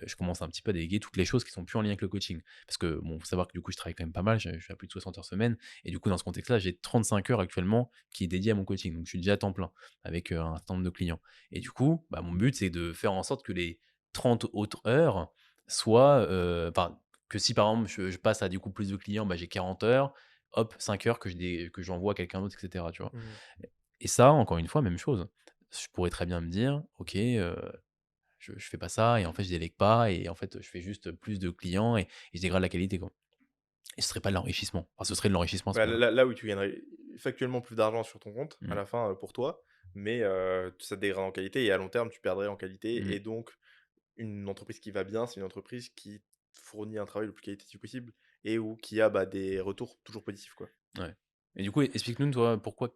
Je commence un petit peu à déléguer toutes les choses qui sont plus en lien avec le coaching. Parce que, bon, faut savoir que du coup, je travaille quand même pas mal, je suis à plus de 60 heures semaine. Et du coup, dans ce contexte-là, j'ai 35 heures actuellement qui est dédié à mon coaching. Donc, je suis déjà à temps plein avec un certain nombre de clients. Et du coup, bah, mon but, c'est de faire en sorte que les 30 autres heures soient. Enfin, que si par exemple, je passe à du coup plus de clients, bah, j'ai 40 heures, hop, 5 heures que j'envoie à quelqu'un d'autre, etc. Tu vois. Mmh. Et ça, encore une fois, même chose. Je pourrais très bien me dire, ok, je fais pas ça et en fait, je délègue pas et en fait, je fais juste plus de clients et je dégrade la qualité, quoi. Et ce serait pas de l'enrichissement. Enfin, ce serait de l'enrichissement à ce Bah, moment-là. là où tu gagnerais factuellement plus d'argent sur ton compte, à Mmh. la fin, pour toi, mais ça te dégrade en qualité et à long terme, tu perdrais en qualité Mmh. et donc une entreprise qui va bien, c'est une entreprise qui fournit un travail le plus qualitatif possible et ou qui a, bah, des retours toujours positifs, quoi. Ouais. Et du coup, explique-nous, toi, pourquoi,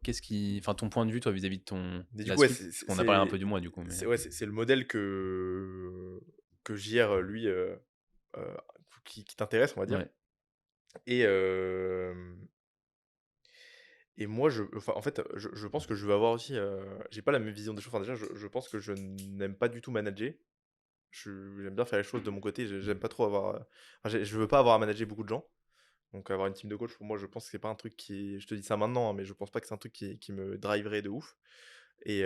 enfin, ton point de vue, toi, vis-à-vis de Mais du la coup, ouais, suite, parce qu'on a parlé un peu du moi, du coup, mais. ouais, c'est le modèle que JR, lui, heu, qui t'intéresse, on va dire Ouais. et moi, enfin, en fait, je pense que je veux avoir aussi, j'ai pas la même vision des choses. Enfin, déjà, je pense que je n'aime pas du tout manager. J'aime bien faire les choses de mon côté, j'aime pas trop avoir, enfin, je veux pas avoir à manager beaucoup de gens. Donc avoir une team de coach, pour moi, je pense que c'est pas un truc qui je te dis ça maintenant, hein, mais je pense pas que c'est un truc qui me driverait de ouf et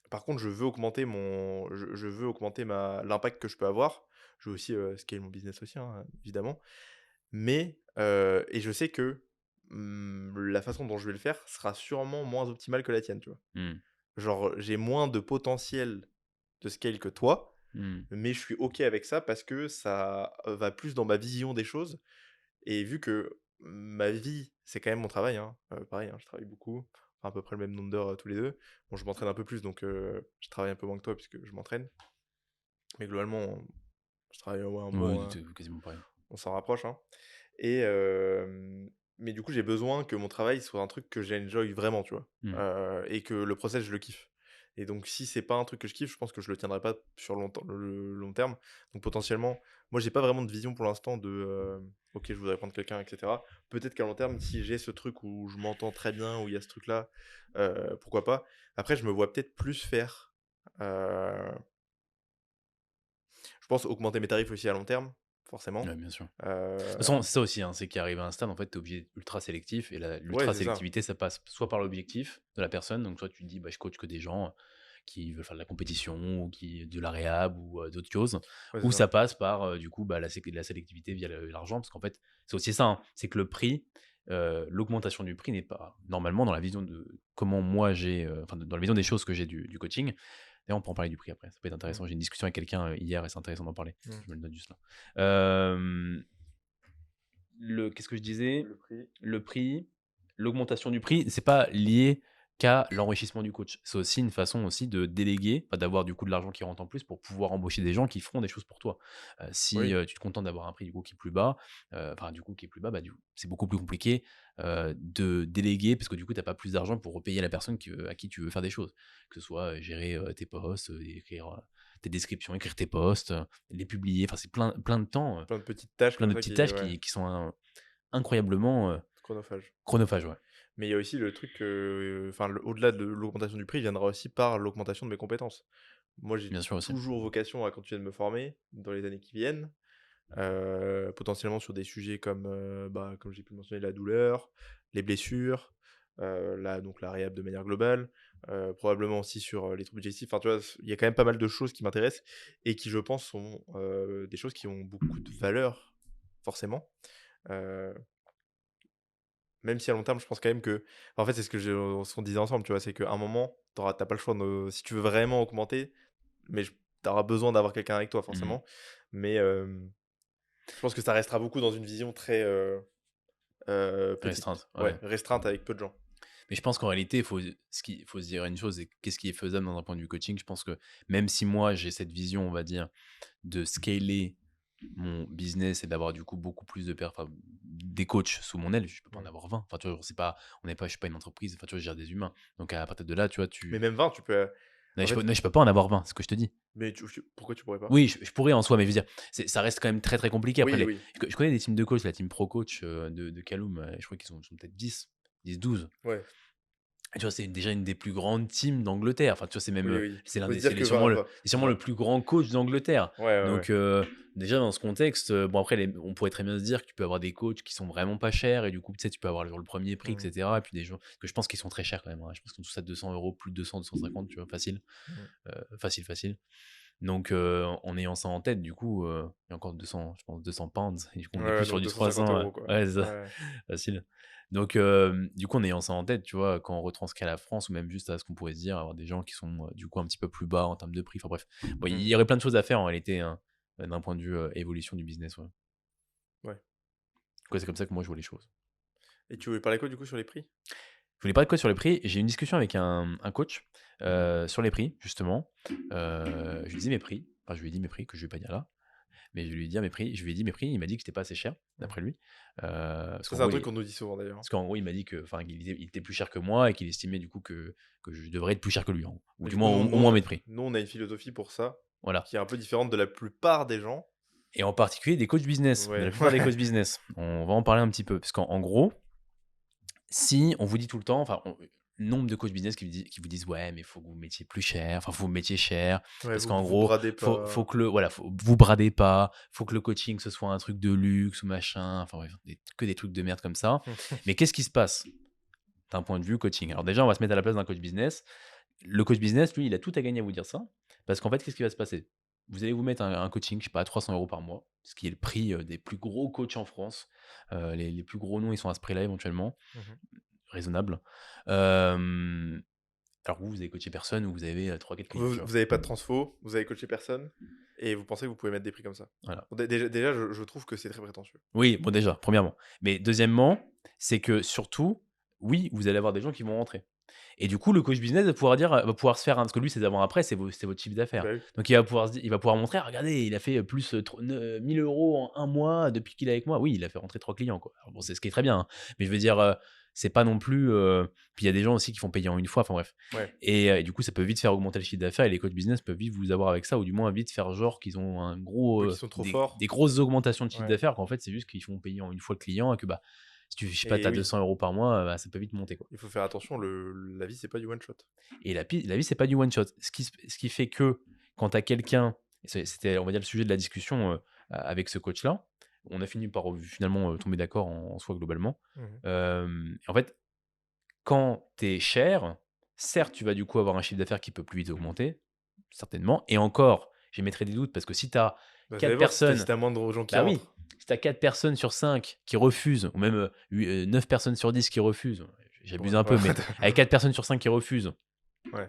par contre, je veux augmenter ma l'impact que je peux avoir. Je veux aussi, scale mon business aussi, hein, évidemment. Mais et je sais que la façon dont je vais le faire sera sûrement moins optimale que la tienne, tu vois? Mmh. Genre, j'ai moins de potentiel de scale que toi, Mmh. mais je suis OK avec ça parce que ça, va plus dans ma vision des choses et vu que ma vie, c'est quand même mon travail, hein, pareil, hein, je travaille beaucoup, enfin, à peu près le même nombre d'heures, tous les 2. Bon, je m'entraîne un peu plus donc je travaille un peu moins que toi puisque je m'entraîne, mais globalement, je travaille, ouais, un Ouais, bon, c'est quasiment pareil. on s'en rapproche, hein et mais du coup, j'ai besoin que mon travail soit un truc que j'enjoy vraiment, tu vois? Mmh. Et que le process, je le kiffe et donc si c'est pas un truc que je kiffe, je pense que je le tiendrai pas sur longtemps le long terme. Donc potentiellement, moi, j'ai pas vraiment de vision pour l'instant de, OK, je voudrais prendre quelqu'un et cetera. Peut-être qu'à long terme, si j'ai ce truc où je m'entends très bien, où il y a ce truc-là, pourquoi pas? Après, je me vois peut-être plus faire, heu, je pense augmenter mes tarifs aussi à long terme, Ouais, forcément. bien sûr. De toute Heu, façon, c'est ça aussi, hein, c'est qu'arrivé à un stade, en fait, tu es obligé d'être ultra sélectif et ouais, l'ultra c'est ça. sélectivité, ça passe soit par l'objectif de la personne, donc toi tu te dis: «Bah, je coach que des gens qui veulent faire de la compétition ou qui de la réhab ou d'autres choses», Ouais, c'est ou ça. ça passe par, du coup, bah, la sélectivité via l'argent. Parce qu'en fait, c'est aussi ça, hein, c'est que le prix, l'augmentation du prix n'est pas normalement dans la vision de comment moi j'ai, enfin, dans la vision des choses que j'ai du coaching. D'ailleurs, on peut en parler du prix après, ça peut être Mmh. intéressant. J'ai une discussion avec quelqu'un, hier et c'est intéressant d'en parler. Mmh. Je me le note juste là. Qu'est-ce que je disais? Le prix. Le prix, l'augmentation du prix, c'est pas lié qu'à l'enrichissement du coach. C'est aussi une façon aussi de déléguer, bah, d'avoir du coup de l'argent qui rentre en plus pour pouvoir embaucher des gens qui feront des choses pour toi. Si, Oui. tu te contentes d'avoir un prix du coup qui est plus bas, enfin du coup qui est plus bas, bah, du coup, c'est beaucoup plus compliqué, de déléguer parce que du coup tu as pas plus d'argent pour repayer la personne à qui tu veux faire des choses. Que ce soit, gérer, tes posts, écrire, tes descriptions, écrire tes posts, les publier, enfin c'est plein de temps, Plein de petites tâches plein comme de ça petites qui tâches ouais, qui sont incroyablement, chronophages. chronophages, ouais. Mais il y a aussi le truc que enfin, au-delà de l'augmentation du prix, viendra aussi par l'augmentation de mes compétences. Moi, j'ai Bien sûr aussi. toujours vocation à continuer de me former dans les années qui viennent, potentiellement sur des sujets comme, bah, comme j'ai pu le mentionner, la douleur, les blessures, donc la réhab de manière globale, probablement aussi sur, les troubles digestifs. Enfin, tu vois, il y a quand même pas mal de choses qui m'intéressent et qui, je pense, sont, des choses qui ont beaucoup de valeur, forcément. Heu Même si à long terme, je pense quand même que en fait, c'est ce qu'on disait ensemble, tu vois? C'est qu'à un moment, tu pas le choix de si tu veux vraiment augmenter, mais tu auras besoin d'avoir quelqu'un avec toi Mmh. forcément. Mais, je pense que ça restera beaucoup dans une vision très, petite. Restreinte, Ouais, ouais. restreinte avec peu de gens. Mais je pense qu'en réalité, il faut se dire une chose, c'est qu'est-ce qui est faisable dans un point de vue coaching? Je pense que même si moi, j'ai cette vision, on va dire, de scaler mon business et d'avoir du coup beaucoup plus enfin, des coachs sous mon aile, je peux pas en Mmh. avoir 20. Enfin, tu vois, c'est pas on n'est pas je suis pas une entreprise, enfin, tu vois, je gère des humains. Donc à partir de là, tu vois, Mais même 20, tu peux, en fait je peux pas en avoir 20, c'est ce que je te dis. mais pourquoi tu pourrais pas? Oui, je pourrais en soi, mais je veux dire, ça reste quand même très, très compliqué. Après Oui, oui. je connais des teams de coach, la team pro coach, de Kaloum, je crois qu'ils sont peut-être 10, 12. Ouais. Tu vois, c'est déjà une des plus grandes teams d'Angleterre. Enfin, tu vois, c'est même, Oui, oui. c'est On l'un peut se des dire que c'est sûrement 20 le plus grand coach d'Angleterre. ouais, ouais, ouais. Donc, déjà dans ce contexte, bon après on pourrait très bien se dire que tu peux avoir des coachs qui sont vraiment pas chers et du coup, tu sais, tu peux avoir le premier prix et Mmh. cetera et puis des gens que je pense qu'ils sont très chers quand même, hein. Je pense qu'ils sont tous à 200 €, plus de 200-250, tu vois? Facile, Mmh. facile, facile. Donc, en ayant ça en tête, du coup, il y a encore 200, je pense 200 pounds et du coup, Ouais, on est ouais, plus sur donc du 250 300, € quoi. ouais, c'est ça, Ouais. facile. Donc, du coup, en ayant ça en tête, tu vois, quand on retranscrit à la France ou même juste à ce qu'on pourrait se dire, avoir des gens qui sont, du coup, un petit peu plus bas en termes de prix, enfin bref. Bon, il Mmh. y aurait plein de choses à faire en réalité, hein, d'un point de vue, évolution du business, ouais. Ouais. Ouais, c'est comme ça que moi je vois les choses. Et tu voulais parler quoi du coup sur les prix? Je voulais parler de quoi sur les prix? J'ai eu une discussion avec un coach, Mmh. sur les prix justement. Je lui dis mes prix, enfin je lui ai dit mes prix que je vais pas dire là. Mais je lui ai dit mes prix, il m'a dit que c'était pas assez cher, Mmh. d'après lui. Parce Ça, qu'en c'est un gros, truc qu'on nous dit souvent d'ailleurs, hein. il m'a dit que, enfin, il était plus cher que moi et qu'il estimait du coup que je devrais être plus cher que lui, en gros. Ou Mais du du coup, moins, au moins mettre prix. nous, on a une philosophie pour ça, Voilà. qui est un peu différente de la plupart des gens. Et en particulier des coachs business, de la Ouais, plupart des ouais. coachs business. On va en parler un petit peu. Parce qu'en gros, si on vous dit tout le temps, enfin, nombre de coachs business qui vous disent ouais, mais il faut que vous mettiez plus cher, enfin, faut que vous mettiez cher, Ouais, parce vous qu'en vous gros, bradez faut pas. que voilà, vous bradez pas, faut que le coaching ce soit un truc de luxe ou machin, enfin bref, que des trucs de merde comme ça. Mais qu'est-ce qui se passe d'un point de vue coaching? Alors déjà, on va se mettre à la place d'un coach business. Le coach business, lui, il a tout à gagner à vous dire ça, parce qu'en fait, qu'est-ce qui va se passer? Vous allez vous mettre un coaching, je sais pas, à 300 € par mois. ce qui est le prix des plus gros coachs en France. Les plus gros noms, ils sont à ce prix-là éventuellement, Mhm. raisonnable. Euh, alors vous avez coaché personne ou vous avez 3-4 clients, tu vois. Vous avez pas de transfo, vous avez coaché personne, et vous pensez que vous pouvez mettre des prix comme ça. Voilà. Bon, déjà, je trouve que c'est très prétentieux. Oui, bon déjà, premièrement. Mais deuxièmement, c'est que surtout, oui, vous allez avoir des gens qui vont rentrer. Et du coup, le coach business va pouvoir se faire parce que lui, c'est d'avant-après, c'est votre chiffre d'affaires. Bah oui. Donc, il va pouvoir montrer, «Ah, regardez, il a fait plus 1000 euros en un mois depuis qu'il est avec moi. Oui, il a fait rentrer 3 clients, quoi. Alors bon, c'est ce qui est très bien, hein. Mais je veux dire, c'est pas non plus. Puis il y a des gens aussi qui font payer en une fois, enfin bref. Ouais. Et du coup, ça peut vite faire augmenter le chiffre d'affaires et les coachs business peuvent vite vous avoir avec ça, ou du moins vite faire genre qu'ils ont un gros, Oui, qui sont trop forts. des grosses augmentations de chiffre Ouais. d'affaires, qu'en fait, c'est juste qu'ils font payer en une fois le client et que bah, si tu, je sais pas, Et as oui, 200 euros par mois, bah, ça peut vite monter, quoi. il faut faire attention, la vie, c'est pas du one shot. Et la vie, c'est pas du one shot. Ce qui fait que quand tu as quelqu'un, et c'était, on va dire, le sujet de la discussion avec ce coach-là, on a fini par finalement tomber d'accord en soi globalement. Mhm. En fait, quand tu es cher, certes, tu vas du coup avoir un chiffre d'affaires qui peut plus vite augmenter, certainement. Et encore, j'émettrai des doutes parce que si tu as Bah, ça 4 dépend si personnes, t'as moins de gens qui bah oui, rentrent. si tu as 4 personnes sur 5 qui refusent, ou même 9 personnes sur 10 qui refusent, Ouais, j'abuse un peu, ouais, mais avec 4 personnes sur 5 qui refusent, ouais.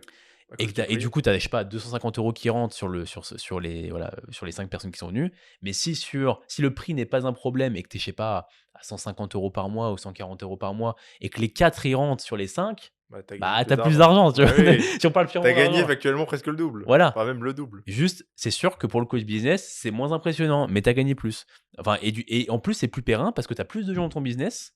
À et, cause du du prix. coup, tu as, je sais pas, 250 euros qui rentrent sur les, voilà, sur les 5 personnes qui sont venues. Mais si le prix n'est pas un problème et que tu es, je sais pas, à 150 euros par mois ou 140 euros par mois et que les 4 y rentrent sur les 5, Bah, t'as gagné bah, plus tu as plus d'argent. d'argent, tu Bah vois. oui, Si on parle t'as purement gagné d'argent. factuellement presque le double. Voilà. Enfin, même le double. Juste, c'est sûr que pour le coach business, c'est moins impressionnant, mais tu as gagné plus. Enfin, et en plus, c'est plus périn parce que tu as plus de gens dans ton business.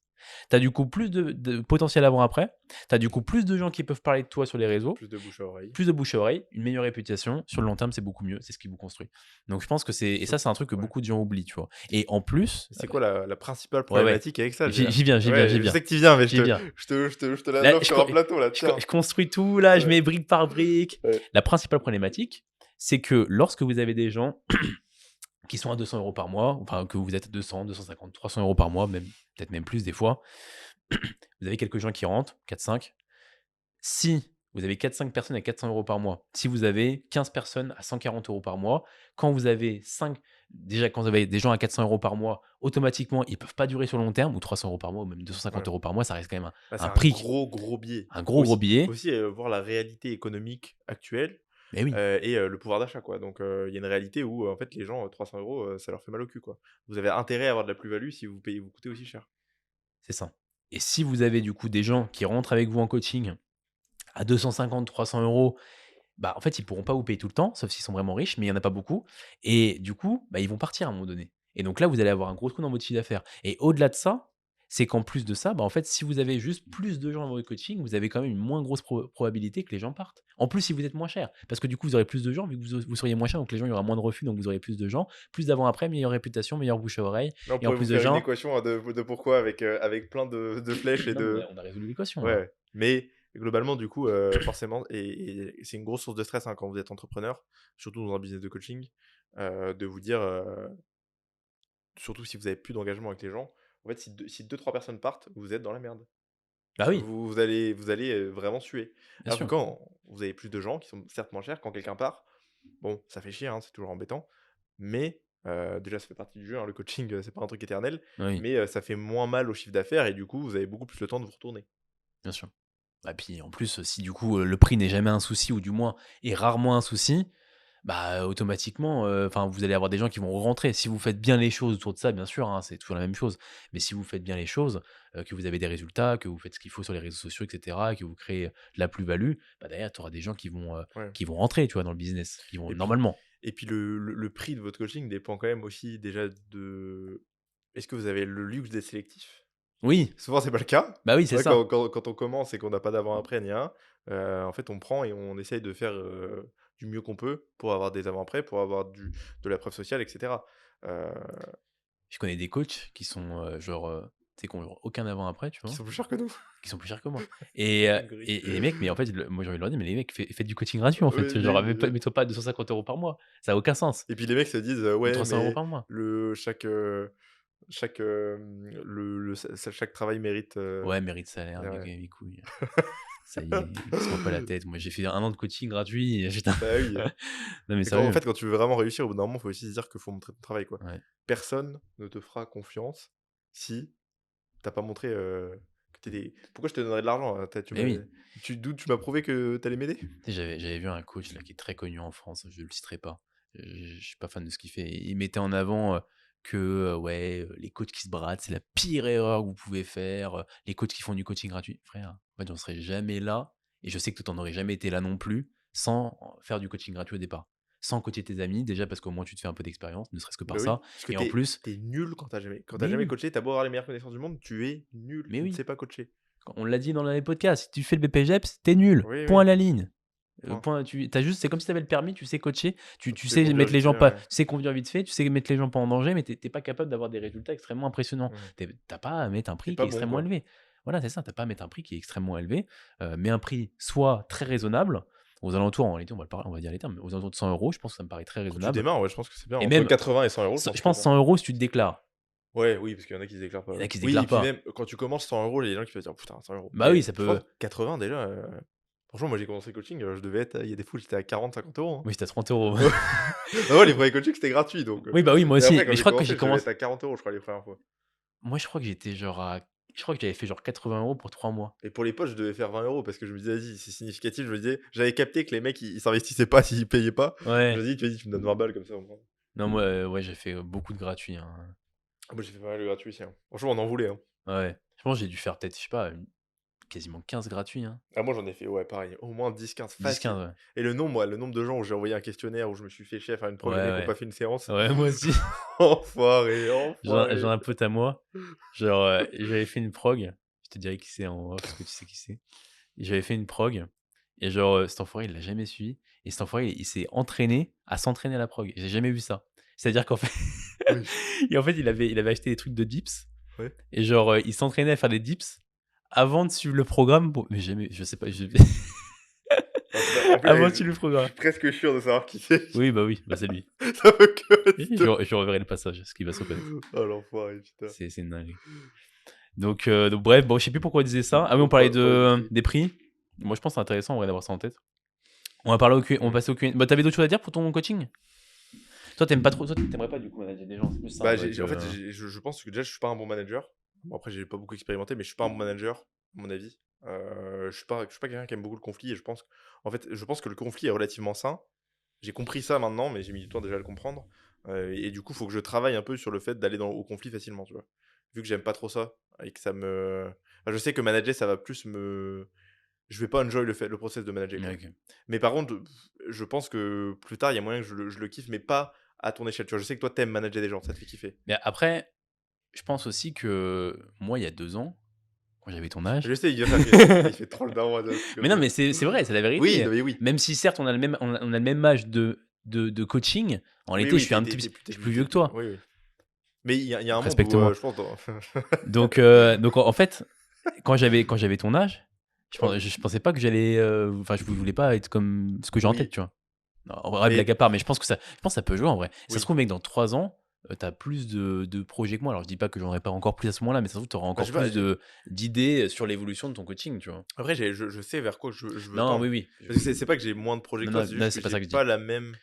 Tu as du coup plus de potentiel avant-après. Tu as du coup plus de gens qui peuvent parler de toi sur les réseaux. Plus de bouche à oreille. Plus de bouche à oreille, une meilleure réputation. Sur le long terme, c'est beaucoup mieux. C'est ce qui vous construit. Donc, je pense que et ça, c'est un truc que Ouais. beaucoup de gens oublient, tu vois. Et en plus, C'est quoi la principale ouais, ouais, problématique avec ça j'y déjà? j'y viens, j'y viens, j'y Ouais, je viens, sais que tu viens, mais j'y viens. je te la Là, lobe sur un plateau, là, tiens. je construis tout, là, je Ouais. mets brique par brique. Ouais. La principale problématique, c'est que lorsque vous avez des gens qui sont à 200 euros par mois, enfin, que vous êtes à 200, 250, 300 euros par mois, même, peut-être même plus des fois, vous avez quelques gens qui rentrent, 4-5. Si vous avez 4-5 personnes à 400 euros par mois, si vous avez 15 personnes à 140 euros par mois, quand vous avez quand vous avez des gens à 400 euros par mois, automatiquement, ils ne peuvent pas durer sur le long terme, ou 300 euros par mois, ou même 250 Ouais. euros par mois, ça reste quand même Bah, c'est un un prix, gros biais. un Faut gros aussi, billet. voir la réalité économique actuelle, Mais oui, et le pouvoir d'achat, quoi. Donc, il y a une réalité où, en fait, les gens, 300 euros, ça leur fait mal au cul, quoi. Vous avez intérêt à avoir de la plus-value si vous coûtez aussi cher. c'est ça. Et si vous avez du coup des gens qui rentrent avec vous en coaching à 250, 300 euros, bah, en fait, ils pourront pas vous payer tout le temps, sauf s'ils sont vraiment riches, mais il y en a pas beaucoup. Et du coup, bah, ils vont partir à un moment donné. Et donc là, vous allez avoir un gros trou dans votre chiffre d'affaires. Et au-delà de ça, c'est qu'en plus de ça, bah, en fait, si vous avez juste plus de gens dans votre coaching, vous avez quand même une moins grosse probabilité que les gens partent. En plus, si vous êtes moins cher, parce que du coup, vous aurez plus de gens, vu que vous seriez moins cher, donc les gens, il y aura moins de refus, donc vous aurez plus de gens, plus d'avant-après, meilleure réputation, meilleure bouche à oreille, Là, on et en pourrait vous plus de faire une gens, équation, hein, de pourquoi avec plein de flèches et non, mais de. on a résolu l'équation Ouais, là. ouais. Mais globalement, du coup, forcément, et c'est une grosse source de stress, hein, quand vous êtes entrepreneur, surtout dans un business de coaching, de vous dire, surtout si vous avez plus d'engagement avec les gens, en fait, si 2-3 personnes partent, vous êtes dans la merde. Bah oui, Vous allez vraiment suer. bien Alors que sûr, quand vous avez plus de gens qui sont certes moins chers, quand quelqu'un part, bon, ça fait chier, hein, c'est toujours embêtant, mais déjà, ça fait partie du jeu, hein, le coaching, c'est pas un truc éternel, oui, mais ça fait moins mal au chiffre d'affaires et du coup, vous avez beaucoup plus le temps de vous retourner. bien sûr. Et puis en plus, si du coup, le prix n'est jamais un souci ou du moins est rarement un souci, bah, automatiquement, enfin, vous allez avoir des gens qui vont rentrer. Si vous faites bien les choses autour de ça, bien sûr, hein, c'est toujours la même chose. Mais si vous faites bien les choses, que vous avez des résultats, que vous faites ce qu'il faut sur les réseaux sociaux et cetera, que vous créez de la plus-value, bah, derrière, tu auras des gens Ouais. qui vont rentrer, tu vois, dans le business, qui vont Et puis normalement. et puis le prix de votre coaching dépend quand même aussi déjà de est-ce que vous avez le luxe d'être sélectif? Oui, Souvent, c'est pas le cas. bah, oui, C'est c'est vrai ça. quand on commence et qu'on n'a pas d'avant-après ni rien, en fait, on prend et on essaye de faire, du mieux qu'on peut pour avoir des avant-après, pour avoir de la preuve sociale et cetera. Heu, Je connais des coachs qui sont, genre, tu sais, qui ont genre aucun avant-après, tu qui vois? sont plus chers que nous. Qui sont plus chers que moi. Et Dinguerie. et les mecs, mais en fait, moi j'ai envie de leur dire: «Mais les mecs, faites du coaching gratuit, en fait. Oui, Genre, mais mets-toi pas à 250 euros par mois. Ça a aucun sens. et puis les mecs se disent, Ou «Ouais, 300 euros mais par mois». chaque, le chaque travail mérite, Ouais, mérite salaire, et ouais». mes couilles. Ça y est, casse-moi pas la tête. Moi, j'ai fait 1 an de coaching gratuit. Putain. Bah oui. Non, mais En sérieux. fait, quand tu veux vraiment réussir, au bout d'un moment, il faut aussi se dire qu'il faut montrer ton travail, quoi. Ouais. Personne ne te fera confiance si t'as pas montré que t'es des. Pourquoi je te donnerais de l'argent hein, Mais oui. Tu m'as prouvé que t'allais m'aider? Tu sais, j'avais vu un coach là, qui est très connu en France, je le citerai pas. Je suis pas fan de ce qu'il fait. Il mettait en avant que ouais, les coachs qui se bradent, c'est la pire erreur que vous pouvez faire. Les coachs qui font du coaching gratuit. Frère, en fait, j'en serais jamais là. Et je sais que toi, t'en aurais jamais été là non plus sans faire du coaching gratuit au départ. Sans coacher tes amis, déjà parce qu'au moins tu te fais un peu d'expérience, ne serait-ce que Bah par oui, ça. parce que Et en plus, t'es nul quand t'as mais jamais oui, coaché, t'as beau avoir les meilleures connaissances du monde, tu es nul, mais tu ne oui. sais pas coacher. On l'a dit dans les podcasts, si tu fais le BPGEPS, t'es nul. Oui, Point à oui, la ligne. point. C'est comme si tu avais le permis, tu sais coacher, tu, Tu tu sais sais conduire mettre les vite gens fait, pas, ouais. tu sais conduire vite fait, tu sais mettre les gens pas en danger, mais t'es pas capable d'avoir des résultats extrêmement impressionnants. Mhm. T'as pas à mettre un T'es prix qui est pas bon, extrêmement quoi. élevé. Voilà, c'est ça, t'as pas à mettre un prix qui est extrêmement élevé, mais un prix soit très raisonnable, aux alentours, en réalité, on va dire les termes, mais aux alentours de 100 euros, je pense que ça me paraît très Quand tu raisonnable. démarres, ouais, je pense que c'est bien. Et Entre même, 80 et 100 euros, je pense je que c'est pense bien. 100 euros si tu te déclares. Ouais, oui, parce qu'il y en a qui se déclarent pas. Il y en a Ouais. qui se Oui, et déclarent puis pas. même quand tu commences 100 euros, il y a des gens qui vont dire putain, 100 euros. Bah oui, Mais ça je pense peut. 80 déjà. Franchement, moi j'ai commencé le coaching, je devais être. Il y a des fous, j'étais à 40, 50 euros. Hein. Oui, c'était à 30 euros. Ah ouais, les premiers coachings c'était gratuit donc. Oui, bah oui, moi Et aussi. après, quand Mais je j'ai crois que j'ai commencé, je devais commencé. être à 40 euros, je crois, les premières fois. Moi, je crois que j'étais genre à. Je crois que j'avais fait genre 80 euros pour 3 mois. Et pour les poches, je devais faire 20 euros parce que je me disais, vas-y, c'est significatif. Je me disais, j'avais capté que les mecs ils s'investissaient pas s'ils payaient pas. Je Ouais. me dis, tu me donnes 20 balles comme ça au moins. Non, moi, ouais, j'ai fait beaucoup de gratuits, hein. Moi j'ai fait pas mal de gratuit ici. Hein. Franchement, on en voulait. Hein. Ouais. Je pense que j'ai dû faire peut-être, je sais pas, quasiment 15 gratuits, hein. Ah, moi j'en ai fait, ouais, pareil, au moins 10-15 10-15, facile. ouais. Et le nombre de gens où j'ai envoyé un questionnaire, où je me suis fait chier à faire une prog, Ouais, les mecs ont ouais. pas fait une séance. Ouais, moi aussi. Enfoiré, J'ai enfoiré. un pote à moi. Genre, j'avais fait une prog. Je te dirais qui c'est en off, parce que tu sais qui c'est. J'avais fait une prog. Et genre, cet enfoiré, il l'a jamais suivi. Et cet enfoiré, il s'est entraîné à s'entraîner à la prog. J'ai jamais vu ça. C'est-à-dire qu'en fait, Wesh. et en fait, il avait acheté des trucs de dips. Ouais. Et genre, il s'entraînait à faire des dips avant de suivre le programme. Mais jamais, je sais pas. En plus, Avant de suivre le je programme. suis presque sûr de savoir qui c'est. Oui, bah c'est lui. Ça veut que Et rester. je reverrai le passage, ce qu'il va se reconnaître. Oh l'enfoiré, putain. C'est une dinguerie. Donc, bref, bon, je sais plus pourquoi on disait ça. Ah oui, on On parlait parlait des prix. Moi, je pense que c'est intéressant, en vrai, d'avoir ça en tête. On va parler on va passer au Q&A. Bah, t'avais d'autres choses à dire pour ton coaching? Toi, t'aimes pas trop, toi, t'aimerais pas du coup manager des gens, c'est plus ça, Bah, en vrai, en fait, je pense que déjà, je suis pas un bon manager. Bon, après, j'ai pas beaucoup expérimenté, mais je suis pas un bon manager, à mon avis. Je suis pas quelqu'un qui aime beaucoup le conflit et je pense que le conflit est relativement sain. J'ai compris ça maintenant, mais j'ai mis du temps déjà à le comprendre. Et du coup, il faut que je travaille un peu sur le fait d'aller au conflit facilement, tu vois. Vu que j'aime pas trop ça et que ça me. Enfin, je sais que manager, ça va plus me. Je vais pas enjoy le process de manager, quoi. Ok. Mais par contre, je pense que plus tard, il y a moyen que je le kiffe, mais pas à ton échelle. Tu vois, je sais que toi, t'aimes manager des gens, ça te fait kiffer. Mais après, je pense aussi que moi, il y a 2 ans, quand j'avais ton âge. Je sais, il fait trop le daron, un truc comme Mais non, ça. mais c'est vrai, c'est la Oui, vérité. non, mais oui. Même si certes, on a le même âge de coaching, en Oui, réalité, je oui, suis un petit peu je suis plus vieux que toi. Oui, oui. Mais il y a un Donc monde où, respecte-moi. je pense, Donc, en fait, quand j'avais ton âge, je pensais pas que j'allais. Enfin, je voulais pas être comme ce que j'ai en tête, Oui, tu vois. Non, en vrai, blague mais à part, mais je pense que ça peut jouer en vrai. Ça se oui. trouve, mec, dans 3 ans, t'as plus de projets que moi. Alors, je dis pas que j'en aurai pas encore plus à ce moment-là, mais ça se trouve, t'auras Bah, encore je sais pas, plus d'idées sur l'évolution de ton coaching, tu vois. après, je sais vers quoi je veux Non, oui, tendre. oui. Parce que c'est pas que j'ai moins de projets Non, que toi, non, c'est non, juste c'est que pas j'ai ça que je dis. pas la même.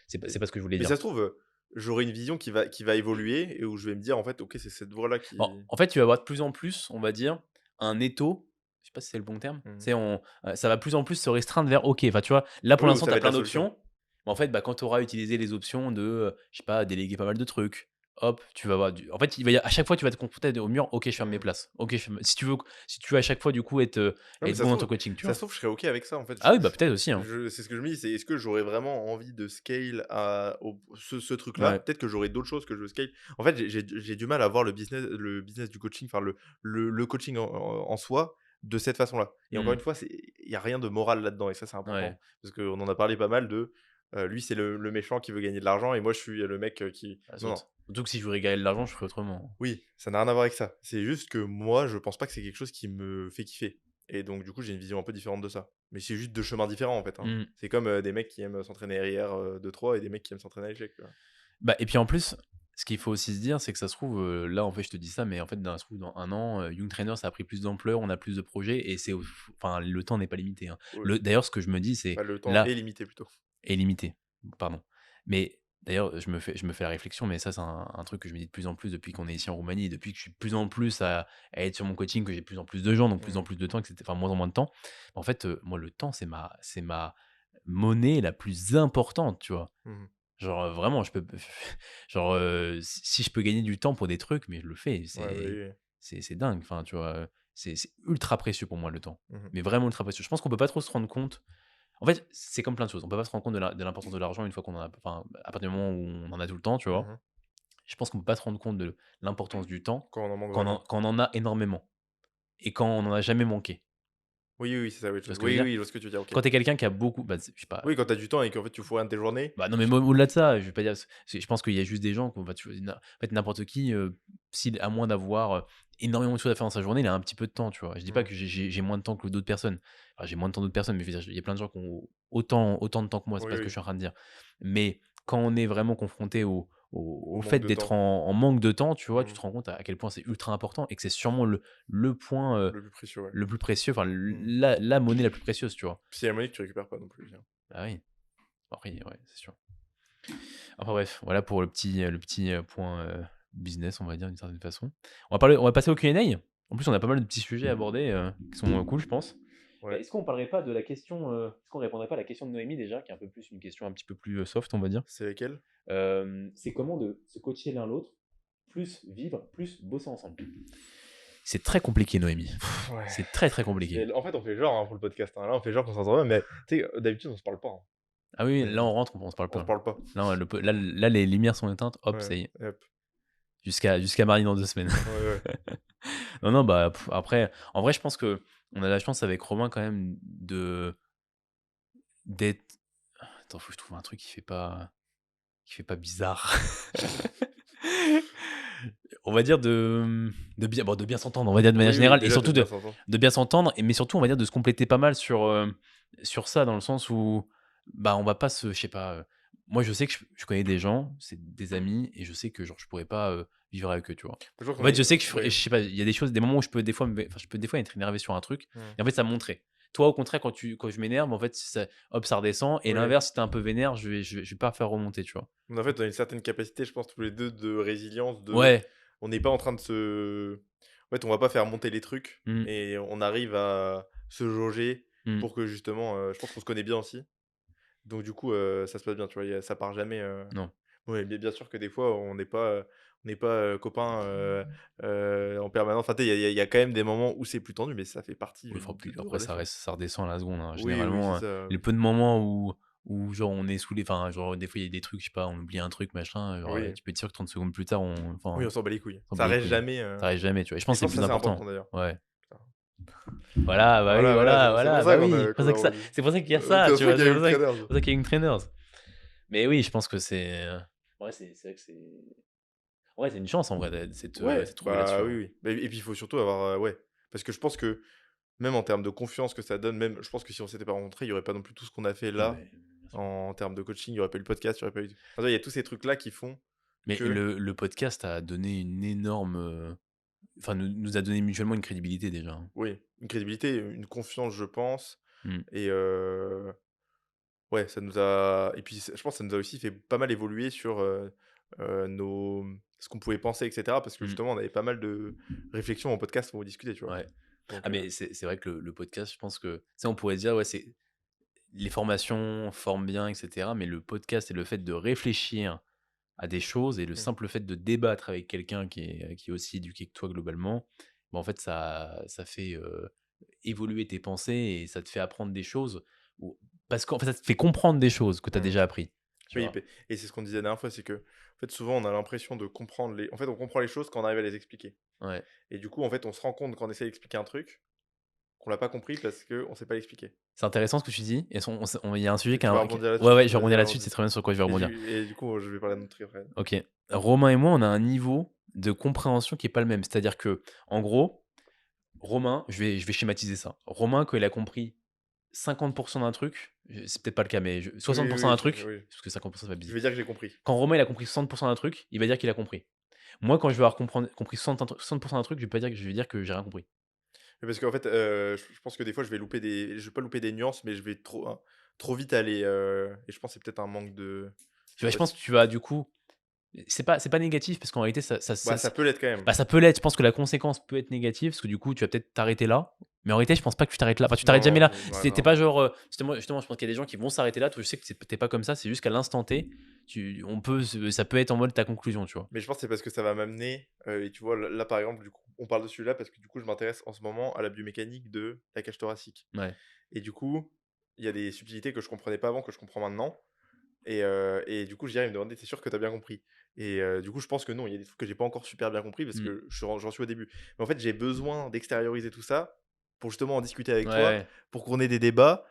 C'est pas ce que je voulais Mais dire. ça se trouve, j'aurai une vision qui va évoluer et où je vais me dire, en fait, ok, c'est cette voie-là qui. En fait, tu vas avoir de plus en plus, on va dire, un étau. Je sais pas si c'est le bon terme. Mhm. C'est ça va de plus en plus se restreindre vers OK. Enfin, tu vois, là pour Oui, où l'instant, ça tu va as être plein la solution. d'options. Mais en fait, bah, quand tu auras utilisé les options de, je sais pas, déléguer pas mal de trucs, hop, tu vas voir. En fait, à chaque fois, tu vas te confronter au mur. OK, je ferme mes Mhm. places. OK, si tu veux à chaque fois, du coup, être, Non, mais être bon dans ton coaching, tu ça vois. se trouve, je serais ok avec ça, en fait. Ah oui, bah peut-être aussi, hein. C'est ce que je me dis, c'est est-ce que j'aurais vraiment envie de scale ce truc-là? Ouais. Peut-être que j'aurais d'autres choses que je veux scale. En fait, j'ai du mal à voir le business du coaching, enfin le coaching en soi de cette façon-là. Et encore Hmm. une fois, il n'y a rien de moral là-dedans, et ça, c'est important. Ouais. Parce qu'on en a parlé pas mal de lui, c'est le méchant qui veut gagner de l'argent, et moi, je suis le mec qui. Non, non. Surtout que si je voulais gagner de l'argent, je ferais autrement. Oui, ça n'a rien à voir avec ça. C'est juste que moi, je pense pas que c'est quelque chose qui me fait kiffer. Et donc, du coup, j'ai une vision un peu différente de ça. Mais c'est juste deux chemins différents, en fait. Hein. Hmm. C'est comme des mecs qui aiment s'entraîner arrière de 3 et des mecs qui aiment s'entraîner à l'échec. Tu vois. Bah, et puis en plus, Ce qu'il faut aussi se dire, c'est que ça se trouve, là, en fait, je te dis ça, mais en fait, ça se trouve, dans un an, Young Trainer, ça a pris plus d'ampleur, on a plus de projets et enfin, le temps n'est pas limité, hein. Oui. D'ailleurs, ce que je me dis, c'est Bah, le temps là est limité plutôt. est limité, pardon. Mais d'ailleurs, je me fais la réflexion, mais ça, c'est un truc que je me dis de plus en plus depuis qu'on est ici en Roumanie, et depuis que je suis de plus en plus à être sur mon coaching, que j'ai de plus en plus de gens, donc plus en Mmh. plus de temps, etc. Enfin, moins en moins de temps. En fait, moi, le temps, c'est ma monnaie la plus importante, tu vois. Mmh. Genre, vraiment, je peux genre, si je peux gagner du temps pour des trucs, mais je le fais. Ouais, bah, C'est oui, oui. c'est dingue, enfin, tu vois? C'est ultra précieux pour moi, le temps, Mmh. mais vraiment ultra précieux. Je pense qu'on peut pas trop se rendre compte. En fait, c'est comme plein de choses. On peut pas se rendre compte de l'importance de l'argent une fois qu'on en a, enfin, à partir du moment où on en a tout le temps, tu vois? Mmh. Je pense qu'on peut pas se rendre compte de l'importance du temps Quand on en manque quand vraiment. quand on en a énormément et quand on en a jamais manqué. Oui, oui, c'est ça, oui, Tu vois ce que je veux oui, dire? oui, je vois ce que tu veux dire, OK. Quand tu es quelqu'un qui a beaucoup, bah, je sais pas. Oui, quand tu as du temps et qu'en fait, tu fous rien de tes journées, Bah, non, mais j même au-delà de ça, je vais pas dire, je pense qu'il y a juste des gens qu'on va, tu vois, en fait, n'importe qui, s'il à moins d'avoir, énormément de choses à faire dans sa journée, il a un petit peu de temps, tu vois? Je dis pas mmh, que j'ai moins de temps que d'autres personnes. Enfin, j'ai moins de temps que d'autres personnes, mais je veux dire, il y a plein de gens qui ont autant de temps que moi, c'est oui, pas ce que je oui, suis en train de dire. Mais quand on est vraiment confronté au au fait manque de d'être temps. en manque de temps, tu vois? Tu Mmh. te rends compte à quel point c'est ultra important et que c'est sûrement le point, Le plus précieux, ouais. le plus précieux, enfin, Mmh. la monnaie la plus précieuse, tu vois? Puis c'est la monnaie que tu récupères pas non plus, bien. Ah oui, après, ouais, c'est sûr. Enfin bref, voilà pour le petit point, business, on va dire d'une certaine façon. On va passer au Q&A. En plus, on a pas mal de petits sujets à aborder, qui sont, cool, je pense. Ouais, Est-ce qu'on parlerait pas de la question, est-ce qu'on répondrait pas à la question de Noémie déjà, qui est un peu plus une question un petit peu plus, soft, on va dire? c'est lesquels? C'est comment de se coacher l'un l'autre, plus vivre, plus bosser ensemble? C'est très compliqué, Noémie. Ouais. C'est très, très compliqué. En fait, on fait genre, hein, pour le podcast, hein. Là, on fait genre qu'on s'entend bien, mais tu sais, d'habitude, on se parle pas, hein. Ah oui, Mais là on rentre, on se parle on se pas. parle pas. Là, là les lumières sont éteintes, hop, Ouais, ça y est. hop. Jusqu'à mardi dans 2 semaines. Ouais, ouais. Non, non, bah, après, en vrai, je pense que on a la chance avec Romain quand même d'être. Attends, faut que je trouve un truc qui fait pas bizarre. On va dire de bien s'entendre, on va dire de manière Oui, oui, générale, et déjà, de surtout bien de s'entendre. de bien s'entendre, mais surtout, on va dire de se compléter pas mal sur ça, dans le sens où, bah, on va pas se je sais pas, moi, je sais que je connais des gens, c'est des amis, et je sais que, genre, je pourrais pas, vivre avec eux, tu vois? Je vois En qu'on fait, je est sais que je ouais. sais pas, il y a des choses, des moments où je peux des fois être énervé sur un truc, Mmh. et en fait, ça me montrait. Toi, au contraire, quand je m'énerve, en fait, hop, ça redescend, et Oui. l'inverse, si tu un peu vénère, je vais pas faire remonter, tu vois? Mais en fait, on a une certaine capacité, je pense, tous les 2 de résilience, de Ouais. on n'est pas en train de se en fait, on va pas faire monter les trucs Mmh. et on arrive à se jauger Mmh. pour que justement, je pense qu'on se connaît bien aussi. Donc du coup, ça se passe bien, tu vois? Ça part jamais, Non. ouais, bien sûr que des fois, on n'est pas, copains, en permanence. Enfin, tu sais, il y a quand même des moments où c'est plus tendu, mais ça fait partie, Oui, enfin, puis de après ça relation. reste ça redescend à la seconde, hein. Oui, oui, c'est Généralement, ça, les peu de moments où genre on est saoulé, enfin, genre des fois il y a des trucs, je sais pas, on oublie un truc, machin, genre, oui. tu peux être sûr que 30 secondes plus tard, Oui, enfin, on s'en bat les couilles. on s'en bat Ça les reste couilles. jamais, Ça arrive jamais, tu vois? Et je et pense je que c'est pense le que plus ça, c'est important. important d'ailleurs. Ouais. Voilà, bah oui, Voilà, voilà, voilà, c'est pour voilà, ça bah qu'on oui, a c'est pour ça que ça dit. c'est pour ça qu'il y a C'est ça, pour tu ça vois? qu'il y a C'est Young Traders. pour ça qu'il y a Young Trainers. Mais oui, je pense que ouais, c'est vrai que c'est une chance en vrai Ouais, cette bah, oui, relation. oui. Mais et puis il faut surtout avoir, ouais, parce que je pense que même en termes de confiance que ça donne, même je pense que si on s'était pas rencontrés, il y aurait pas non plus tout ce qu'on a fait Ah là, beh, bien sûr. en termes de coaching. Il y aurait pas eu le podcast, il y aurait pas eu enfin, il y a tous ces trucs-là qui font Mais que le podcast a donné une énorme, enfin nous a donné mutuellement une crédibilité déjà, hein. oui, une crédibilité, une confiance, je pense Mmh. et ouais, ça nous a et puis je pense que ça nous a aussi fait pas mal évoluer sur, nos ce qu'on pouvait penser et cetera parce que Mmh. justement on avait pas mal de réflexions en podcast où on discutait, tu vois? Ouais. Donc Ah mais c'est vrai que le podcast, je pense que, tu sais, on pourrait dire, ouais, c'est les formations forment bien, et cetera, mais le podcast et le fait de réfléchir à des choses et le mmh, simple fait de débattre avec quelqu'un qui est aussi éduqué que toi globalement, bah, en fait, ça fait, évoluer tes pensées, et ça te fait apprendre des choses, ou parce qu'en fait, ça te fait comprendre des choses que tu as mmh. déjà appris, tu Oui, vois? et c'est ce qu'on disait la dernière fois, c'est que en fait, souvent, on a l'impression de comprendre les en fait, on comprend les choses quand on arrive à les expliquer Ouais. et du coup, en fait, on se rend compte quand on essaie d'expliquer un truc, qu'on l'a pas compris parce qu'on sait pas l'expliquer C'est intéressant ce que tu dis, et il y a un sujet et tu vas qui rebondir ouais, là-dessus? ouais, je vais Vas-y, rebondir alors là-dessus, vas-y c'est très bien sur quoi je vais rebondir. et du coup, je vais parler d'un autre truc après. OK. Romain et moi, on a un niveau de compréhension qui est pas le même. C'est-à-dire que, en gros, Romain, je vais schématiser ça. Romain, quand il a compris 50% d'un truc, c'est peut-être pas le cas, mais Oui, 60% oui, d'un truc, oui. parce que 50% ça va Je biser. vais dire que j'ai compris. Quand Romain il a compris 60% d'un truc, il va dire qu'il a compris. Moi, quand je vais avoir compris 60% d'un truc, je vais dire que j'ai rien compris. Mais parce qu'en fait, je pense que des fois, je vais pas louper des nuances, mais je vais trop vite aller, et je pense que c'est peut-être un manque de je Tu sais vois, je pas pense si que tu vas du coup, c'est pas négatif parce qu'en réalité bah, ça peut l'être quand même. bah, ça peut l'être. Je pense que la conséquence peut être négative parce que du coup, tu vas peut-être t'arrêter là. Mais en réalité, je pense pas que tu t'arrêtes là. Enfin, tu t'arrêtes jamais Non, là. ouais, C'était pas rarement. genre, justement, je pense qu'il y a des gens qui vont s'arrêter là. Toi, je sais que t'es pas comme ça. C'est juste qu'à l'instant T, ça peut être en mode ta conclusion, tu vois. Mais je pense que c'est parce que ça va m'amener, et tu vois, là, par exemple, du coup, on parle de celui-là parce que du coup, je m'intéresse en ce moment à la biomécanique de la cage thoracique. Ouais. Et du coup, il y a des subtilités que je comprenais pas avant, que je comprends maintenant. Et du coup, je dirais, il me demandait: «Tu sûr que tu as bien compris?» Et du coup, je pense que non, il y a des trucs que j'ai pas encore super bien compris parce Mmh. que j'en suis au début. Mais en fait, j'ai besoin d'extérioriser tout ça pour justement en discuter avec Ouais, toi, ouais. pour qu'on ait des débats,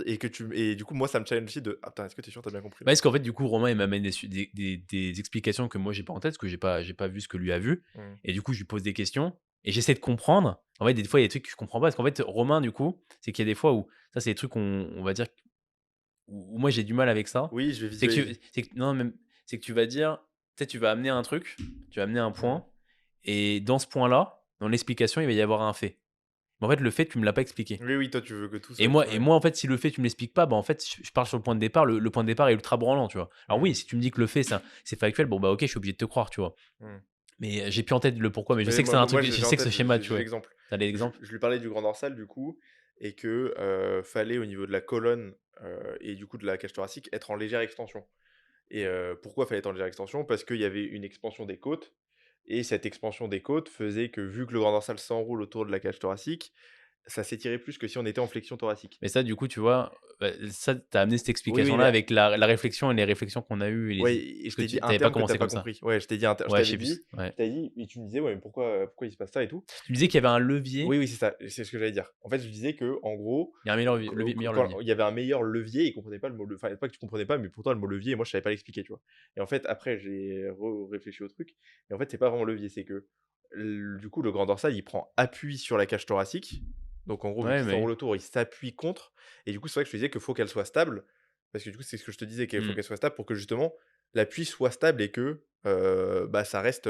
et du coup, moi, ça me challenge aussi de: «Ah putain, est-ce que tu es sûr que tu as bien compris Bah, là?» parce qu'en fait, du coup, Romain, il m'amène des explications que moi, j'ai pas en tête, parce que j'ai pas vu ce que lui a vu. Mmh. Et du coup, je lui pose des questions et j'essaie de comprendre. En fait, des fois, il y a des trucs que je comprends pas. Parce qu'en fait, Romain, du coup, c'est qu'il y a des fois où, ça, c'est des trucs on va dire, où moi, j'ai du mal avec ça. Oui, je vais visualiser. Non, même, c'est que tu vas dire, tu sais, tu vas amener un truc, tu vas amener un Mmh. point, et dans ce point-là, dans l'explication, il va y avoir un fait. Mais en fait, le fait, tu me l'as pas expliqué. Oui, oui, toi, tu veux que tout Et soit moi, ouais. en fait, si le fait, tu me l'expliques pas, bah, en fait, je pars sur le point de départ. Le point de départ est ultra branlant, tu vois. Alors Mmh. oui, si tu me dis que le fait, c'est factuel, bon, bah, ok, je suis obligé de te croire, tu vois. Mmh. Mais j'ai plus en tête le pourquoi, mais je Mais sais que c'est un truc, je j'ai sais en que ce tête, schéma, tu j'ai vois. l'exemple. T'as l'exemple? Je lui parlais du grand dorsal du coup et que, fallait au niveau de la colonne, et du coup de la cage thoracique être en légère extension et pourquoi fallait être en légère extension? Parce qu'il y avait une expansion des côtes et cette expansion des côtes faisait que vu que le grand dorsal s'enroule autour de la cage thoracique, ça s'étirait plus que si on était en flexion thoracique. Mais ça, du coup, tu vois, ça, tu amené cette Oui, oui, explication-là mais avec la réflexion et les réflexions qu'on a eues, ouais et parce je que t'ai dit tu un avais pas terme que tu commencé pas comme ça. compris. Ouais, je t'ai dit un ter je Ouais, je t'avais sais plus. dit Ouais. je t'avais dit et tu me disais: «Ouais, mais pourquoi il se passe ça et tout?» Tu me disais qu'il y avait un Oui, levier, oui, c'est ça, c'est ce que j'allais dire. En fait, je disais que en gros, il y a un meilleur quand levier. il y avait un meilleur levier, il comprenait pas le mot le enfin, pas que tu comprenais pas, mais pourtant le mot levier, moi, je savais pas l'expliquer, tu vois? Et en fait, après, j'ai réfléchi au truc et en fait, c'est pas vraiment levier, c'est que du coup, le grand dorsal, il prend appui sur la cage thoracique. Donc en gros, vu Ouais, qu'il mais s'enroule autour, il s'appuie contre et du coup, c'est vrai que je te disais qu'il faut qu'elle soit stable parce que du coup, c'est ce que je te disais, qu'il faut mmh. qu'elle soit stable pour que justement l'appui soit stable et que, bah, ça reste,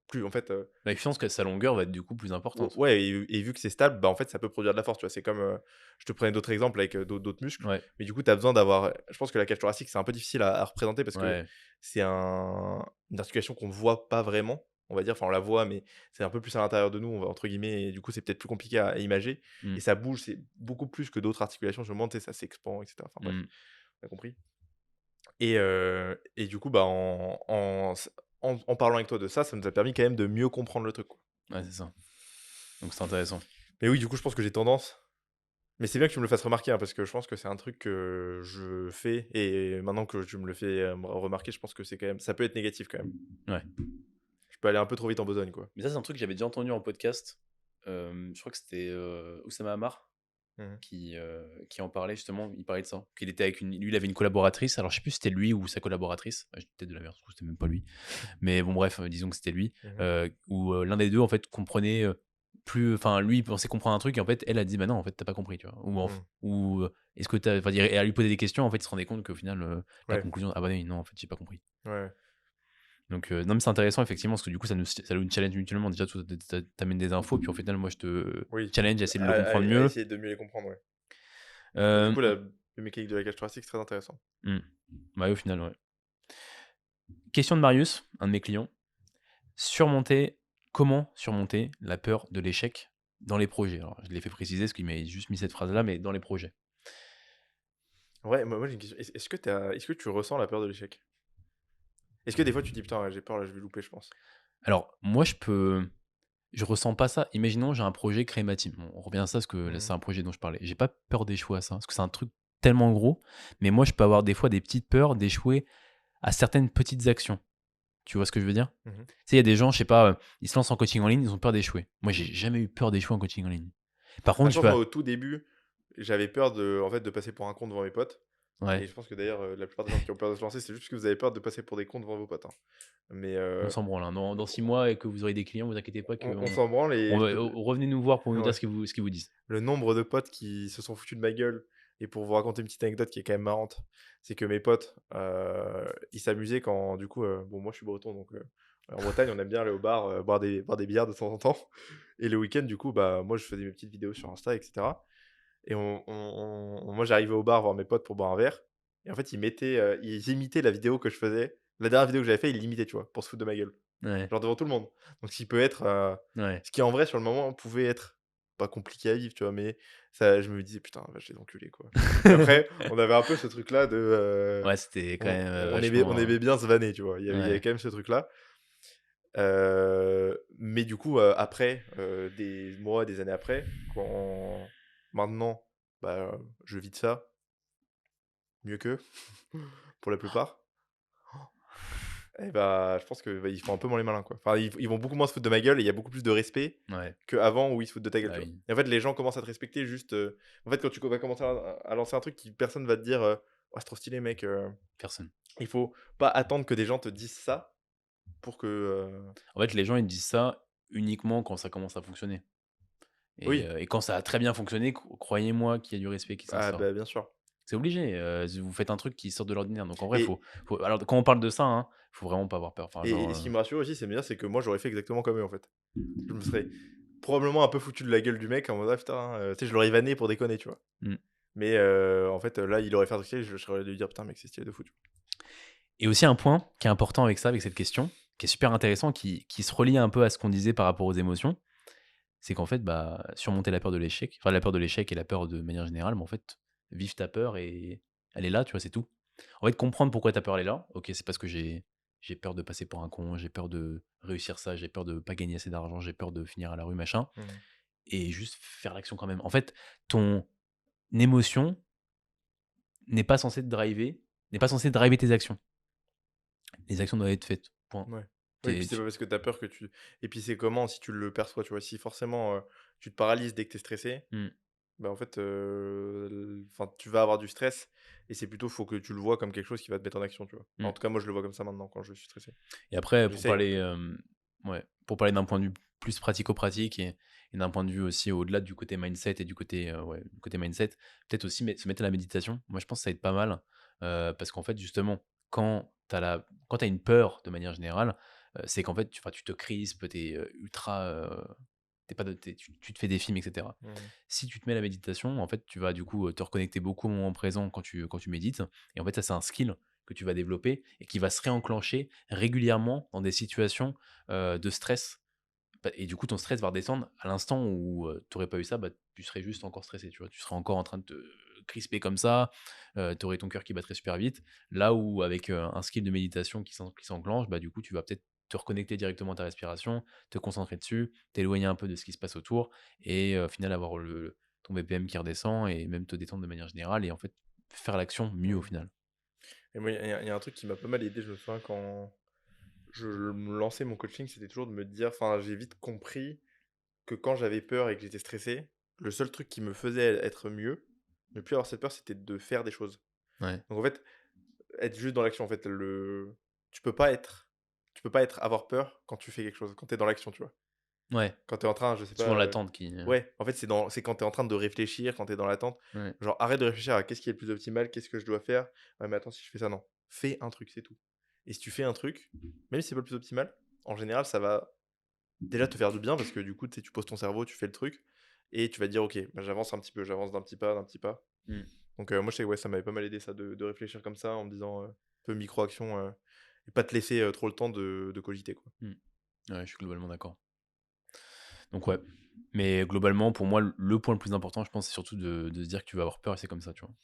plus en fait, Bah, je pense que sa longueur va être du coup plus Ou importante. ouais et vu que c'est stable, bah, en fait, ça peut produire de la force, tu vois? C'est comme, je te prenais d'autres exemples avec, d'autres muscles, Ouais, mais du coup, tu as besoin d'avoir je pense que la cage thoracique, c'est un peu difficile à représenter parce que ouais. c'est une articulation qu'on ne voit pas vraiment, on va dire. Enfin, on la voit, mais c'est un peu plus à l'intérieur de nous, on va entre guillemets et du coup, c'est peut-être plus compliqué à imager Mmh. et ça bouge, c'est beaucoup plus que d'autres articulations. Je me demande, tu sais, ça s'expand et cetera. Enfin bref, Mmh. tu as compris et du coup, bah, en parlant avec toi de ça, ça nous a permis quand même de mieux comprendre le truc, quoi. Ouais, c'est ça. Donc c'est intéressant. Mais oui, du coup, je pense que j'ai tendance. Mais c'est bien que tu me le fasses remarquer, hein, parce que je pense que c'est un truc que je fais et maintenant que tu me le fais, remarquer, je pense que c'est quand même ça peut être négatif quand même. Ouais. Je peux aller un peu trop vite en besogne, quoi. Mais ça, c'est un truc que j'avais déjà entendu en podcast. Je crois que c'était, Oussama Ammar Mmh. qui en parlait justement. Il parlait de ça. Qu'il était avec lui, il avait une collaboratrice. Alors, je sais plus si c'était lui ou sa collaboratrice. Je dis peut-être de la merde, je trouve que c'était même pas lui. Mais bon, bref, disons que c'était lui. Mmh. Où l'un des deux, en fait, comprenait plus. Enfin, lui, il pensait comprendre un truc et en fait, elle a dit, bah non, en fait, t'as pas compris, tu vois. Mmh. Ou est-ce que t'as. Enfin, et à lui poser des questions, en fait, il se rendait compte qu'au final, la Ouais, conclusion, ah bah oui, non, en fait, j'ai pas compris. ouais. Donc, non, mais c'est intéressant, effectivement, parce que du coup, ça nous challenge mutuellement. Déjà, toi, t'amènes des infos, puis au final, moi, je te Oui, challenge à essayer de le comprendre à mieux. essayer de mieux les comprendre, ouais. Mais du Euh, coup, le mécanique de la cage thoracique, c'est très intéressant. hmm. Ouais, au final, ouais. Question de Marius, un de mes clients. Comment surmonter la peur de l'échec dans les projets? Alors, je l'ai fait préciser parce qu'il m'a juste mis cette phrase-là, mais dans les projets. Ouais, moi j'ai une question. Est-ce que tu ressens la peur de l'échec? Est-ce que des fois tu te dis: «Putain, ouais, j'ai peur là, je vais louper», je pense? Alors, moi, je ressens pas ça. Imaginons, j'ai un projet, créer ma team. On revient à ça parce que là, Mmh. c'est un projet dont je parlais. J'ai pas peur d'échouer à ça parce que c'est un truc tellement gros. Mais moi, je peux avoir des fois des petites peurs d'échouer à certaines petites actions. Tu vois ce que je veux dire? Mmh. Tu sais, il y a des gens, je sais pas, ils se lancent en coaching en ligne, ils ont peur d'échouer. Moi, j'ai jamais eu peur d'échouer en coaching en ligne. Par Ah, contre, je je pense moi peux. au tout début, j'avais peur de passer pour un con devant mes potes et Ouais, je pense que d'ailleurs, la plupart des gens qui ont peur de se lancer, c'est juste parce que vous avez peur de passer pour des cons devant vos potes, hein. Mais on s'en branle, hein. Dans 6 mois et que vous aurez des clients, vous inquiétez pas on qu'on s'en branle on et je va peux revenez nous voir pour nous dire ouais, ce qu'ils vous disent. le nombre de potes qui se sont foutus de ma gueule, Et pour vous raconter une petite anecdote qui est quand même marrante, c'est que mes potes, ils s'amusaient quand, du coup, bon, moi je suis breton, donc en Bretagne, on aime bien aller au bar, boire des bières de temps en temps. Et le week-end, du coup, bah, moi je faisais mes petites vidéos sur Insta, etc. Et moi j'arrivais au bar voir mes potes pour boire un verre. Et en fait, ils imitaient la vidéo que je faisais. La dernière vidéo que j'avais fait, ils l'imitaient, tu vois, pour se foutre de ma gueule. Ouais, Genre devant tout le monde. Donc ouais. ce qui en vrai sur le moment pouvait être pas compliqué à vivre, tu vois? Mais ça je me disais: «Putain, vache les enculés, quoi». Et après, on avait un peu ce truc-là de, Ouais, c'était quand même on vachement. aimait bien se vanner, tu vois? Il y avait Ouais. quand même ce truc-là. Mais du coup, après, des mois, des années après, quand maintenant, bah, je vis de ça, mieux qu'eux, pour la plupart. Et bah, je pense que, bah, ils font un peu moins les malins, quoi. Enfin, ils vont beaucoup moins se foutre de ma gueule et il y a beaucoup plus de respect Ouais, qu'avant où ils se foutent de ta gueule, bah tu vois? oui, Et en fait, les gens commencent à te respecter juste, en fait, quand tu vas commencer à lancer un truc personne va te dire, «Ouais, c'est trop stylé mec», personne. il faut pas attendre que des gens te disent ça pour que, En fait, les gens, ils disent ça uniquement quand ça commence à fonctionner oui, et quand ça a très bien fonctionné, croyez-moi qu'il y a du respect qui ah s'instaure. bah, bien sûr. C'est obligé, vous faites un truc qui sort de l'ordinaire, donc en vrai, Et faut alors quand on parle de ça, hein, faut vraiment pas avoir peur. Enfin genre, ce qui me rassure aussi, c'est de me dire, c'est que moi, j'aurais fait exactement comme eux, en fait. Je me serais probablement un peu foutu de la gueule du mec en mode: «Ah putain», tu sais, je l'aurais vanné pour déconner, tu vois? mmh. Mais en fait, là, il aurait fait un truc stylé, je serais allé lui dire: «Putain mec, c'est stylé de fou», tu Et aussi un point qui est important avec ça, avec cette question, qui est super intéressant, qui se relie un peu à ce qu'on disait par rapport aux émotions, c'est qu'en fait, bah, surmonter la peur de l'échec, enfin la peur de l'échec et la peur de manière générale, mais en fait, vivre ta peur et elle est là, tu vois, c'est tout. En fait, comprendre pourquoi ta peur elle est là. OK, c'est parce que j'ai peur de passer pour un con, j'ai peur de réussir ça, j'ai peur de pas gagner assez d'argent, j'ai peur de finir à la rue, machin, vois? Mmh. et juste faire l'action quand même. En fait, ton émotion n'est pas censée te driver, n'est pas censée driver tes actions. Les actions doivent être faites. Point. Ouais. Oui, puis Tu c'est pas parce que tu as peur que tu et puis c'est comment si tu le perçois, tu vois? Si forcément, tu te paralyses dès que tu es stressé, mmh, bah, en fait, l enfin, tu vas avoir du stress et c'est plutôt faut que tu le vois comme quelque chose qui va te mettre en action, tu vois? mmh. En tout cas, moi, je le vois comme ça maintenant quand je suis stressé. Et après pour J'essaye en tout parler, cas. ouais, pour parler d'un point de vue plus pratico-pratique et d'un point de vue aussi au-delà du côté mindset et du côté, ouais, du côté mindset, peut-être aussi se mettre à la méditation. Moi, je pense que ça aide pas mal, parce qu'en fait, justement, quand tu as une peur de manière générale, c'est qu'en fait, tu te crispes, tu es, ultra, tu pas de tu te fais des films et cetera. Mmh. Si tu te mets à la méditation, en fait, tu vas du coup, te reconnecter beaucoup au moment présent quand tu médites et en fait, ça, c'est un skill que tu vas développer et qui va se réenclencher régulièrement dans des situations, de stress. Et du coup, ton stress va redescendre à l'instant où, tu aurais pas eu ça, bah, tu serais juste encore stressé, tu vois? Tu serais encore en train de te crisper comme ça, tu aurais ton cœur qui battrait super vite. Là où avec, un skill de méditation qui s'enclenche, bah, du coup, tu vas peut-être te reconnecter directement à ta respiration, te concentrer dessus, t'éloigner un peu de ce qui se passe autour et au final avoir ton BPM qui redescend et même te détendre de manière générale et en fait, faire l'action mieux au Mmh. final. Et moi, il y a un truc qui m'a pas mal aidé, je me souviens quand je me lançais mon coaching, c'était toujours de me dire enfin, j'ai vite compris que quand j'avais peur et que j'étais stressé, le seul truc qui me faisait être mieux, ne plus avoir cette peur, c'était de faire des choses. Ouais. Donc en fait, être juste dans l'action, en fait, tu peux pas être avoir peur quand tu fais quelque chose, quand tu es dans l'action, tu vois? Ouais, Quand tu es en train, je sais souvent pas, l'attente qui, ouais, en fait, c'est quand tu es en train de réfléchir, quand tu es dans l'attente, ouais. genre arrête de réfléchir à qu'est-ce qui est le plus optimal, qu'est-ce que je dois faire? Ouais, mais attends, si je fais ça, non. Fais un truc, c'est tout. Et si tu fais un truc, même si c'est pas le plus optimal, en général, ça va déjà te faire du bien parce que du coup, tu sais, tu poses ton cerveau, tu fais le truc et tu vas te dire: «OK, bah, j'avance un petit peu, j'avance d'un petit pas, d'un petit pas». Mmh. Donc moi, je sais que ouais, ça m'avait pas mal aidé ça de réfléchir comme ça en me disant, un peu micro-action, et pas te laisser, trop le temps de cogiter, quoi. Mmh. Ouais, je suis globalement d'accord. Donc ouais. Mais globalement, pour moi, le point le plus important, je pense, c'est surtout de se dire que tu vas avoir peur et c'est comme ça, tu vois?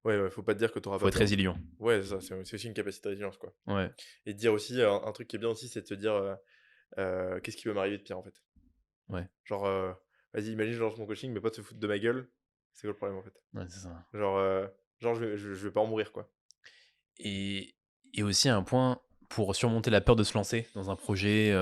Ouais, ouais, faut pas te dire que tu auras Faut pas être peur. résilient. Ouais, c'est ça, c'est aussi une capacité de résilience, quoi. Ouais, Et te dire aussi, un truc qui est bien aussi, c'est de se dire, «Qu'est-ce qui peut m'arriver de pire, en fait?» ouais, Genre, vas-y, imagine, je lance mon coaching, mes potes se foutent de ma gueule, c'est quoi le problème, en fait? ouais, c'est ça. Genre, je vais pas en mourir, quoi. Et et aussi un point pour surmonter la peur de se lancer dans un projet,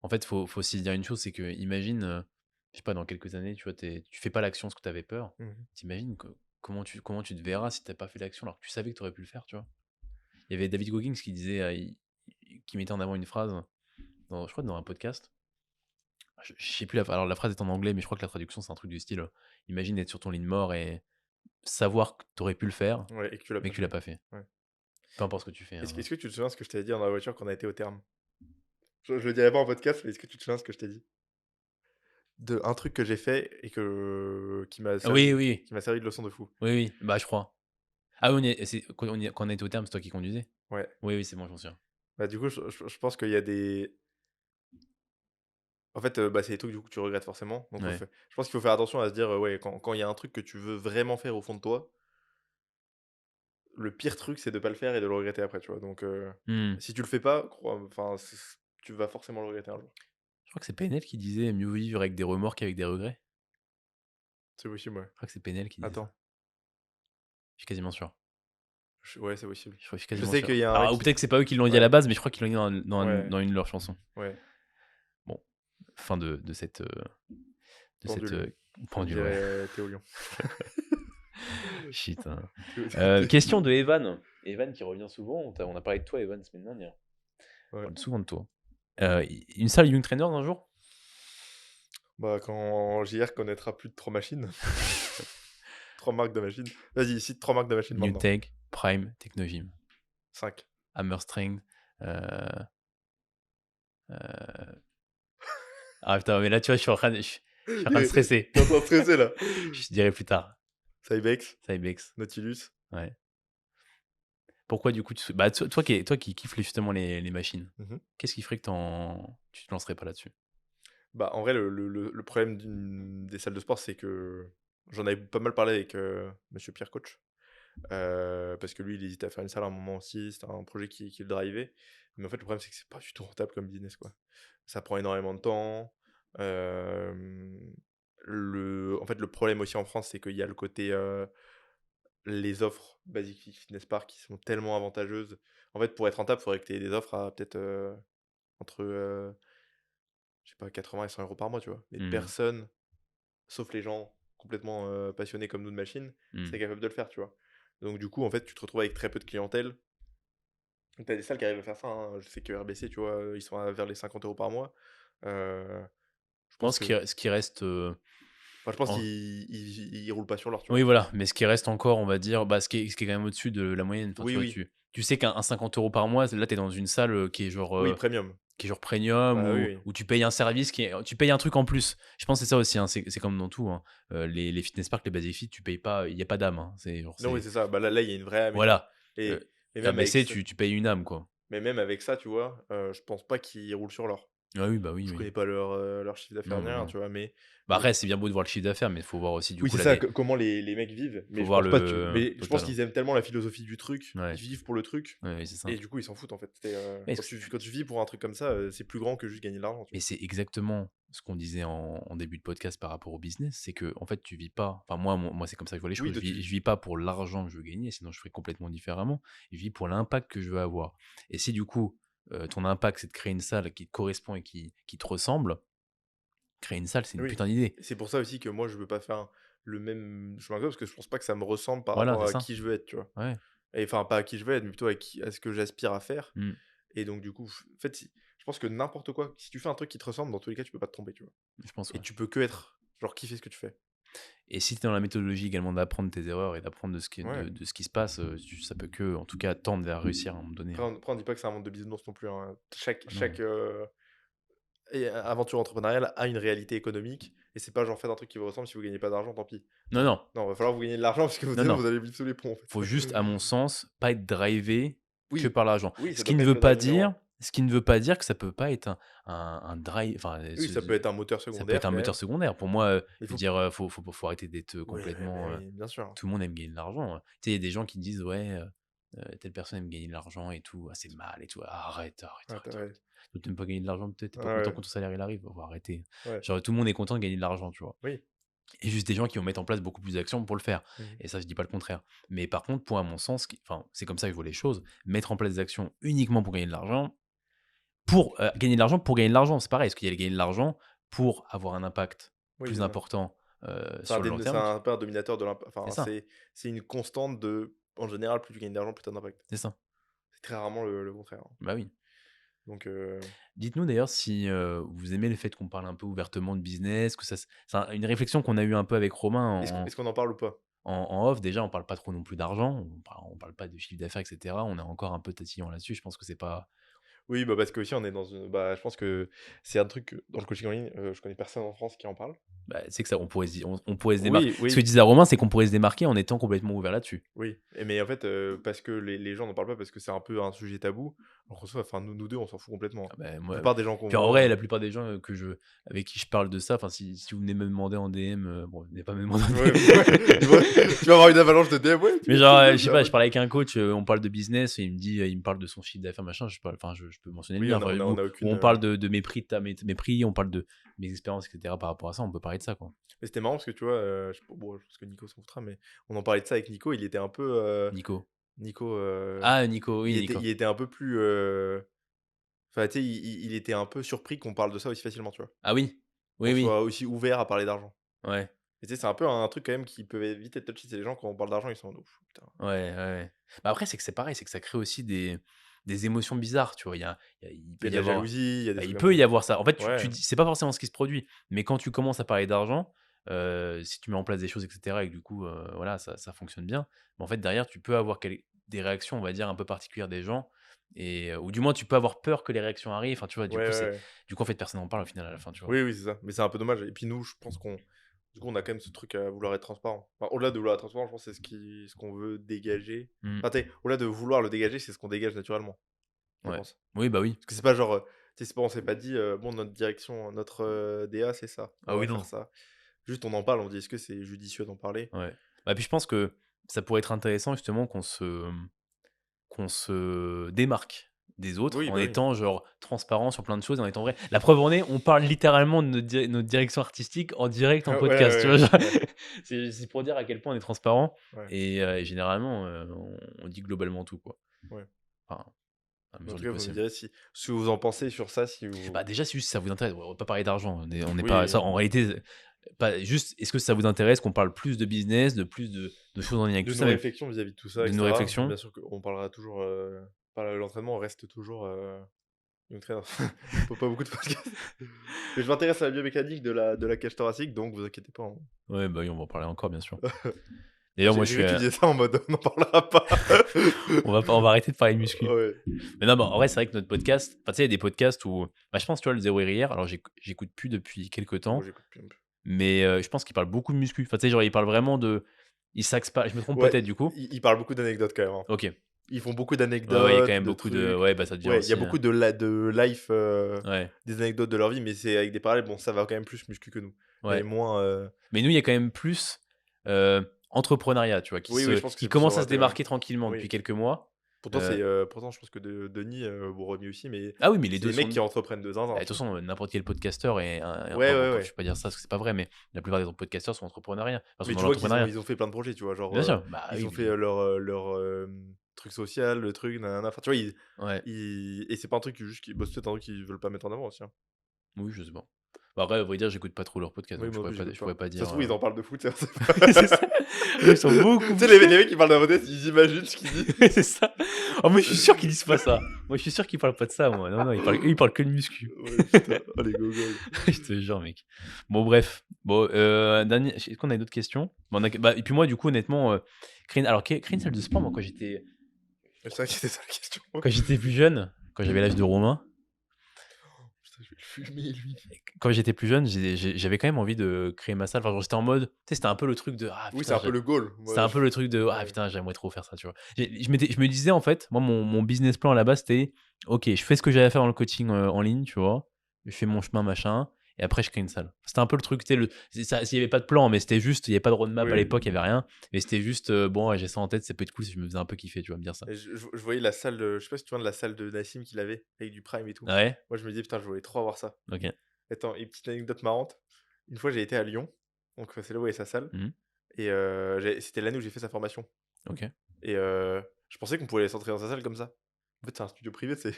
en fait, faut aussi se dire une chose, c'est que imagine, je sais pas, dans quelques années, tu vois, tu fais pas l'action parce que tu avais peur. Mmh. Tu imagines comment tu te verras si tu as pas fait l'action alors que tu savais que tu aurais pu le faire, tu vois? Il y avait David Goggins qui disait, qui mettait en avant une phrase je crois dans un podcast. Je sais plus la phrase est en anglais, mais je crois que la traduction, c'est un truc du style, imagine être sur ton lit de mort et savoir que tu aurais pu le faire, Ouais, et que tu l'as mais pas que tu l'as fait. pas fait. Ouais. Peu importe ce que tu fais, Est-ce hein. que tu te souviens ce que je t'avais dit dans la voiture quand on a été au terme? Je le dirai pas en podcast, mais est-ce que tu te souviens ce que je t'ai dit? De un truc que j'ai fait et que Oui, oui, qui m'a servi de leçon de fou. oui, oui, bah, je crois. Ah oui, quand on était au terme, c'est toi qui conduisais? Ouais. Oui, oui, c'est bon, je m'en souviens. Bah, du coup, je pense qu'il y a des en fait, bah, c'est des trucs, du coup, que tu regrettes forcément. Donc Ouais. je pense qu'il faut faire attention à se dire, ouais, quand il y a un truc que tu veux vraiment faire au fond de toi, le pire truc, c'est de pas le faire et de le regretter après, tu vois? Donc Mmh. si tu le fais pas, crois enfin, tu vas forcément le regretter un jour. Je crois que c'est PNL qui disait: «Mieux vivre avec des remords qu'avec des regrets». C'est possible, ouais. Je crois que c'est PNL qui disait ça. Attends, Je suis quasiment sûr. ouais, c'est possible. Je suis Je quasiment sais sûr. qu'il y a un mec Alors ou qui peut-être que c'est pas eux qui l'ont dit à la ouais, base, mais je crois qu'ils l'ont dit ouais, dans une de leurs chansons. ouais, Bon, fin de cette, pendule, comme pendule, ouais. dirait Théo Lion. Shit, hein. Théo Question de Evan. Evan qui revient souvent. On a parlé de toi, Evan, la semaine dernière. On ouais. parle souvent de toi. Une salle Young Trainers un jour? Bah, quand JR connaîtra plus de 3 machines, 3 marques de machines. Vas-y, cite 3 marques de machines maintenant. Newtech, Prime, Technogym, 5. Hammer Strength. euh, euh, Ah putain, mais là, tu vois, je suis en train de stresser. Tu es en train de stresser là. Je te dirai plus tard. Cybex, Cybex. Nautilus. Ouais. Pourquoi du coup bah, toi qui kiffes justement les machines, Mmh. qu'est-ce qui ferait que tu te lancerais pas là-dessus? Bah, en vrai, le problème des salles de sport, c'est que j'en avais pas mal parlé avec, monsieur Pierre Coach, parce que lui, il hésitait à faire une salle à un moment aussi, c'était un projet qui le drivait. Mais en fait, le problème, c'est que c'est pas du tout rentable comme business, quoi. Ça prend énormément de temps, hem, en fait, le problème aussi en France, c'est qu'il y a le côté, les offres Basic Fit, Fitness Park qui sont tellement avantageuses. En fait, pour être rentable, il faudrait que tu aies des offres à peut-être, entre, je sais pas, 80 et 100 € par mois, tu vois? Mais Mmh. personne, sauf les gens complètement, passionnés comme nous de machines, Mmh. serait capable de le faire, tu vois? Donc du coup, en fait, tu te retrouves avec très peu de clientèle. Tu as des salles qui arrivent à faire ça, hein. Je sais que RBC, tu vois, ils sont vers les 50 € par mois. Heu, je Moi, pense que ce qui reste, enfin, je pense en qu'ils roulent pas sur l'or, tu oui, vois? voilà, mais ce qui reste encore, on va dire, bah, ce qui est quand même au-dessus de la moyenne. Enfin, tu Oui, vois, oui. tu sais qu'un 50 € par mois, là, tu es dans une salle, Oui, premium. qui est genre premium Bah, oui, ou oui. où tu payes un service tu payes un truc en plus. Je pense que c'est ça aussi, hein, c'est comme dans tout, hein. Les fitness parks, les Basic Fit, tu payes pas, il y a pas d'âme, hein. C'est genre Non, oui, c'est c'est ça. Bah, là, il y a une vraie âme et tout. voilà, heu, Et même avec ABC, ça tu payes une âme, quoi. tu vois, je pense pas qu'ils roulent sur l'or. Ah oui, bah oui, Je oui. connais pas leur chiffre d'affaires Non, ni bah, rien, non. tu vois? Bah, Mais après, c'est bien beau de voir le chiffre d'affaires, mais il faut voir aussi du oui, coup c'est la ça, dé comment les mecs vivent, faut mais je voir pense pas, tu le mais je pense total, hein. qu'ils aiment tellement la philosophie du truc, Ouais, ils vivent pour le truc ouais, ouais, c'est ça. et du coup, ils s'en foutent, en fait. Mais Quand tu vis pour un truc comme ça, c'est plus grand que juste gagner de l'argent, tu Mais vois? c'est exactement ce qu'on disait en début de podcast par rapport au business, c'est que en fait tu vis pas. Enfin moi c'est comme ça que je vois les Oui, choses. toi, tu Je vis vis pas pour l'argent que je veux gagner, sinon je ferais complètement différemment. Je vis pour l'impact que je veux avoir. Et si du coup ton impact c'est de créer une salle qui te correspond et qui te ressemble, créer une salle c'est une oui. putain d'idée. C'est pour ça aussi que moi, je veux pas faire le même chemin que toi, parce que je pense pas que ça me ressemble par Voilà, rapport c'est à ça. qui je veux être, tu vois? Ouais. Et enfin, pas à qui je veux être, mais plutôt à ce que j'aspire à faire. Mm. Et donc, du coup, en fait, je pense que n'importe quoi, si tu fais un truc qui te ressemble, dans tous les cas, tu peux pas te tromper, tu vois? Je pense Et ouais. tu peux que être, genre, kiffer ce que tu fais. Et si tu es dans la méthodologie également d'apprendre tes erreurs et d'apprendre Ouais. de ce qui se passe, ça peut que en tout cas tendre vers réussir à un moment donné, hein. Après, on dit pas que c'est un monde de bisounours non plus, hein. Non. Chaque aventure entrepreneuriale a une réalité économique. Et c'est pas genre faites un truc qui vous ressemble, si vous gagnez pas d'argent, tant pis. Non, non, Non, va falloir que vous gagniez de l'argent parce que non, sinon non. vous allez vivre sous les ponts, en Faut fait. juste, à mon sens, pas être drivé que Oui, par l'argent. oui, ça Ce doit qui pas ne être veut le pas drive numéro un. dire ce qui ne veut pas dire que ça peut pas être un drive enfin, Oui, ça peut être un moteur ça peut être secondaire un quand moteur même. secondaire. Pour moi, Il je veux faut. dire, faut arrêter d'être, Oui, complètement, oui, bien sûr. tout le monde aime gagner de l'argent, Tu sais, il y a des gens qui disent: «Ouais, telle personne aime gagner de l'argent et tout, ah c'est mal et tout». Arrête, arrête, Ah, arrête, ouais. arrête. Toi, tu pas gagner de l'argent peut-être? Tu Ah, pas content ouais. quand ton salaire il arrive? Faut arrêter. Ouais. Genre tout le monde est content de gagner de l'argent, tu vois? Oui. Et juste des gens qui vont mettre en place beaucoup plus d'actions pour le faire. Mhm. Et ça, je dis pas le contraire. Mais par contre, pour à mon sens, enfin, c'est comme ça que je vois les choses, mettre en place des actions uniquement pour gagner de l'argent, pour gagner de l'argent, pour gagner de l'argent, c'est pareil. Est-ce qu'il y a gagner de l'argent pour avoir un impact Oui, plus c'est ça. important sur le long terme? C'est un peu un dominateur de l'impact. C'est Enfin, ça, c'est une constante de. En général, plus tu gagnes d'argent, plus tu as d'impact. c'est ça. C'est très rarement le contraire, hein. Bah oui. Donc, Dites-nous d'ailleurs si vous aimez le fait qu'on parle un peu ouvertement de business, que ça, c'est une réflexion qu'on a eu un peu avec Romain est-ce qu'on en parle ou pas? en off, déjà, on parle pas trop non plus d'argent, on parle pas de chiffre d'affaires, etc. On est encore un peu tatillon là-dessus. Je pense que c'est pas. Oui, bah, parce qu'aussi on est dans une bah, je pense que c'est un truc, dans le coaching en ligne, je connais personne en France qui en parle. Bah, c'est que ça, on pourrait se démarquer. Oui, Ce que oui. disait Romain, c'est qu'on pourrait se démarquer en étant complètement ouvert là-dessus. Oui, mais en fait, parce que les gens n'en parlent pas parce que c'est un peu un sujet tabou, alors qu'en soi, enfin nous 2 on s'en fout complètement, Ah hein. bah, La moi, plupart des gens qu'on puis en vrai, la voit, plupart des gens avec qui je parle de ça, enfin, si vous venez me demander en DM, bon, venez pas me demander en ouais, DM. ouais, tu vas avoir une avalanche de DM: «Ouais, tu Mais gagnes genre, combien?» je sais Ah pas, ouais. je parle avec un coach, on parle de business, et il me parle de son chiffre d'affaires, machin, enfin, je peux mentionner le Oui, mien. on a Enfin, on a ou on a ou aucune, on parle de mes prix, mes prix, on parle de mes expériences, etc. Par rapport à ça, on peut parler de ça, quoi. mais c'était marrant parce que tu vois, je pense que Nico s'en foutra, mais on en parlait de ça avec Nico, il était un peu, Nico. Nico, Ah, Nico, oui, il Nico. était un peu plus, enfin, tu sais, il était un peu surpris qu'on parle de ça aussi facilement, tu vois? Ah oui, oui, Qu'on oui, soit aussi ouvert à parler d'argent. ouais, Et tu sais, c'est un peu un truc quand même qui peut vite être touchy, c'est les gens quand on parle d'argent, ils sont en mode: «Ouf, putain». ouais, ouais, ouais. Bah, après, c'est que c'est pareil, c'est que ça crée aussi des émotions bizarres, tu vois? Il Il y peut a de y la avoir jalousie, il y a des bah, trucs il comme ça. peut y avoir ça. En fait, tu Ouais, dis c'est pas forcément ce qui se produit, mais quand tu commences à parler d'argent, si tu mets en place des choses, et cetera, et que du coup, voilà, ça fonctionne bien, mais en fait, derrière, tu peux avoir des réactions, on va dire, un peu particulières des gens, ou du moins, tu peux avoir peur que les réactions arrivent. Enfin, tu vois? ouais, ouais, ouais. Du coup, en fait, personne n'en parle au final à la fin, tu vois? Oui, oui, c'est ça. Mais c'est un peu dommage. Et puis nous, je pense qu'on du coup, on a quand même ce truc à vouloir être transparent. Enfin, au-delà de vouloir être transparent, je pense que c'est ce qu'on veut dégager. Mmh, Enfin, tu au-delà de vouloir le dégager, c'est ce qu'on dégage naturellement, je ouais. pense. Oui, bah, oui. Parce que c'est pas genre, tu sais, c'est pas on s'est pas dit, «Bon, notre direction, notre, DA, c'est ça, Ah on oui, va faire non. ça». Juste, on en parle, on dit: «Est-ce que c'est judicieux d'en parler?» Ouais. Bah, puis je pense que ça pourrait être intéressant justement qu'on se démarque des autres Oui, en bah, oui. étant genre transparent sur plein de choses et en étant vrai. La preuve en est, on parle littéralement de notre direction artistique en direct en Ouais, ouais, podcast, tu vois? ouais, Genre, ouais, c'est pour dire à quel point on est transparent, ouais, et généralement, on dit globalement tout, quoi. ouais. Enfin, à Mais en mesure tout du cas, vous me possible. direz ce que vous en pensez sur ça, si Bah, vous déjà, si juste ça vous intéresse, on va pas parler d'argent, on n'est pas oui, ça en réalité, pas juste, est-ce que ça vous intéresse qu'on parle plus de business, de plus de choses en lien avec de tout nos ça, mais réflexions vis-à-vis de tout ça et de nos cetera. réflexions? Bien sûr qu'on parlera toujours, l'entraînement reste toujours, une très pas beaucoup de podcasts. Mais je m'intéresse à la biomécanique de la cage thoracique, donc vous inquiétez pas, hein. Ouais, bah, oui, on va en parler encore, bien sûr. D'ailleurs, moi, J'ai je cru suis, que tu disais ça en mode: «On n'en parlera pas». on va arrêter de parler de muscu. Ouais. Mais non, bah, en vrai, c'est vrai que notre podcast, enfin, tu sais, il y a des podcasts où, bah, je pense, tu vois, le Zéro Hier, alors j'écoute plus depuis quelques Moi, temps, j'écoute plus non plus. mais je pense qu'il parle beaucoup de muscu. Enfin, tu sais, genre, il parle vraiment il s'axe pas, je me trompe Ouais, peut-être, du coup. ils parlent beaucoup d'anecdotes quand même, hein. Ok. Ils font beaucoup Ouais, ouais, il y a quand d'anecdotes, même de beaucoup de. trucs. Ouais, bah, ça devient Ouais, il y a aussi. beaucoup de life, Ouais, des anecdotes de leur vie, mais c'est avec des parallèles. Bon, ça va quand même plus muscu que nous, mais ouais. moins, Mais nous, il y a quand même plus entrepreneuriat, tu vois, oui, oui, je pense que qui c'est plus commence à se orienté, ouais. démarquer tranquillement depuis Oui. quelques mois. Pourtant, Euh, pourtant, je pense que Denis, bon, Romy aussi, mais ah oui, mais les c'est deux des mecs sont. qui entreprennent de Bah, zinzin, de tu toute vois? façon, n'importe quel podcasteur Ouais, enfin, bon, ouais, je ouais. vais pas dire ça parce que c'est pas vrai, mais la plupart des podcasteurs sont entrepreneuriats. Enfin, sont Mais dans tu vois qu'ils ont l'entrepreneuriat. ils ont fait plein de projets, tu vois? Genre, Bien sûr, bah ils oui, ont mais fait, leur, truc social, le truc, nanana. Enfin, tu vois, ouais, et c'est pas un truc juste qui bah, c'est peut-être un truc qu'ils veulent pas mettre en avant aussi, hein. oui, je sais pas. Bah, après, à vrai dire, j'écoute pas trop leur podcast, Oui, donc moi non plus, j'écoute je pas. pourrais pas Ça dire. se trouve, ils en parlent de foot, c'est on sait C'est ça. pas. Ils sont beaucoup Tu sais, plus. les mecs qui parlent d'un podcast, ils imaginent ce qu'ils disent. C'est ça. Oh, moi, je suis sûr qu'ils disent pas ça. Moi, je suis sûr qu'ils parlent pas de ça, moi. Non, non, ils parlent que de muscu. Ouais, putain. Oh, les gogoles. Je te jure, mec. Bon, bref. Bon, est-ce qu'on a d'autres questions? Bon, bah, et puis moi, du coup, honnêtement, créer une salle de sport, moi, C'est vrai que c'était ça la question. quand j'étais plus jeune, quand j'avais l'âge de Romain, Putain, je vais le fumer, lui. quand j'étais plus jeune, j'avais quand même envie de créer ma salle. Enfin, genre, j'étais en mode, tu sais, c'était un peu le truc de, ah Oui, c'est putain, un peu le goal. c'était Moi, un peu le truc de, ah ouais. putain, j'aimerais trop faire ça, tu vois. Je me disais, en fait, moi, mon business plan à la base, c'était, ok, je fais ce que j'avais à faire dans le coaching en ligne, tu vois. Je fais mon chemin, machin. Et après, je crée une salle. C'était un peu le truc, tu sais, il n'y avait pas de plan, mais c'était juste, il n'y avait pas de roadmap Oui, à oui. l'époque, il n'y avait rien. Mais c'était juste, bon, ouais, j'ai ça en tête, ça peut être cool si je me faisais un peu kiffer, tu vois, me dire ça. Et je voyais la salle de je sais pas si tu vois de la salle de Nassim qu'il avait, avec du Prime et tout. Ah ouais? Moi, je me disais: «Putain, je voulais trop avoir ça». Ok. Attends, une petite anecdote marrante. Une fois, j'ai été à Lyon, donc c'est là où il y a sa salle Mhm. et c'était l'année où j'ai fait sa formation Ok. et je pensais qu'on pouvait s'entraîner dans sa salle comme ça. En fait, c'est un studio privé, c'est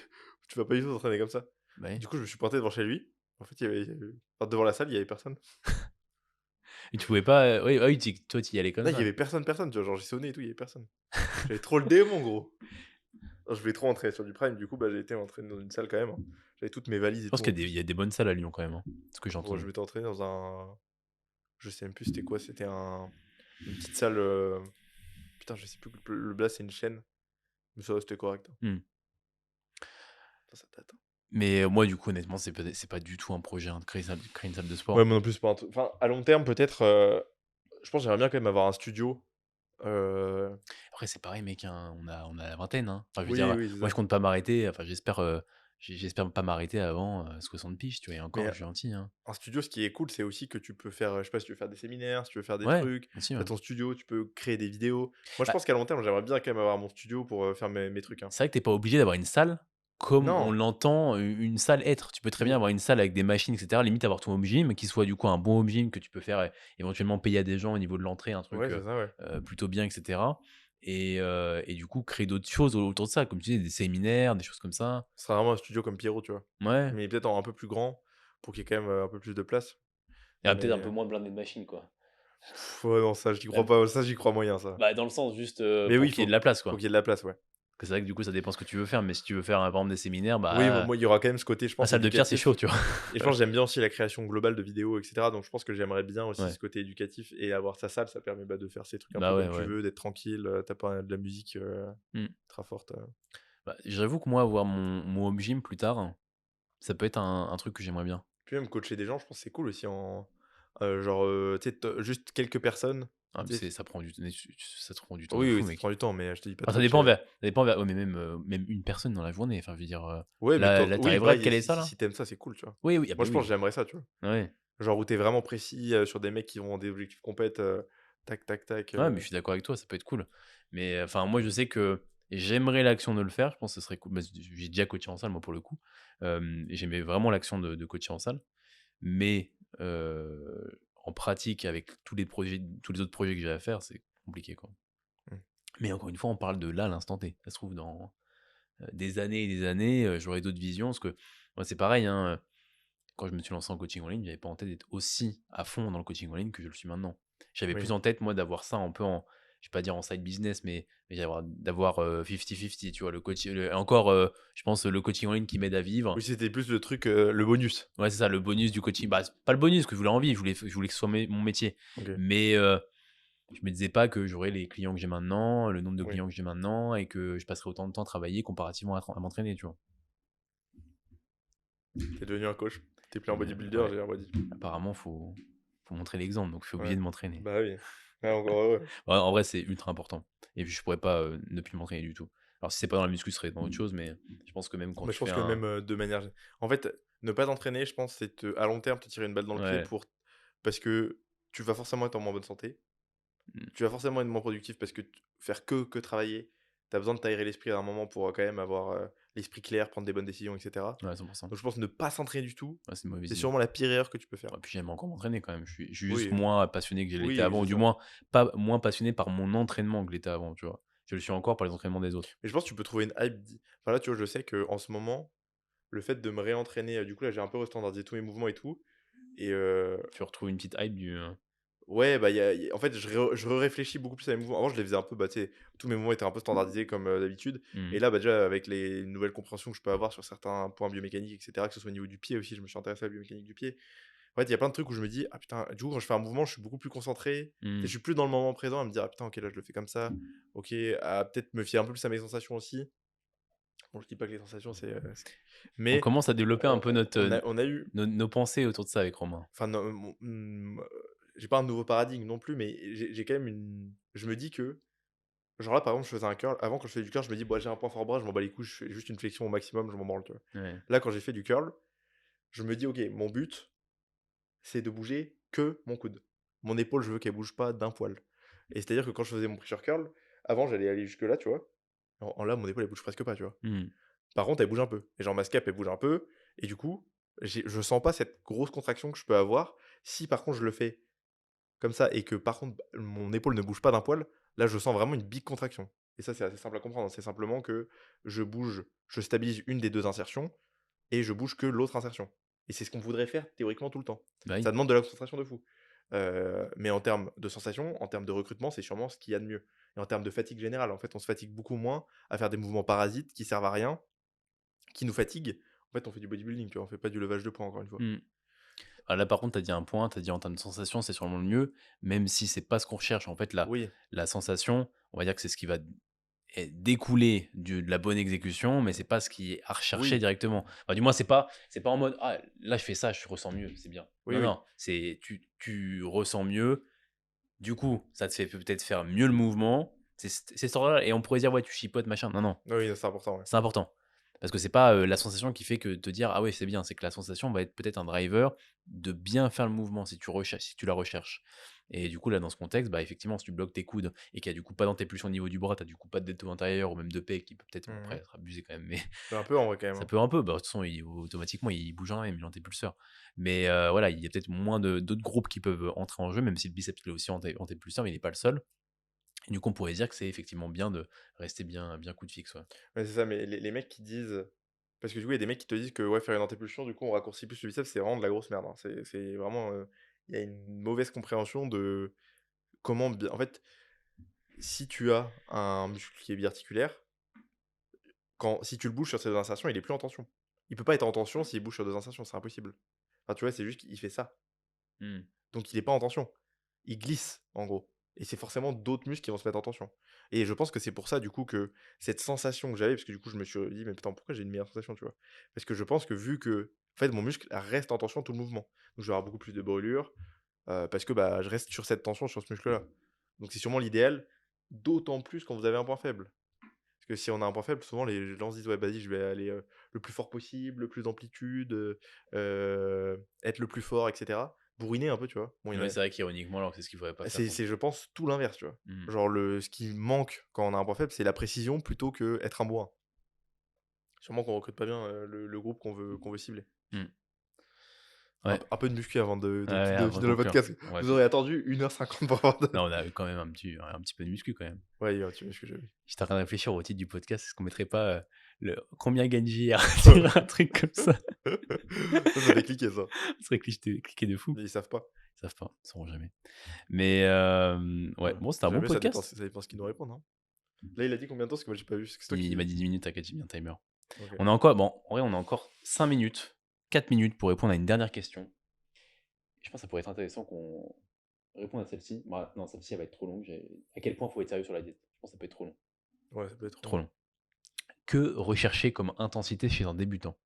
tu vas pas du tout t'entraîner comme ça. Bah ouais. Du coup, je me suis pointé devant chez lui. En fait, enfin, devant la salle, il y avait personne. Et tu pouvais pas, oui, ah oui, toi, tu y allais comme Là, il y ça. avait personne, personne, tu vois? Genre, j'ai sonné et tout, il y avait personne. J'avais trop le démon, gros. Alors, je voulais trop entrer sur du Prime, du coup, bah, j'ai été entraîné dans une salle quand même, hein. J'avais toutes mes valises Je et pense tout en qu'il y plus. a des bonnes salles à Lyon quand même, hein, ce que j'ai Bon, je entendu. m'étais entraîné dans un je sais même plus c'était quoi, c'était un une petite salle. Putain, je sais plus, le Blast, c'est une chaîne. Mais ça, c'était correct, hein. Mmh. Ça date, hein. Mais moi, du coup, honnêtement, c'est pas du tout un projet, hein, de créer une salle de Ouais, sport. moi non plus, c'est pas un truc. Enfin, à long terme, peut-être. Je pense que j'aimerais bien quand même avoir un studio. euh, Après, c'est pareil, mec, hein, on a la vingtaine, hein. Enfin, je veux Oui, dire, oui, c'est moi, ça. je compte pas m'arrêter. Enfin, j'espère pas m'arrêter avant 60 piges, tu vois. Et encore, Mais je suis gentil, hein. un studio, ce qui est cool, c'est aussi que tu peux faire, je sais pas si tu veux faire des séminaires, si tu veux faire des Ouais, trucs, aussi, tu as ouais. ton studio, tu peux créer des vidéos. Moi, je Bah, pense qu'à long terme, j'aimerais bien quand même avoir mon studio pour faire mes trucs, hein. c'est vrai que t'es pas obligé d'avoir une salle comme on Non, l'entend une salle être. Tu peux très bien oui, avoir une salle avec des machines, etc. Limite avoir ton home gym, qui soit du coup un bon home gym que tu peux faire éventuellement payer à des gens au niveau de l'entrée, un truc ouais, c'est ça, ouais. plutôt bien, etc. Et du coup, créer d'autres choses autour de ça, comme tu dis, des séminaires, des choses comme ça. Ce sera vraiment un studio comme Pierrot, tu vois. Ouais. Mais peut-être en un peu plus grand pour qu'il y ait quand même un peu plus de place. Et peut-être un Mais peu moins blindé de machines, quoi. ouais, non, ça, j'y La- crois pas. Ça, j'y crois moyen, ça. Bah, dans le sens juste Mais oui, pour qu'il y ait de la place, faut qu'il quoi. y ait de la place, ouais. Parce que c'est vrai que du coup, ça dépend ce que tu veux faire. Mais si tu veux faire, par exemple, des séminaires, Oui, bah, moi, il y aura quand même ce côté, je la pense, salle de pierre, c'est chaud, éducatif. tu vois. Et je pense que j'aime bien aussi la création globale de vidéos, etc. Donc je pense que j'aimerais bien aussi Ouais. ce côté éducatif et avoir sa salle, ça permet de faire ces trucs un peu Bah ouais, comme tu ouais. veux, d'être tranquille, t'as pas de la musique Hmm. très forte. Bah, j'avoue que moi, avoir mon home gym plus tard, ça peut être un truc que j'aimerais bien. Puis même coacher des gens, je pense que c'est cool aussi en genre, tu sais, juste quelques personnes, Ah, mais tu sais. ça prend ça te prend du temps de Oui, oui, fou, ça te mec. prend du temps, mais je te dis pas de Enfin, ça dépend coacher. vers, ça dépend vers, ouais, mais même une personne dans la journée. Enfin, je veux dire, Ouais, mais là, oui, t'arriverais à vrai, te caler si ça, si là? si tu ça, c'est cool, tu vois? Oui, oui, ah Moi, bah je pense que oui. j'aimerais ça, tu vois? Ouais. Genre où t'es vraiment précis, sur des mecs qui ont des objectifs compètes, tac, tac, tac, Ouais, mais je suis d'accord avec toi, ça peut être cool. Mais enfin, moi, je sais que j'aimerais l'action de le faire. Je pense que ce serait cool. Bah, j'ai déjà coaché en salle, moi, pour le coup. Et j'aimais vraiment l'action de coacher en salle. Mais en pratique, avec tous les autres projets que j'ai à faire, c'est compliqué, quoi. Mmh. Mais encore une fois, on parle de là, à l'instant T. Ça se trouve, dans des années et des années, j'aurai d'autres visions. Parce que moi, c'est pareil, hein, quand je me suis lancé en coaching en ligne, j'avais pas en tête d'être aussi à fond dans le coaching en ligne que je le suis maintenant. J'avais plus Oui. en tête, moi, d'avoir ça un peu je vais pas dire en side business, mais d'avoir 50-50, tu vois, encore, je pense, le coaching en ligne qui m'aide à vivre. Oui, c'était plus le truc, le bonus. Ouais, c'est ça, le bonus du coaching. Bah, c'est pas le bonus que je voulais en vivre, je voulais que ce soit mon métier. OK, Mais je me disais pas que j'aurais les clients que j'ai maintenant, le nombre de oui. clients que j'ai maintenant, et que je passerais autant de temps à travailler comparativement à m'entraîner, tu vois. Tu devenu un coach. T'es plus un bodybuilder, Ouais, j'ai un body. apparemment, faut montrer l'exemple, donc je suis obligé Ouais. de m'entraîner. Bah oui. Ouais, encore heureux. Ouais, en vrai, c'est ultra important. Et puis, je pourrais pas ne plus m'entraîner du tout. Alors, si c'est pas dans la muscu, ce serait dans autre chose, mais je pense que même quand Mais je tu fais pense que un. même, de manière gé en fait, ne pas t'entraîner, je pense, c'est à long terme te tirer une balle dans le pied Ouais. parce que tu vas forcément être en moins bonne santé. Mm. Tu vas forcément être moins productif parce que faire que travailler, tu as besoin de t'aérer l'esprit à un moment pour, quand même avoir, l'esprit clair, prendre des bonnes décisions et cetera. Ouais, 100%. Donc je pense ne pas s'entraîner du tout, Ouais, c'est une mauvaise c'est idée. sûrement la pire erreur que tu peux faire. Et puis, j'aime encore m'entraîner quand même. Je suis juste Oui, moins passionné que je l'étais oui, avant, c'est ou du ça. moins, pas moins passionné par mon entraînement que je l'étais avant, tu vois. Je le suis encore par les entraînements des autres. Mais je pense que tu peux trouver une hype enfin là, tu vois, je sais qu'en ce moment, le fait de me réentraîner, du coup là, j'ai un peu restandardisé tous mes mouvements et tout et Tu retrouves une petite hype du. ouais, bah, en fait, je réfléchis beaucoup plus à mes mouvements. Avant, je les faisais un peu, bah, tu sais, tous mes mouvements étaient un peu standardisés comme, d'habitude. Et Mhm. là, bah, déjà, avec les nouvelles compréhensions que je peux avoir sur certains points biomécaniques, et cetera, que ce soit au niveau du pied aussi, je me suis intéressé à la biomécanique du pied. En fait, il y a plein de trucs où je me dis: «Ah putain», du coup, quand je fais un mouvement, je suis beaucoup plus concentré. Tu sais, je Mhm. suis plus dans le moment présent à me dire: «Ah putain, OK, là, je le fais comme ça. OK», à peut-être me fier un peu plus à mes sensations aussi. Bon, je dis pas que les sensations, On mais commence à développer un peu on a eu nos pensées autour de ça avec Romain. enfin, non, j'ai pas un nouveau paradigme non plus, mais j'ai quand même une je me dis que genre là, par exemple, je faisais un curl. Avant, quand je faisais du curl, je me dis: «Bah, j'ai un point fort bras, je m'en bats les couilles, je fais juste une flexion au maximum, je m'en branle», tu vois? Ouais. Là, quand j'ai fait du curl, je me dis: «OK, mon but, c'est de bouger que mon coude. Mon épaule, je veux qu'elle bouge pas d'un poil». Et c'est-à-dire que quand je faisais mon pressure curl, avant, j'allais aller jusque là, tu vois? Là, mon épaule, elle bouge presque pas, tu vois? Mhm. Par contre, elle bouge un peu et genre ma scap, elle bouge un peu et du coup, je sens pas cette grosse contraction que je peux avoir. Si par contre, je le fais comme ça et que par contre, mon épaule ne bouge pas d'un poil, là, je sens vraiment une big contraction. Et ça, c'est assez simple à comprendre. C'est simplement que je stabilise une des 2 insertions et je bouge que l'autre insertion. Et c'est ce qu'on voudrait faire théoriquement tout le temps. Bah Ça oui. demande de la concentration de fou. Mais en termes de sensation, en termes de recrutement, c'est sûrement ce qu'il y a de mieux. Et en termes de fatigue générale, en fait, on se fatigue beaucoup moins à faire des mouvements parasites qui servent à rien, qui nous fatiguent. En fait, on fait du bodybuilding, tu vois, on fait pas du levage de poids, encore une fois. Mhm. Ah, là, par contre, tu as dit un point, tu as dit en termes de sensation, c'est sûrement le mieux, même si c'est pas ce qu'on recherche. En fait, Oui, la sensation, on va dire que c'est ce qui va découler de la bonne exécution, mais c'est pas ce qui est à rechercher oui, directement. Enfin, du moins, c'est pas en mode ah là je fais ça, je ressens mieux, c'est bien. oui, Non, oui. non, c'est tu ressens mieux. Du coup, ça te fait peut-être faire mieux le mouvement. C'est ce ordre-là. Et on pourrait dire ouais tu chipotes machin. Non, non, Oui, c'est important, ouais. c'est important. Parce que c'est pas la sensation qui fait que te dire ah ouais c'est bien, c'est que la sensation va être peut-être un driver de bien faire le mouvement si tu la recherches. Et du coup là dans ce contexte, bah effectivement si tu bloques tes coudes et qu'il y a du coup pas d'impulsion au niveau du bras, t'as du coup pas de détour intérieur ou même de paix qui peut peut-être bon, après Mmh. être abusé quand même, mais Un peu en vrai quand même, ça hein. peut un peu, bah de toute façon automatiquement il bouge en même, il l'antépulseur. Mais voilà, il y a peut-être moins d'autres groupes qui peuvent entrer en jeu, même si le biceps il est aussi antépulseur, mais il n'est pas le seul. Et du coup on pourrait dire que c'est effectivement bien de rester bien coude fixe. Ouais. Ouais, c'est ça, mais les mecs qui disent parce que du coup, il y a des mecs qui te disent que ouais, faire une antépulsion, du coup, on raccourcit plus le biceps, c'est vraiment de la grosse merde, hein. C'est vraiment, il y a une mauvaise compréhension de comment bien en fait, si tu as un muscle qui est biarticulaire, si tu le bouges sur ses 2 insertions, il est plus en tension. Il peut pas être en tension s'il bouge sur 2 insertions, c'est impossible. Enfin, tu vois, c'est juste qu'il fait ça. Hmm. Donc il est pas en tension. Il glisse, en gros. Et c'est forcément d'autres muscles qui vont se mettre en tension. Et je pense que c'est pour ça, du coup, que cette sensation que j'avais, parce que du coup, je me suis dit, mais putain, pourquoi j'ai une meilleure sensation, tu vois? Parce que je pense que vu que, en fait, mon muscle reste en tension tout le mouvement. Donc je vais avoir beaucoup plus de brûlures, parce que bah, je reste sur cette tension sur ce muscle-là. Donc c'est sûrement l'idéal, d'autant plus quand vous avez un point faible. Parce que si on a un point faible, souvent les gens se disent: «Ouais, vas-y, je vais aller, le plus fort possible, le plus d'amplitude, être le plus fort et cetera». Bourriner un peu, tu vois? Bon, il y en Ouais, a c'est vrai qu'ironiquement, alors que c'est ce qu'il faudrait pas faire c'est contre je pense, tout l'inverse, tu vois? mmh. Genre ce qui manque quand on a un point faible, c'est la précision plutôt qu'être un bourrin. Sûrement qu'on recrute pas bien, le groupe qu'on veut cibler. Mmh. Un Ouais, p un peu de muscu avant de ouais, de ouais, de avant de finir le conclure. podcast. On va Vous fi aurez attendu 1h50 pour avoir de là, on a eu quand même un petit peu de muscu quand même. ouais, il y a un petit muscu, j'avoue. J'étais en train de réfléchir au titre du podcast, est-ce qu'on mettrait pas, le «Combien gagne JR?» sur un truc comme ça. Ça fait cliquer ça. Ça serait cliqué de fou. Mais ils savent pas. Ils savent pas, ils sauront jamais. Mais ouais, Ouais. bon, c'était un bon Jamais, podcast. ça dépend ce qu'ils nous répondent, hein. Là, il a dit combien de temps? Parce que moi, j'ai pas vu. C'est toi Il m'a qui dit 10 minutes, t'inquiète, j'ai mis un timer. OK. On a encore bon, en vrai, on a encore 5 minutes, 4 minutes pour répondre à une dernière question. Je pense que ça pourrait être intéressant qu'on réponde à celle-ci. Bah, non, celle-ci, elle va être trop longue. À quel point il faut être sérieux sur la diète? Je pense que ça peut être trop long. Ouais, ça peut être trop Trop long. long. Que rechercher comme intensité chez un débutant?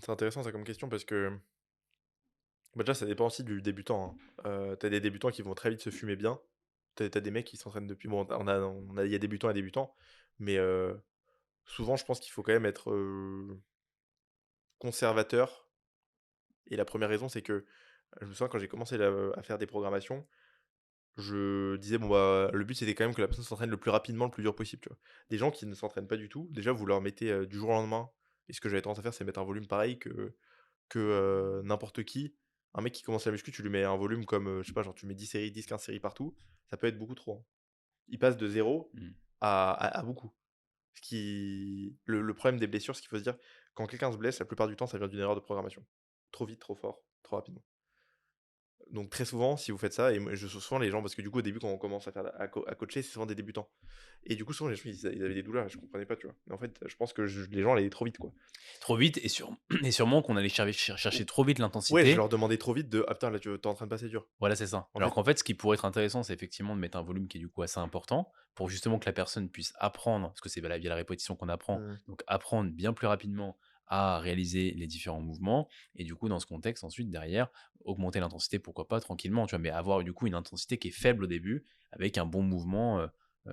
C'est intéressant ça comme question parce que, bah, déjà ça dépend aussi du débutant, hein. Tu des débutants qui vont très vite se fumer bien. Tu as des mecs qui s'entraînent depuis bon, il y a débutants et débutants, mais souvent je pense qu'il faut quand même être, conservateur et la première raison c'est que, je me souviens quand j'ai commencé à faire des programmations, je disais: «Bon, bah, le but c'était quand même que la personne s'entraîne le plus rapidement, le plus dur possible», tu vois? Des gens qui ne s'entraînent pas du tout, déjà vous leur mettez, du jour au lendemain et ce que j'avais tendance à faire c'est mettre un volume pareil que n'importe qui. Un mec qui commence la muscu, tu lui mets un volume comme, je sais pas, genre tu mets 10 séries, 10-15 séries partout, ça peut être beaucoup trop, hein. Il passe de zéro Mmh. à beaucoup. Le problème des blessures, ce qu'il faut se dire, quand quelqu'un se blesse, la plupart du temps, ça vient d'une erreur de programmation. Trop vite, trop fort, trop rapidement. Donc très souvent, si vous faites ça et moi je souvent les gens parce que du coup au début quand on commence à faire à coacher, c'est souvent des débutants et du coup souvent les gens ils avaient des douleurs et je comprenais pas, tu vois? Mais en fait, je pense que les gens allaient trop vite, quoi. Trop vite et et sûrement qu'on allait chercher trop vite Ouais, je l'intensité. leur demandais trop vite de: «Ah putain là tu es en train de passer dur». Voilà, c'est ça. En Alors fait qu'en fait, ce qui pourrait être intéressant, c'est effectivement de mettre un volume qui est du coup assez important pour justement que la personne puisse apprendre, parce que c'est via la répétition qu'on apprend, mmh. donc apprendre bien plus rapidement à réaliser les différents mouvements. Et du coup, dans ce contexte, ensuite, derrière, augmenter l'intensité, pourquoi pas, tranquillement, tu vois, mais avoir du coup une intensité qui est faible au début, avec un bon mouvement, Mmh.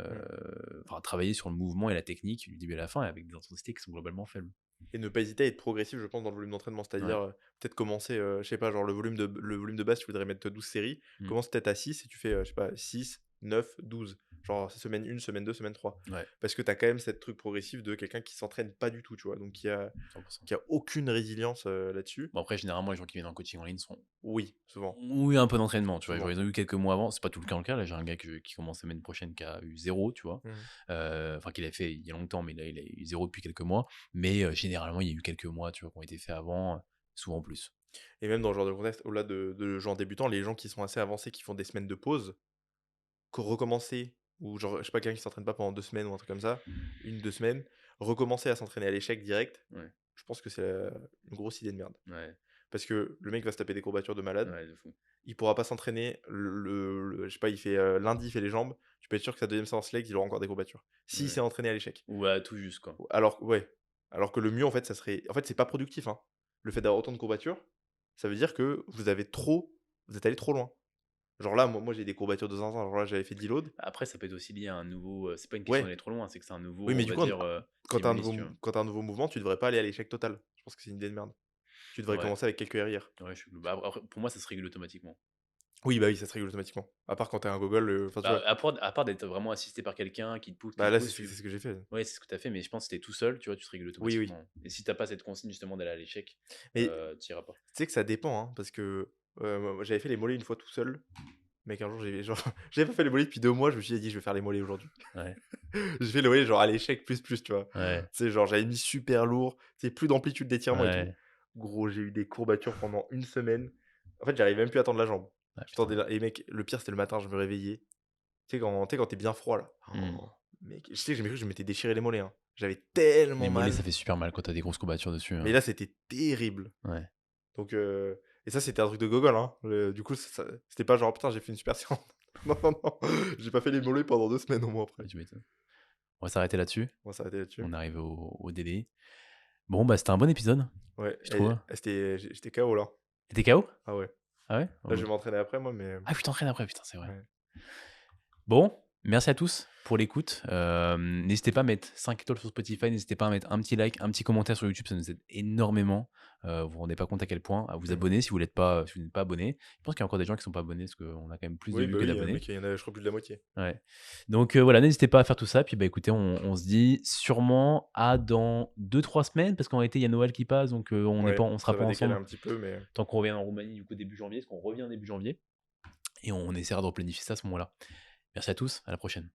enfin, travailler sur le mouvement et la technique du début à la fin, avec des intensités qui sont globalement faibles. Et ne pas hésiter à être progressif, je pense, dans le volume d'entraînement. Ouais. C'est-à-dire, peut-être commencer, je sais pas, genre le volume de base, tu voudrais mettre 12 séries, Mm. commence peut-être à 6 et tu fais, je sais pas, 6, 9, 12. Genre semaine 1, semaine 2, semaine 3. Ouais, Parce que tu as quand même cette truc progressif de quelqu'un qui s'entraîne pas du tout, tu vois? Donc qui a 100%. qui a aucune résilience, là-dessus. Bon, après, généralement, les gens qui viennent en coaching en ligne sont Oui, souvent, oui, un peu d'entraînement, tu vois? Genre, souvent. ils ont eu quelques mois avant, c'est pas tout le cas. Là, j'ai un gars qui commence semaine prochaine qui a eu zéro, tu vois? Mmh. Enfin, qu'il a fait il y a longtemps, mais là, il a eu 0 depuis quelques mois. Mais généralement, il y a eu quelques mois, tu vois, qui ont été faits avant, souvent plus. Et même dans ce genre de contexte, au-delà de gens débutants, les gens qui sont assez avancés, qui font des semaines de pause, recommencer ou genre, je sais pas, quelqu'un qui s'entraîne pas pendant 2 semaines ou un truc comme ça, 1-2 semaines, recommencer à s'entraîner à l'échec direct. Ouais. je pense que c'est une grosse idée de merde. Ouais, Parce que le mec va se taper des courbatures de malade. ouais, de fou. Il pourra pas s'entraîner. Je sais pas, il fait lundi, il fait les jambes. Tu peux être sûr que sa deuxième séance legs, il aura encore des courbatures. S'il Ouais. s'est entraîné à l'échec. Ou à tout juste, quoi. Alors, ouais. Alors que le mieux, en fait, ça serait. En fait, c'est pas productif, hein. Le fait d'avoir autant de courbatures, ça veut dire que vous avez trop. Vous êtes allé trop loin. Genre là, moi j'ai des courbatures de zinzin. Genre là, j'avais fait 10 loads. Après, ça peut être aussi lié à un nouveau. C'est pas une question Ouais. d'aller trop loin, c'est que c'est un nouveau, Oui, mais on du va coup, dire, quand t'as un stimuli, nouveau, si tu veux. quand t'as un nouveau mouvement, tu devrais pas aller à l'échec total. Je pense que c'est une idée de merde. Tu devrais Ouais, commencer avec quelques RIR. ouais, bah, après, pour moi, ça se régule automatiquement. Oui, bah oui, ça se régule automatiquement. À part quand t'as un gogol, enfin tu Bah, vois. à part d'être vraiment assisté par quelqu'un qui Bah te là, pousse, c'est ce que j'ai fait. ouais, c'est ce que tu as fait, mais je pense que si tu tout seul, tu vois, tu te régules Oui, oui. automatiquement. Et si t'as pas cette consigne justement d'aller à l'échec, Mais tu iras pas. tu sais que ça dépend, hein, parce que moi, j'avais fait les mollets une fois tout seul. Mec, un jour, genre, j'avais pas fait les mollets depuis 2 mois. Je me suis dit, je vais faire les mollets aujourd'hui. Ouais, J'ai fait le mollet genre à l'échec tu vois. ouais, Tu sais, genre, j'avais mis super lourd. Tu sais, plus d'amplitude d'étirement et tout. ouais. Gros, j'ai eu des courbatures pendant une semaine. En fait, j'arrivais même plus à tendre la jambe. Ah, Je tendais putain. et mec, le pire, c'était le matin, je me réveillais. Tu sais, quand t'es bien froid, là. Hmm. Oh, mec, je sais que j'ai cru que je m'étais déchiré les mollets, hein. J'avais Les tellement mollets, ça mal. fait super mal quand t'as des grosses courbatures dessus, Mais hein. là, c'était terrible. Ouais. Donc, et ça, c'était un truc de gogol, hein. Du coup, c'était pas genre, putain, j'ai fait une super séance. Non, non, non. J'ai pas fait les mollets pendant 2 semaines au moins après. Ouais, tu m'étonnes. On va s'arrêter là-dessus. On va s'arrêter là-dessus. On arrive au DD. Bon, bah, c'était un bon épisode, Ouais, je trouve. j'étais KO là. Et t'es KO? Ah ouais. Ah ouais? Oh, Là, je bah. vais m'entraîner après, moi, mais. Ah, tu t'entraînes après, putain, c'est vrai. Ouais. Bon, merci à tous pour l'écoute. N'hésitez pas à mettre 5 étoiles sur Spotify, n'hésitez pas à mettre un petit like, un petit commentaire sur YouTube, ça nous aide énormément. Vous vous rendez pas compte à quel point. À vous Mm. abonner si vous n'êtes pas, si vous n'êtes pas abonné. Je pense qu'il y a encore des gens qui sont pas abonnés parce qu'on a quand même plus de Oui, vues bah que oui, d'abonnés. mec, il y en a, je crois, plus de la moitié. Ouais. Donc voilà, n'hésitez pas à faire tout ça. Puis bah écoutez, on se dit sûrement à dans 2-3 semaines parce qu'en réalité il y a Noël qui passe, donc Ouais, on ça sera pas va décaler ensemble un petit peu, mais. tant qu'on revient en Roumanie du coup début janvier, parce qu'on revient début janvier et on essaiera de replanifier ça à ce moment-là. Merci à tous, à la prochaine.